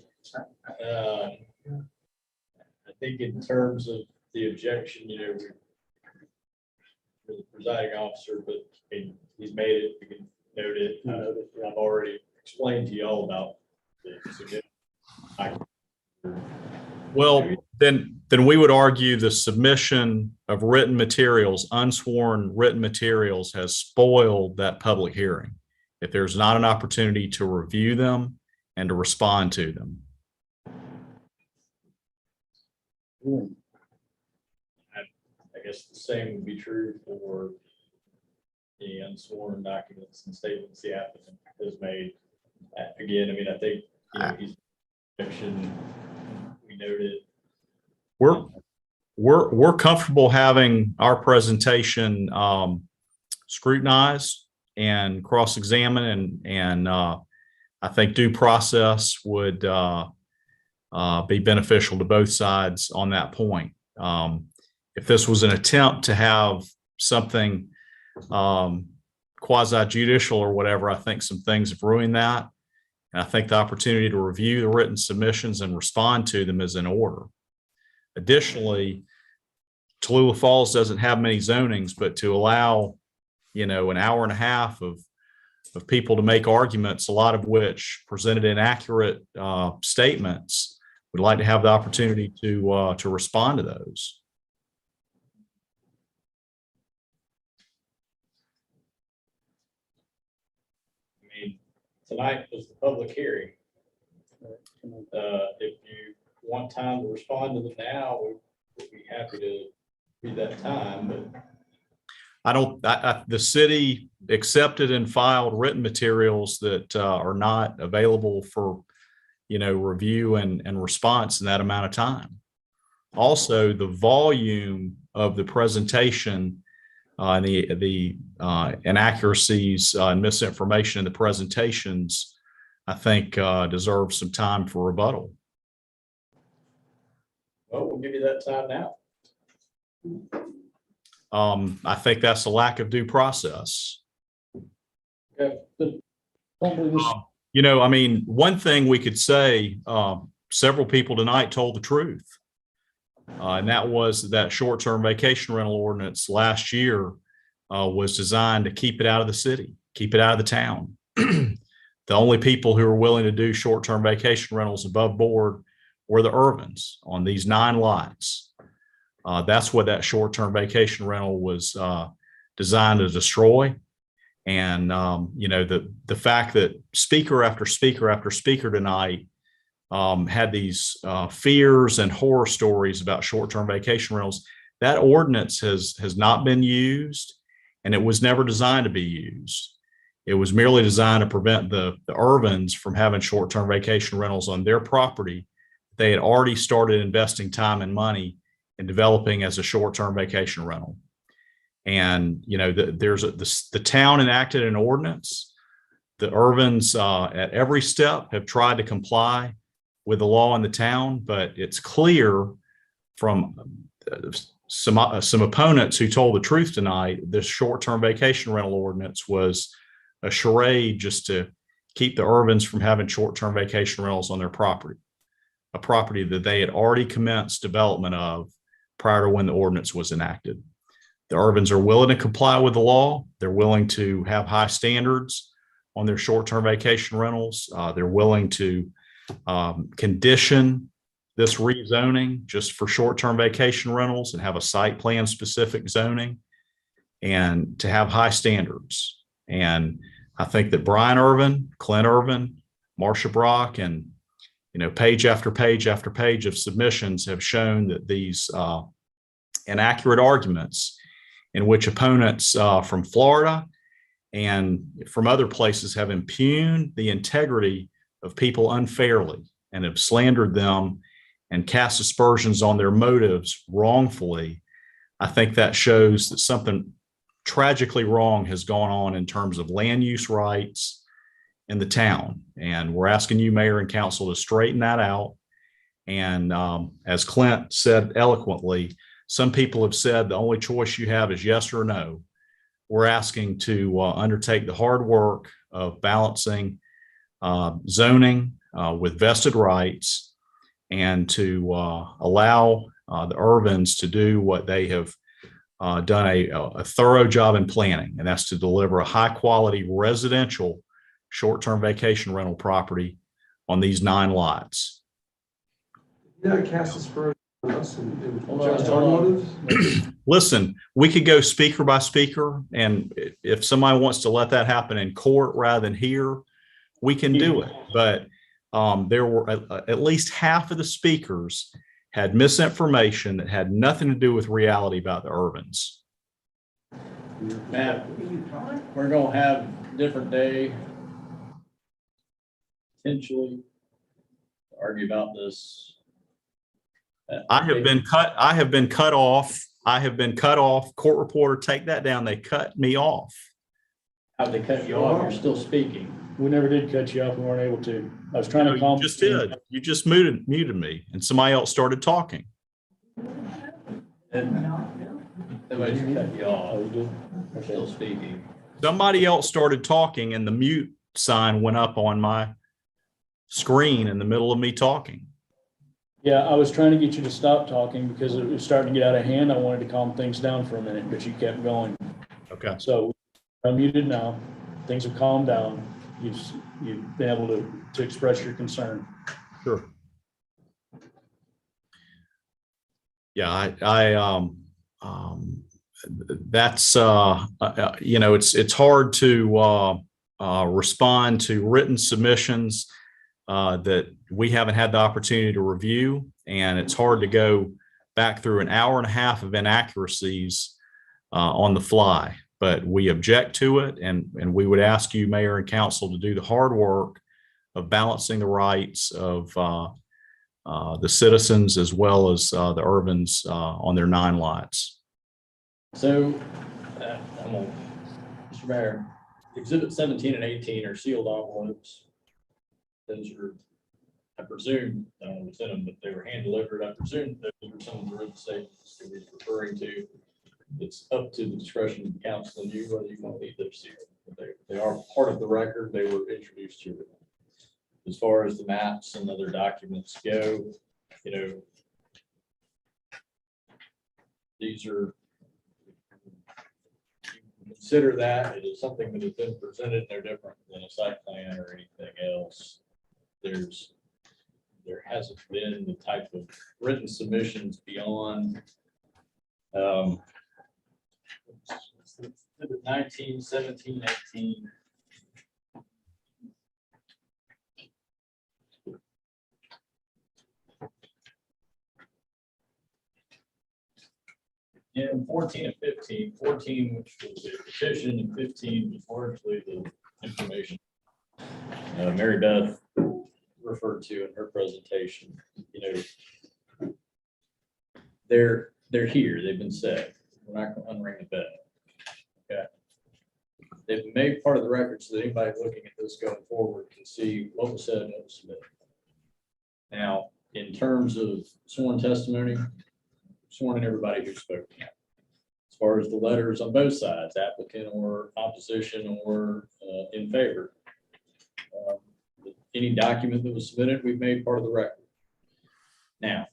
I think in terms of the objection, you're the presiding officer, but I mean, he's made it, we can note it. I've already explained to you all about the significant. Well, then we would argue the submission of written materials, unsworn written materials, has spoiled that public hearing. If there's not an opportunity to review them and to respond to them. I guess the same would be true for the unsworn documents and statements the applicant has made. Again, I mean, I think, you know, he's section, we noted. We're comfortable having our presentation scrutinized and cross-examined, and I think due process would be beneficial to both sides on that point. If this was an attempt to have something quasi-judicial or whatever, I think some things have ruined that. And I think the opportunity to review the written submissions and respond to them is in order. Additionally, Tallulah Falls doesn't have many zonings, but to allow, you know, an hour and a half of people to make arguments, a lot of which presented inaccurate statements, we'd like to have the opportunity to respond to those. I mean, tonight was the public hearing. If you want time to respond to them now, we'd be happy to be that time, but the city accepted and filed written materials that are not available for, you know, review and response in that amount of time. Also, the volume of the presentation and the inaccuracies and misinformation in the presentations, I think deserves some time for rebuttal. well, we'll give you that time now. I think that's a lack of due process. Okay. You know, I mean, one thing we could say, several people tonight told the truth. And that was that short-term vacation rental ordinance last year was designed to keep it out of the city, keep it out of the town. The only people who were willing to do short-term vacation rentals above board were the Irvins on these 9 lots. That's what that short-term vacation rental was designed to destroy. And, you know, the fact that speaker after speaker after speaker tonight had these fears and horror stories about short-term vacation rentals, that ordinance has not been used, and it was never designed to be used. It was merely designed to prevent the Irvins from having short-term vacation rentals on their property. They had already started investing time and money in developing as a short-term vacation rental. And, you know, the town enacted an ordinance. The Irvins at every step have tried to comply with the law in the town, but it's clear from some opponents who told the truth tonight, this short-term vacation rental ordinance was a charade just to keep the Irvins from having short-term vacation rentals on their property, a property that they had already commenced development of prior to when the ordinance was enacted. The Irvins are willing to comply with the law. They're willing to have high standards on their short-term vacation rentals. They're willing to condition this rezoning just for short-term vacation rentals and have a site plan specific zoning and to have high standards. And I think that Brian Irvin, Clint Irvin, Marcia Brock, and, you know, page after page after page of submissions have shown that these inaccurate arguments in which opponents from Florida and from other places have impugned the integrity of people unfairly and have slandered them and cast aspersions on their motives wrongfully. I think that shows that something tragically wrong has gone on in terms of land use rights in the town. And we're asking you, Mayor and Council, to straighten that out. And as Clint said eloquently, some people have said the only choice you have is yes or no. We're asking to undertake the hard work of balancing zoning with vested rights and to allow the Irvins to do what they have done a thorough job in planning, and that's to deliver a high-quality residential short-term vacation rental property on these 9 lots. Yeah, cast this for us and Hold on, judge our hold motives. Listen, we could go speaker by speaker, and if somebody wants to let that happen in court rather than here, we can do it. But there were at least half of the speakers had misinformation that had nothing to do with reality about the Urbans. Matt, we're gonna have a different day. Potentially argue about this. I have been cut off. I have been cut off. Court reporter, take that down. They cut me off. How they cut you off, you're still speaking. We never did cut you off. We weren't able to. I was trying to You just did. You just muted me, and somebody else started talking. And nobody's cut you off, Oh, you did? you're still speaking. Somebody else started talking, and the mute sign went up on my screen in the middle of me talking. Yeah, I was trying to get you to stop talking because it was starting to get out of hand. I wanted to calm things down for a minute, but you kept going. Okay. So I'm muted now. Things have calmed down. You've been able to express your concern. Sure. Yeah, that's it's hard to respond to written submissions that we haven't had the opportunity to review, and it's hard to go back through an hour and a half of inaccuracies on the fly. But we object to it, and we would ask you, Mayor and Council, to do the hard work of balancing the rights of the citizens as well as the Urbans on their 9 lots. So, Mr. Mayor, Exhibit 17 and 18 are sealed envelopes. Those are, I presume, I don't know what's in them, but they were hand delivered. I presume those are some of the written statements that we're referring to. It's up to the discretion of the council and you whether you want to leave those sealed. They are part of the record. They were introduced to it. As far as the maps and other documents go, these are, consider that it is something that has been presented. They're different than a site plan or anything else. There hasn't been the type of written submissions beyond 19, 17, 18. Yeah, 14 and 15, 14, which was a petition, and 15 was largely the information Mary Beth referred to in her presentation. They're here, they've been said. We're not going to unring the bell. Okay. They've been made part of the record so that anybody looking at this going forward can see what was said and what was submitted. Now, in terms of sworn testimony, sworn in everybody who spoke. As far as the letters on both sides, applicant or opposition or in favor, any document that was submitted, we've made part of the record. Now,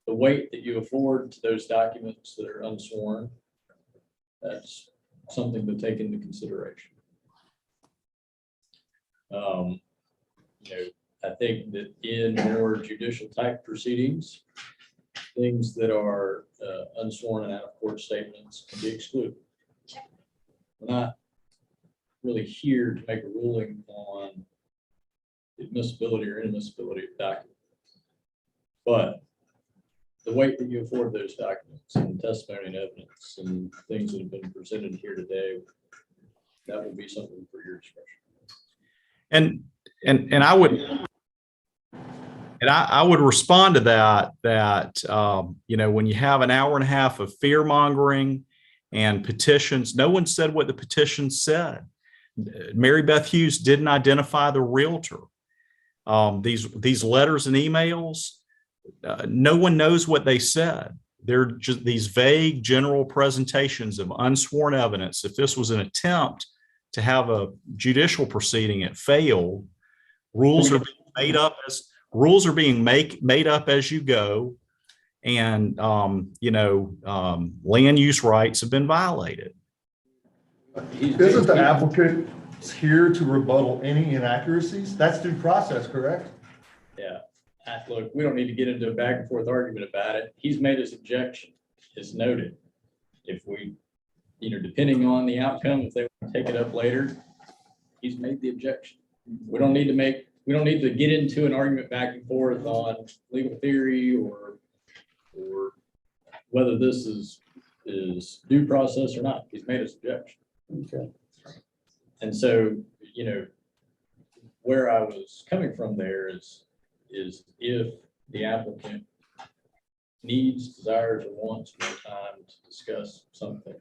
the weight that you afford to those documents that are unsworn, that's something to take into consideration. I think that in more judicial type proceedings, things that are unsworn and out of court statements can be excluded. We're not really here to make a ruling on admissibility or inadmissibility of documents. But the weight that you afford those documents and testimony and evidence and things that have been presented here today, that would be something for your discretion. And I would respond to that when you have an hour and a half of fear mongering and petitions, no one said what the petition said. Mary Beth Hughes didn't identify the realtor. These letters and emails, no one knows what they said. They're just these vague general presentations of unsworn evidence. If this was an attempt to have a judicial proceeding, it failed. Rules are being made up as you go, And, land use rights have been violated. Isn't the applicant here to rebuttal any inaccuracies? That's due process, correct? Yeah, look, we don't need to get into a back and forth argument about it. He's made his objection, it's noted. If we, depending on the outcome, if they want to take it up later, he's made the objection. We don't need to get into an argument back and forth on legal theory or whether this is due process or not. He's made his objection. Okay. And so, where I was coming from there is if the applicant needs, desires, or wants more time to discuss something,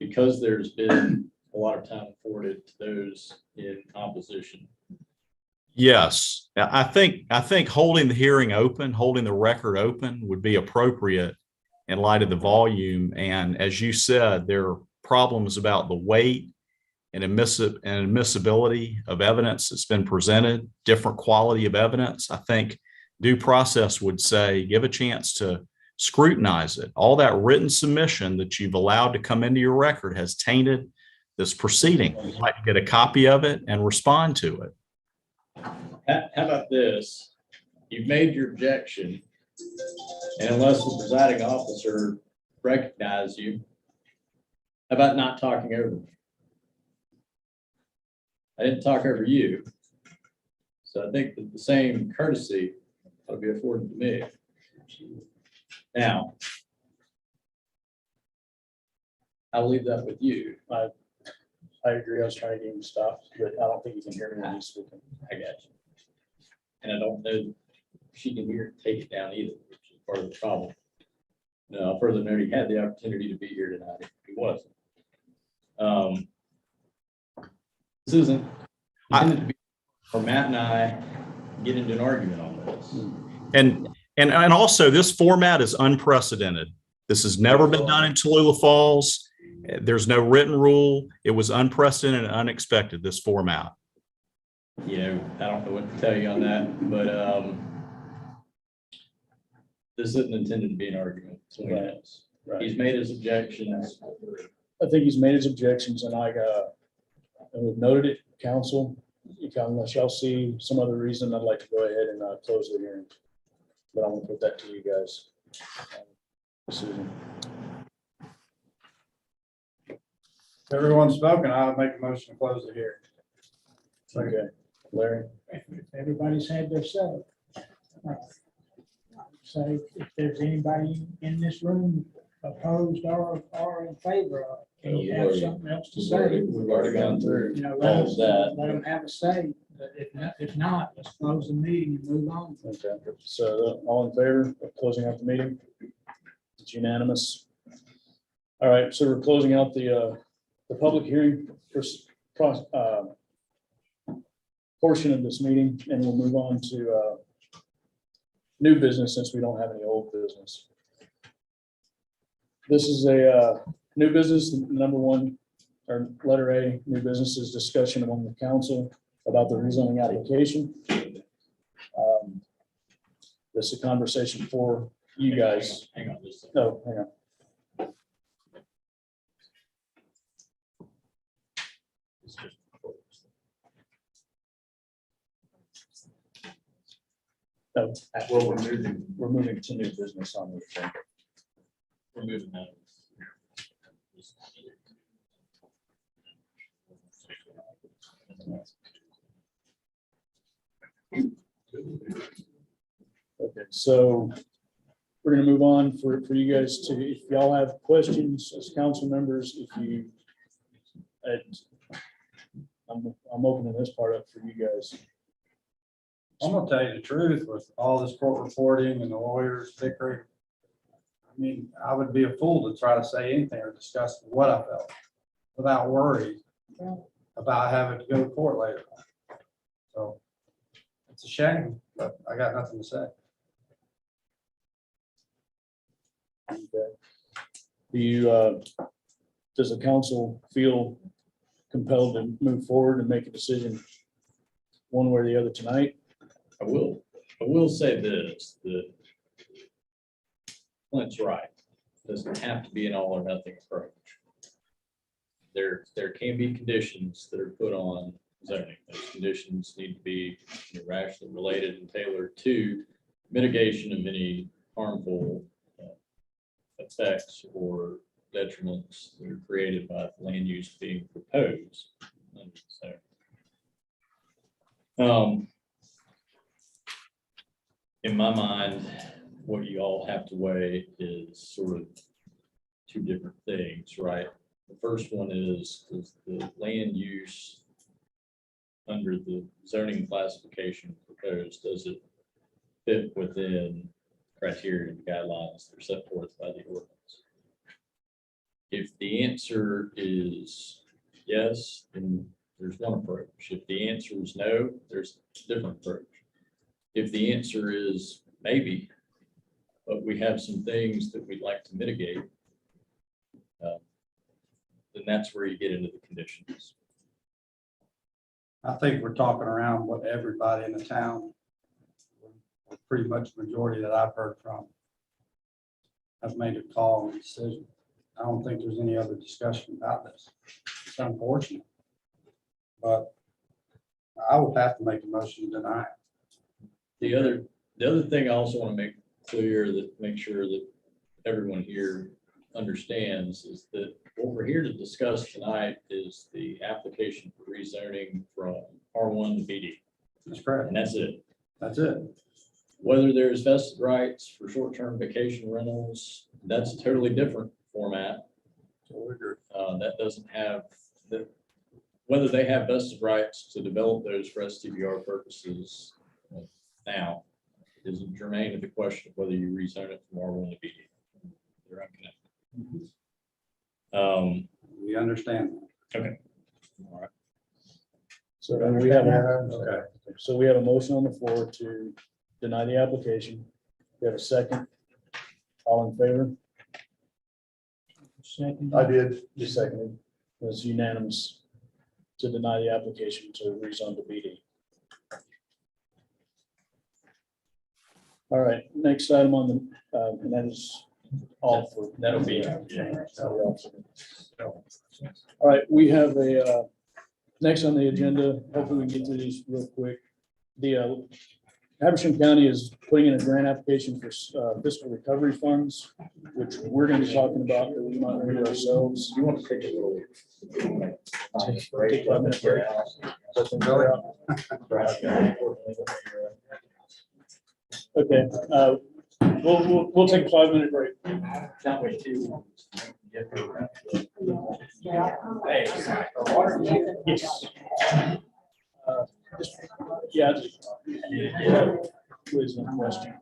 because there's been a lot of time afforded to those in opposition. Yes, I think holding the hearing open, holding the record open would be appropriate in light of the volume. And as you said, there are problems about the weight and admissibility of evidence that's been presented, different quality of evidence. I think due process would say, give a chance to scrutinize it. All that written submission that you've allowed to come into your record has tainted this proceeding. You'd like to get a copy of it and respond to it. How about this? You've made your objection, and unless the presiding officer recognizes you, how about not talking over me? I didn't talk over you. So I think that the same courtesy ought to be afforded to me. Now, I'll leave that with you. I agree. I was trying to get him stopped, but I don't think he can hear me when he's speaking. I got you. And I don't know if she can hear, take it down either, which is part of the problem. No, further note, he had the opportunity to be here tonight. He wasn't. This isn't intended to be for Matt and I get into an argument on this. And also this format is unprecedented. This has never been done in Tallulah Falls. There's no written rule. It was unprecedented and unexpected, this format. I don't know what to tell you on that, but this isn't intended to be an argument between us. Right. He's made his objections. I think he's made his objections, and and we've noted it, council. Unless y'all see some other reason, I'd like to go ahead and close the hearing. But I'm gonna put that to you guys. Decision. Everyone's spoken. I'll make a motion to close the hearing. Okay, Larry. Everybody's had their say. So if there's anybody in this room opposed or in favor of, and you have something else to say. We've already gone through Let all of that. them have a say, but if not, let's close the meeting and move on. Okay, so all in favor of closing out the meeting? It's unanimous. All right, so we're closing out the public hearing portion of this meeting, and we'll move on to new business since we don't have any old business. This is a new business, number one, or letter A, new business is discussion among the council about the rezoning application. This is a conversation for you guys. Hang on just a second. No, hang on. No, Well, we're moving to new business on this thing. we're moving that. Okay, so we're gonna move on for you guys to, if y'all have questions as council members, if you, I'm opening this part up for you guys. I'm gonna tell you the truth, with all this court reporting and the lawyers bickering. I mean, I would be a fool to try to say anything or discuss what I felt without worry about having to go to court later. So it's a shame, but I got nothing to say. Okay. Do you, does the council feel compelled to move forward and make a decision one way or the other tonight? I will say this, that Clint's right. Doesn't have to be an all or nothing approach. There can be conditions that are put on zoning. Those conditions need to be rationally related and tailored to mitigation of any harmful effects or detriments that are created by the land use being proposed. So, in my mind, what you all have to weigh is sort of two different things, right? The first one is the land use under the zoning classification proposed, does it fit within criteria and guidelines that are set forth by the ordinance? If the answer is yes, then there's one approach. If the answer is no, there's a different approach. If the answer is maybe, but we have some things that we'd like to mitigate, then that's where you get into the conditions. I think we're talking around what everybody in the town, pretty much majority that I've heard from, have made a call and decision. I don't think there's any other discussion about this. It's unfortunate, but I would have to make a motion to deny it. The other thing I also want to make clear, that make sure that everyone here understands, is that what we're here to discuss tonight is the application for rezoning from R1 to BD. That's correct. And that's it. That's it. Whether there's vested rights for short-term vacation rentals, that's a totally different format. That doesn't have whether they have vested rights to develop those for STVR purposes now isn't germane to the question of whether you rezone it from R1 to BD. They're unconnected. We understand. Okay. All right. So we have, so we have a motion on the floor to deny the application. We have a second. All in favor? Second. I did. You seconded. It was unanimous to deny the application to rezone to BD. All right, next item on the, and that is all for. That'll be, All right, we have a, next on the agenda, hopefully we can get through these real quick. The Habersham County is putting in a grant application for fiscal recovery funds, which we're going to be talking about, that we might read ourselves. You want to take a little. Take 5 minute break. Okay, we'll take a 5-minute break. Can't wait too. Yes. Yeah. Please, no question.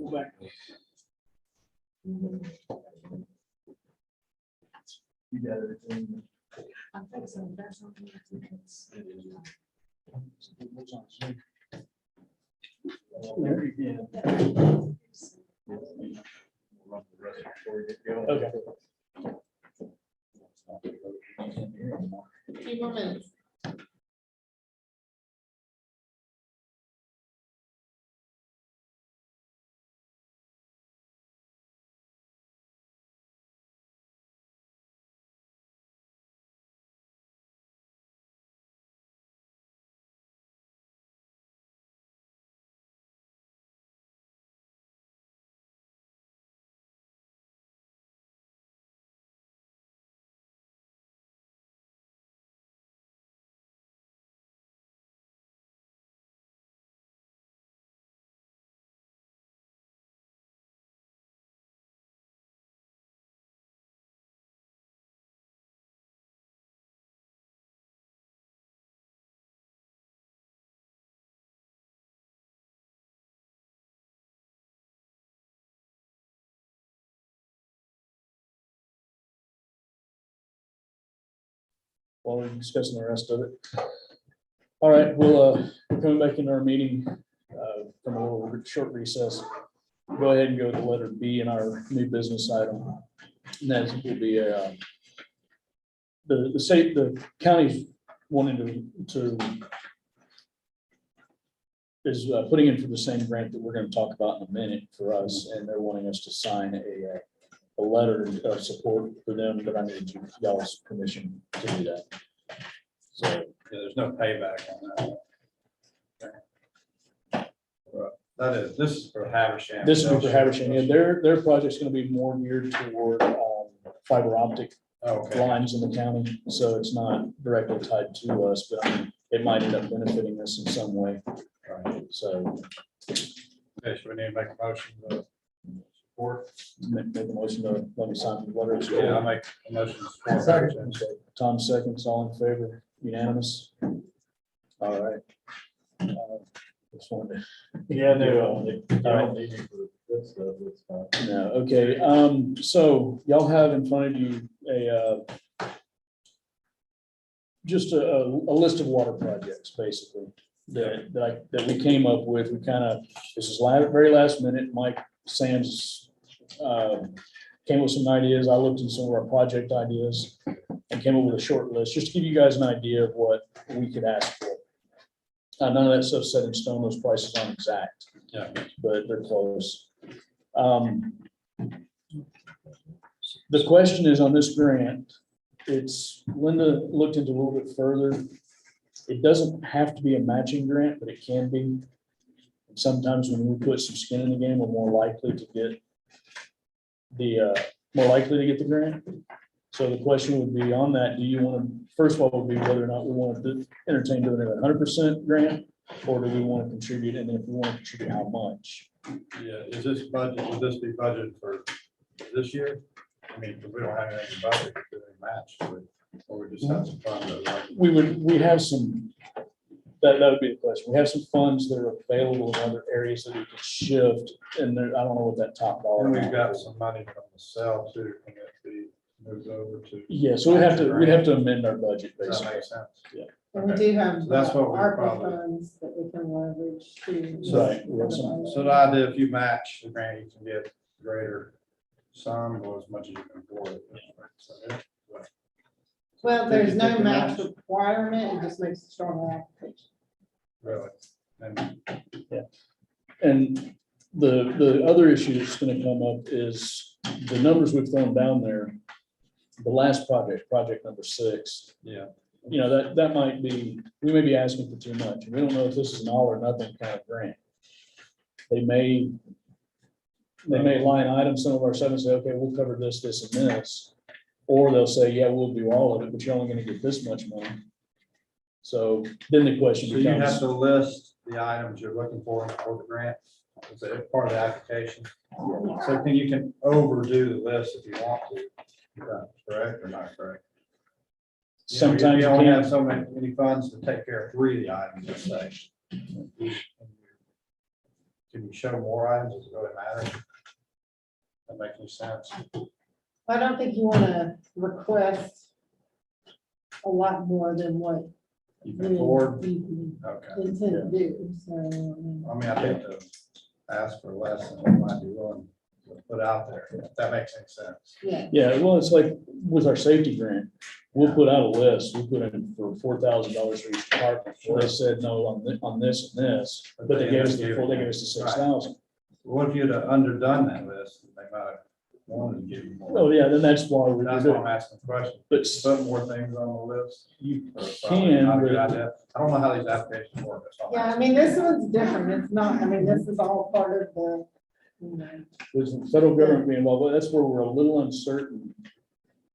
Go back. You got everything. I think so. That's something that's- There you Run the rest before we get going. Okay. A few more minutes. while we're discussing the rest of it. All right, we're coming back into our meeting from a little short recess. Go ahead and go to letter B in our new business item. And that will be the county's wanting to is putting in for the same grant that we're going to talk about in a minute for us, and they're wanting us to sign a letter of support for them, but I need y'all's permission to do that. So Yeah, there's no payback on that. This is for Habersham. this is for Habersham. Yeah, their project's going to be more geared toward fiber optic Okay. lines in the county, so it's not directly tied to us, but I mean, it might end up benefiting us in some way. So Okay, so we need to make a motion to support. make a motion to let me sign the letter. Yeah, I make a motion to support. Habersham. Tom seconds, all in favor, unanimous. All right. Just wanted to- Yeah, no, All I right. don't need you for this stuff, it's fine. No, okay, so y'all have in front of you just a list of water projects, basically, that we came up with. We kind of, this is very last minute. Mike Sands came with some ideas. I looked at some of our project ideas and came up with a short list, just to give you guys an idea of what we could ask for. None of that stuff's set in stone. Those prices aren't exact. Yeah. But they're close. The question is on this grant, Linda looked into a little bit further. It doesn't have to be a matching grant, but it can be. Sometimes when we put some skin in the game, we're more likely to get the grant. So the question would be on that, do you want to, first of all, would be whether or not we want to entertain doing it 100% grant, or do we want to contribute, and if we want to contribute, how much? Yeah, is this budget, would this be budgeted for this year? I mean, because we don't have anything budgeted to match, or we just have some fun that like. We have some, that would be the question. We have some funds that are available in other areas that we can shift, and there, I don't know what that top dollar. And we've amount got is. some money from the sale too, can it be moved over to? Yeah, so we'd have to amend our budget, Does that basically. make sense? Yeah. And we Okay. do have So that's what we ARPA probably- funds that we can leverage to. Right, we have some- So the idea, if you match the grant, you can get greater sum or as much as you can afford. So, yeah. Well, there's no Take the match match. requirement, it just makes a stronger application. Really. And And the other issue that's gonna come up is the numbers we've thrown down there. The last project number 6, yeah, you know, that might be, we may be asking for too much. We don't know if this is an all or nothing kind of grant. They may line item some of our stuff and say, okay, we'll cover this, this, and this. Or they'll say, yeah, we'll do all of it, but you're only gonna get this much money. So then the question so you have becomes, to list the items you're looking for the grant, is it part of the application? So you can overdo the list if you want to. Is that correct or not correct? You know, sometimes you you only have can't, so many funds to take care of 3 of the items, let's say. can you show more items? Does it really matter? That makes any sense? I don't think you wanna request a lot more than what You you can afford? you Okay. intend to do, so. I mean, I mean, I think to ask for less than we might be willing to put out there, if that makes any sense. Yeah, Yeah, well, it's like with our safety grant, we'll put out a list, we put in for $4,000 for each department. Well, they said no on this and this, but they gave us the full, they gave us the 6,000. What if you'd have underdone that list, they might have wanted to give you more. Oh, yeah, then that's why we're That's why doing I'm it. asking the question. But Put more things on the list. you Or probably can, not a good but idea. I don't know how these applications work. That's all I'm yeah, I mean, this one's different, it's not, I mean, this is all part of the, you know. with the federal government being involved, but that's where we're a little uncertain.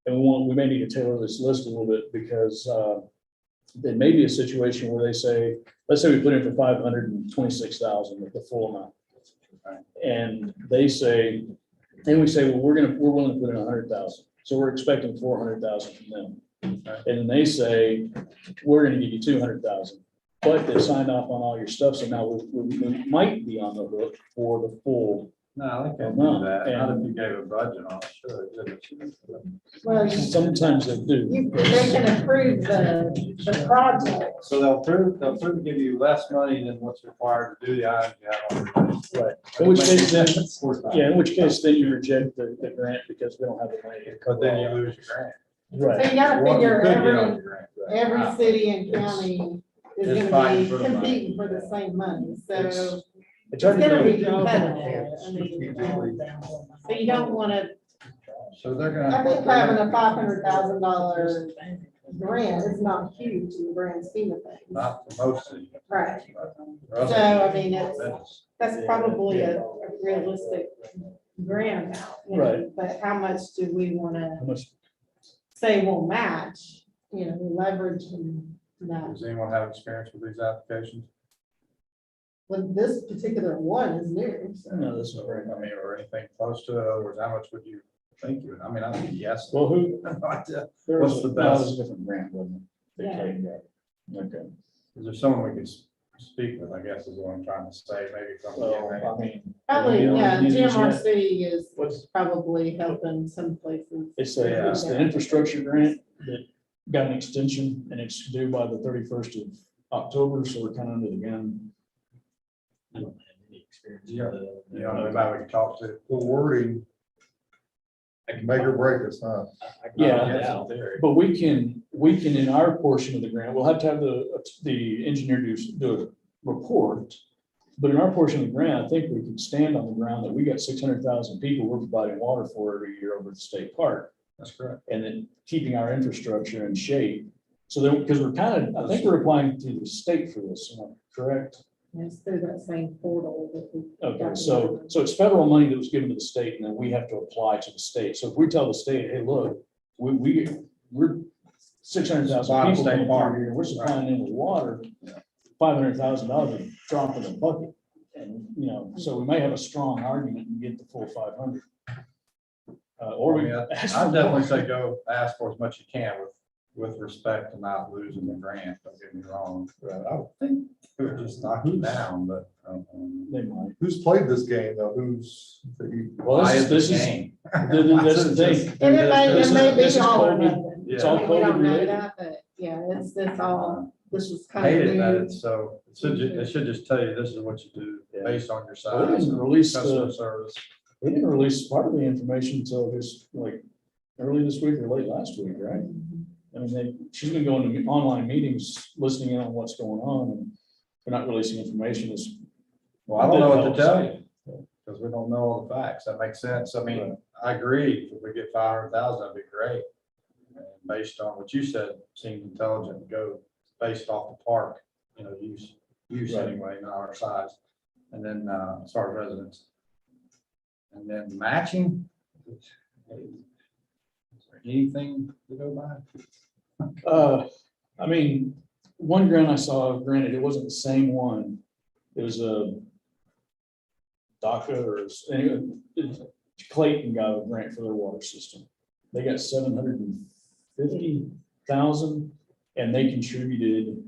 And we may need to tailor this list a little bit because there may be a situation where they say, let's say we put in for 526,000 with the full amount. And they say, and we say, well, we're willing to put in 100,000. So we're expecting 400,000 from them. And then they say, we're gonna give you 200,000. But they signed off on all your stuff, so now we might be on the hook for the full. No, they can't do that. Not if you gave a budget on it, sure. Well, you, Sometimes they do. they can approve the project. So they'll prove to give you less money than what's required to do the items you have on your list. Right. In which case, then, Of course not. yeah, in which case then you reject the grant because we don't have the money. But then you lose your grant. So Right. you gotta What you figure could get on every, your grant. every city and county is It's gonna fighting be for the money. competing for the same money, so It's it's hard to gonna be know. competitive. I mean, so you don't wanna, So they're gonna. I think having a $500,000 grant is not huge in the grand scheme of things. Not for most cities. Right. So, So, I mean, that's probably a realistic grant amount, you know, Right. but how much do we wanna How much- say we'll match, you know, leverage and that. Does anyone have experience with these applications? Well, this particular one is new, so. No, this is So, very. I mean, or anything close to it, in other words, how much would you think you would, I mean, I think yes. Well, who? No idea. There What's was the no, it was best? a different grant, wasn't it? Yeah. Okay. Is there someone we could speak with, I guess is what I'm trying to say, maybe from. So, I mean. Probably, yeah, you know, GMRC is What's, probably helping some places. it's the infrastructure grant that got an extension and it's due by the 31st of October, so we're kind of under the gun. I don't have any experience. Yeah, you know, anybody we can talk to. The wording. Make or break us, huh? Yeah, but we can, in our portion of the grant, we'll have to have the engineer do a report. But in our portion of the grant, I think we can stand on the ground that we got 600,000 people we're providing water for every year over the state park. That's correct. And then keeping our infrastructure in shape. So then, because we're kind of, I think we're applying to the state for this, am I correct? It's through that same portal that we. Okay, so it's federal money that was given to the state and then we have to apply to the state. So if we tell the state, hey, look, we're 600,000 Supplying people state coming park. through here, we're supplying them with water. $500,000 is a drop in the bucket. And, you know, so we may have a strong argument and get the full 500. Or we. I'd definitely say go ask for as much you can with respect to not losing the grant, don't get me wrong. I would think it would just knock you down, but. They might. Who's played this game though? Well, this is, that's the thing. And it may This be is all or COVID. nothing. It's Yeah. all We don't COVID know related. that, but yeah, it's all, this is kind of Hate it that new. it's so, it should just tell you this is what you do based on your Well, they size. didn't release Customer the, service. they didn't release part of the information until just like early this week or late last week, right? I mean, she's been going to online meetings, listening in on what's going on, and they're not releasing information. Well, I don't know what to tell you, because we don't know all the facts. That makes sense. I mean, I agree. If we get 500,000, that'd be great. And based on what you said, seems intelligent to go based off the park, you know, use Right. anyway, not our size. And then, as far as residents. And then matching. Is there anything to go by? I mean, one grant I saw, granted, it wasn't the same one. It was a DACA or anyway, Clayton got a grant for their water system. They got 750,000 and they contributed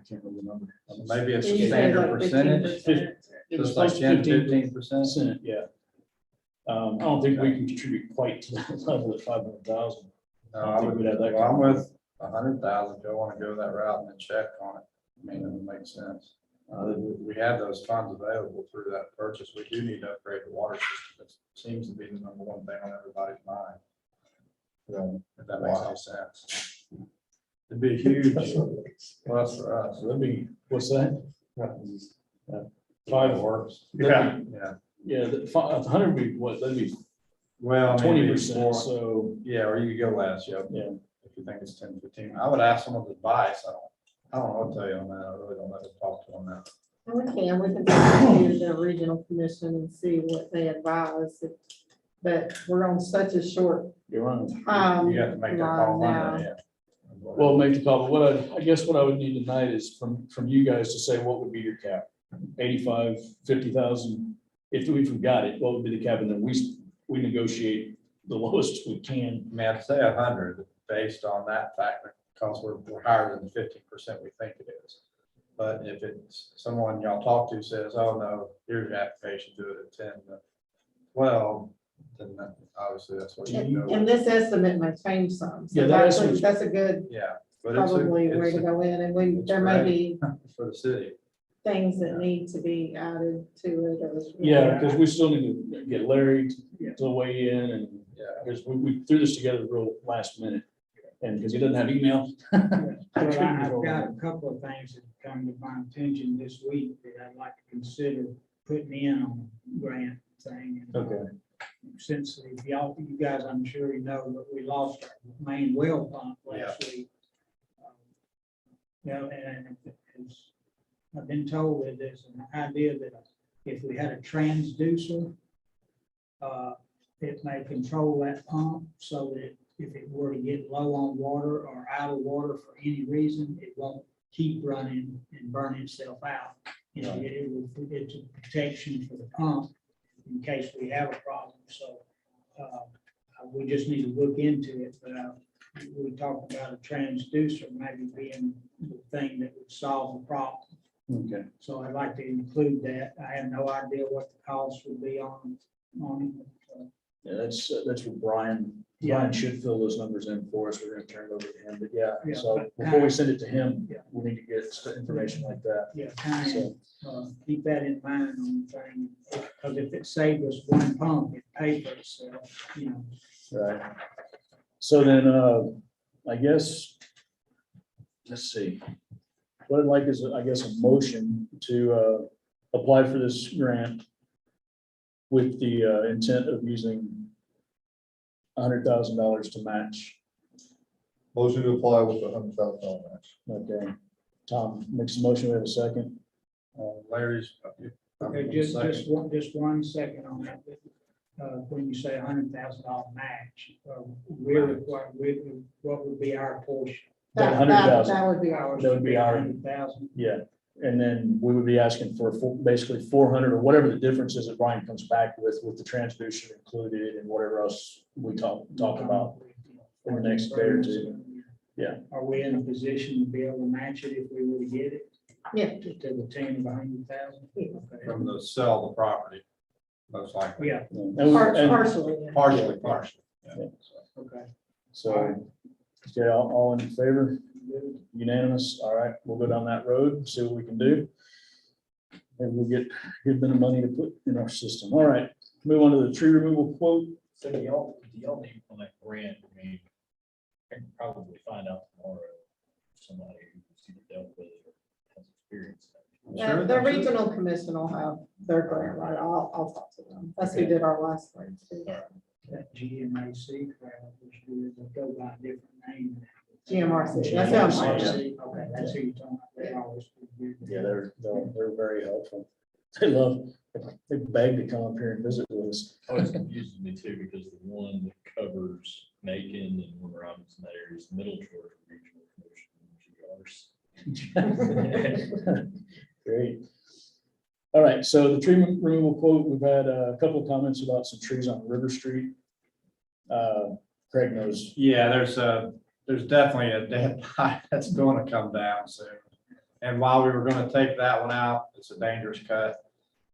I can't remember the number. Maybe it's You a said standard like percentage. 15%. It was Just like close to 10-15%. Yeah. I don't think we can contribute quite to that level at 500,000. No, I I think would, we'd have that well, I'm kind of- with 100,000. If you want to go that route and then check on it, I mean, it would make sense. We have those funds available through that purchase. We do need to upgrade the water system. It seems to be the number one thing on everybody's mind. If that makes any sense. It'd be a huge plus for us. That'd be, what's that? Fireworks. Yeah. Yeah. Yeah, the 100 would be what, that'd be Well, maybe 20%, more. so, Yeah, or you could go less, yeah. yeah. If you think it's 10, 15. I would ask someone's advice. I don't know what to tell you on that. I really don't know to talk to on that. And we can talk to the regional commission and see what they advise. But we're on such a short You're right. time. You have to make that line call now. Monday, yeah. Well, make the call, but I guess what I would need tonight is from you guys to say, what would be your cap? 85, 50,000, if we've got it, what would be the cap, and then we negotiate the lowest we can. I mean, I'd say 100 based on that factor, because we're higher than the 15% we think it is. But if it's someone y'all talk to says, oh, no, here's your application, do it at 10 to 12, then obviously that's what you go And with. this estimate may change some. So Yeah, that that's, estimate- that's a good, Yeah. But it's probably way it's to go in. And we, it's there may great. be For the city. things that need to be added to it or. Yeah, because we still need to get Larry Yeah. to weigh in, and, Yeah. because we threw this together real last minute. And because he doesn't have email. Well, I've got a couple of things that come to my attention this week that I'd like to consider putting in on the grant thing. And, Okay. Since you guys, I'm sure you know, that we lost our main well pump last week. And it's, I've been told that there's an idea that if we had a transducer, it may control that pump so that if it were to get low on water or out of water for any reason, it won't keep running and burn itself out. You know, it's a protection for the pump in case we have a problem. So we just need to look into it. But we talked about a transducer maybe being the thing that would solve the problem. Okay. So I'd like to include that. I have no idea what the cost would be on it. Yeah, that's what Brian should fill those numbers in for us. We're gonna turn it over to him, but yeah, Yeah, so but before we send it to him, Yeah. we need to get information like that. Yeah, kind So, of keep that in mind on the thing, because if it saved us one pump, it paid for itself, you know. right. So then, I guess, let's see. What I'd like is, I guess, a motion to apply for this grant with the intent of using $100,000 to match. Motion to apply with $100,000 match. Okay. Tom makes a motion. We have a second. Larry's. Okay, just one second on that. When you say $100,000 match, we're required, what would be our portion? That 100,000. That would be ours. That would be our, 100,000. yeah. And then we would be asking for basically 400 or whatever the difference is that Brian comes back with the transducer included and whatever else we talk about in the next day or two. Yeah. Are we in a position to be able to match it if we were to get it? Yeah. To the 10 of 100,000? From the sell the property, most likely. Yeah. Partially. Yeah. Partially. Yeah. Okay. So, okay, all in favor? Unanimous. All right, we'll go down that road, see what we can do. And we'll get a good bit of money to put in our system. All right, move on to the tree removal quote. So do y'all need on that grant? I mean, I can probably find out tomorrow if somebody who's either dealt with it or has experience. The regional commission will have their grant, right? I'll talk to them. That's who did our last one. too. That GMAC crowd, which do go by a different name. GMRC. That's how I'm GMRC. Okay, that's who you're talking about. They always do. Yeah, they're very helpful. They beg to come up here and visit with us. Always confuses me too, because the one that covers Macon and Warner Robinson, that area is Middle Georgia Regional Commission. Great. All right, so the tree removal quote, we've had a couple of comments about some trees on River Street. Craig knows. Yeah, there's definitely a dead pine that's going to come down soon. And while we were gonna take that one out, it's a dangerous cut.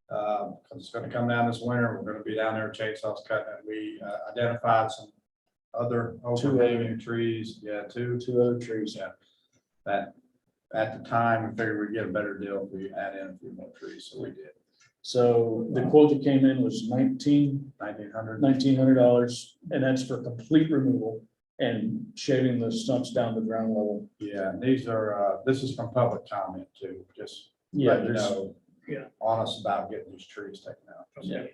Because it's gonna come down this winter, we're gonna be down there chainsaws cutting it. We identified some other overhanging trees, two other trees. Yeah. That, at the time, we figured we'd get a better deal if we add in a few more trees, so we did. So the quote that came in was $1,900, and that's for complete removal and shaving the stumps down to ground level. Yeah, these are, this is from public comment too, just Yeah, let you there's- know, honest about getting these trees taken out. Yeah.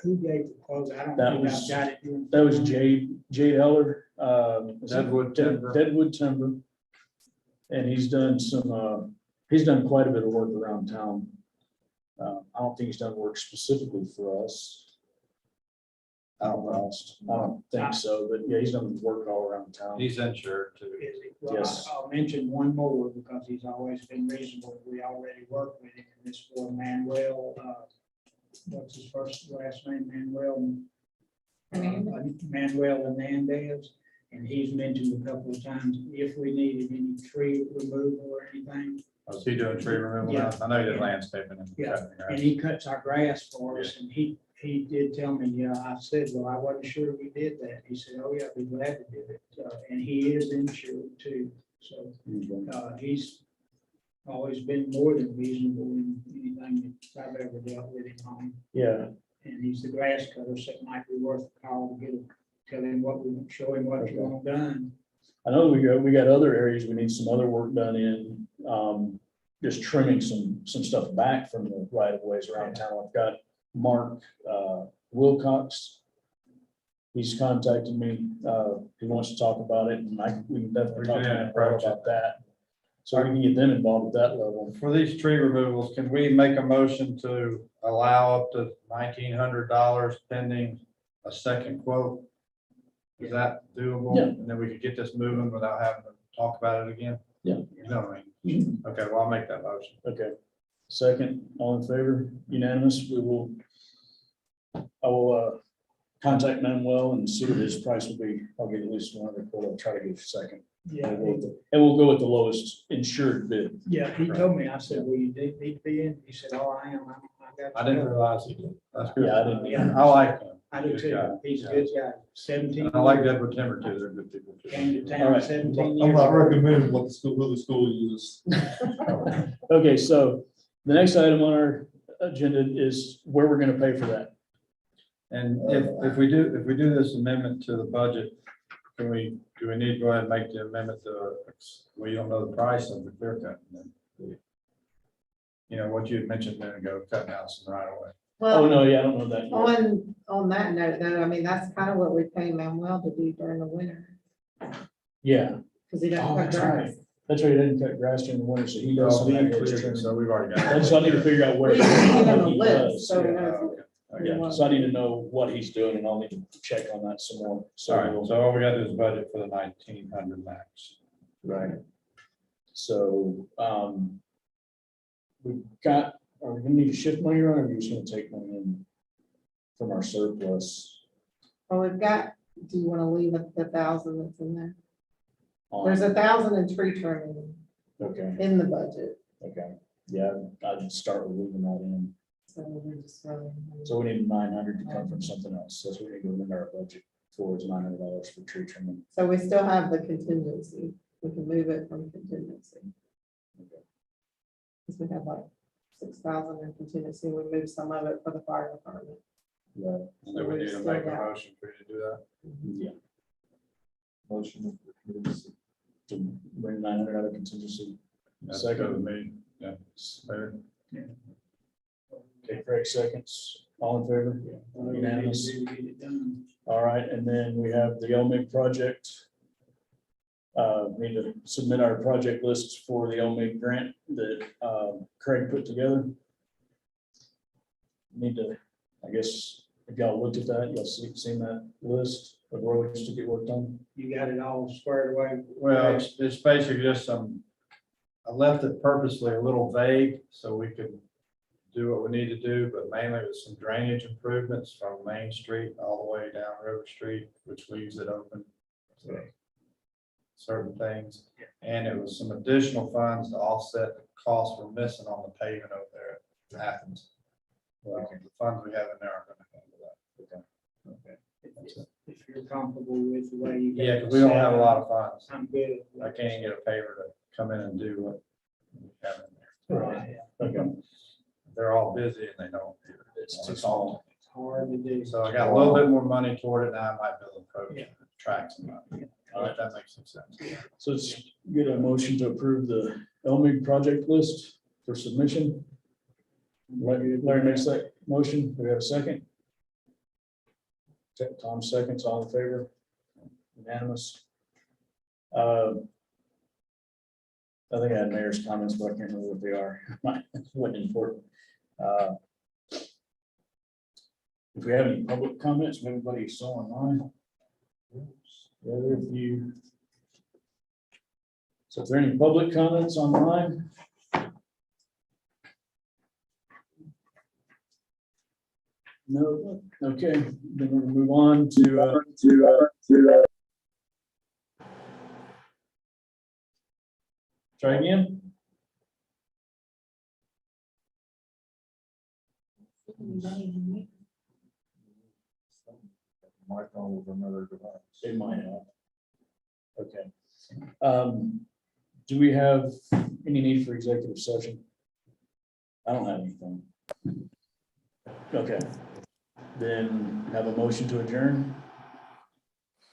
Who gave the quote? I don't That think was- I've got it here. That was Jade Eller. Deadwood Timber. Deadwood Timber. And he's done quite a bit of work around town. I don't think he's done work specifically for us. I don't think so, but yeah, he's done work all around town. He's insured too. Is it? Well, Yes. I'll mention one more because he's always been reasonable. We already work with him. And this for Manuel, what's his last name? Manuel Hernandez. And he's mentioned a couple of times if we needed any tree removal or anything. Was he doing tree removal now? I know he did landscaping and Yeah, cutting the grass. and he cuts our grass for us, and he did tell me, yeah, I said, well, I wasn't sure we did that. He said, oh, yeah, I'd be glad to do it. And he is insured too, so, he's always been more than reasonable in anything that I've ever dealt with him on. Yeah. And he's the grass cutter, so it might be worth a call to get him, tell him what we, show him what you want done. I know we got other areas we need some other work done in, just trimming some stuff back from the right of ways around town. I've got Mark Wilcox. He's contacted me. He wants to talk about it, and we can definitely talk to him about that. So we can get them involved at that level. For these tree removals, can we make a motion to allow up to $1,900 pending a second quote? Is that doable? Yeah. And then we could get this moving without having to talk about it again? Yeah. You know what I mean? Okay, well, I'll make that motion. Okay. Second, all in favor, unanimous, I will contact Manuel and see what his price will be. I'll get at least one other quote. I'll try to get a second. Yeah. And we'll go with the lowest insured bid. Yeah, he told me, I said, well, you need to be in. He said, oh, I am. I didn't realize he did. That's good. Yeah, I didn't. Yeah. I like him. I do Good too. guy. He's a good guy. 17. I like Deadwood Timber too. They're good people too. Came to All town right. 17 I'm years not ago. recommending what the school uses. Okay, so the next item on our agenda is where we're gonna pay for that. And if we do this amendment to the budget, do we need to go ahead and make the amendment to, we don't know the price of the clear cut? You know, what you had mentioned a minute ago, cutting out some right away. Oh, no, yeah, I don't know that. On that note, though, I mean, that's kind of what we pay Manuel to do during the winter, Yeah. because he doesn't Oh, cut that's grass. right. That's right, he doesn't cut grass during the winter, so he does some of that hedge trimming. So we've already got. That's, I need to figure out where. We didn't give him what a he list, does. so he Yeah. knows. Yeah, so I need to know what he's doing, and I'll need to check on that some more. All right, So, so all we got to do is budget for the 1,900 max. right. So, we've got, are we gonna need to shift money around, or are we just gonna take money in from our surplus? Well, we've got, do you want to leave it the 1,000 that's in there? on- There's 1,000 in tree trimming Okay, in the budget, okay, yeah, I'd start with leaving that in. so we're just throwing. So we need 900 to come from something else, that's what we need to amend our budget towards $900 for tree trimming. So we still have the contingency, we can move it from contingency. Because we have like 6,000 in contingency, we moved some of it for the fire department. Yeah. So we need to make a motion for you to do that. Yeah, Motion. to bring 900 out of contingency. That's good with Second, me. Yeah. Fair. okay, Craig seconds, all in favor? Unanimous. Get it done. All right, and then we have the OMIG project. Need to submit our project lists for the OMIG grant that Craig put together. Need to, I guess, if y'all looked at that, y'all seen that list of roads to get worked on? You got it all squared away. Well, it's basically just I left it purposely a little vague so we could do what we need to do, but mainly with some drainage improvements from Main Street all the way down River Street, which leaves it open to certain things. And it was some additional funds to offset the costs we're missing on the paving over there at Athens. Well, the funds we have in there aren't gonna handle that. Okay. If you're comfortable with the way you. Yeah, because we don't have a lot of funds. I'm good. I can't even get a paver to come in and do what we have in there. Right. Okay. They're all busy and they don't. do it. It's too small. It's hard to do. So I got a little bit more money toward it now. I might be able to approach track some money. All right, that makes some sense. So let's get a motion to approve the LMIG project list for submission. Larry makes that motion. Do we have a second? Tom seconds, all in favor? Unanimous. I think I had mayor's comments, but I can't remember what they are. Wasn't important. If we have any public comments, from anybody saw online. The other view. So if there are any public comments online? No, okay, then we'll move on to try again. My phone with another device. It might have. Okay. Do we have any need for executive session? I don't have anything. Okay. Then have a motion to adjourn.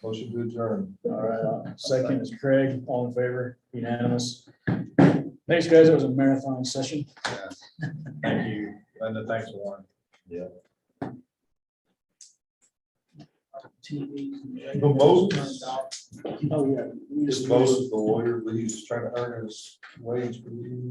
Motion to adjourn. All right, second is Craig, all in favor, unanimous. Thanks, guys, it was a marathon session. Thank you. Linda, thanks for one. Yeah. Most, Oh, yeah. most of the lawyer, but he's trying to earn his wage for you.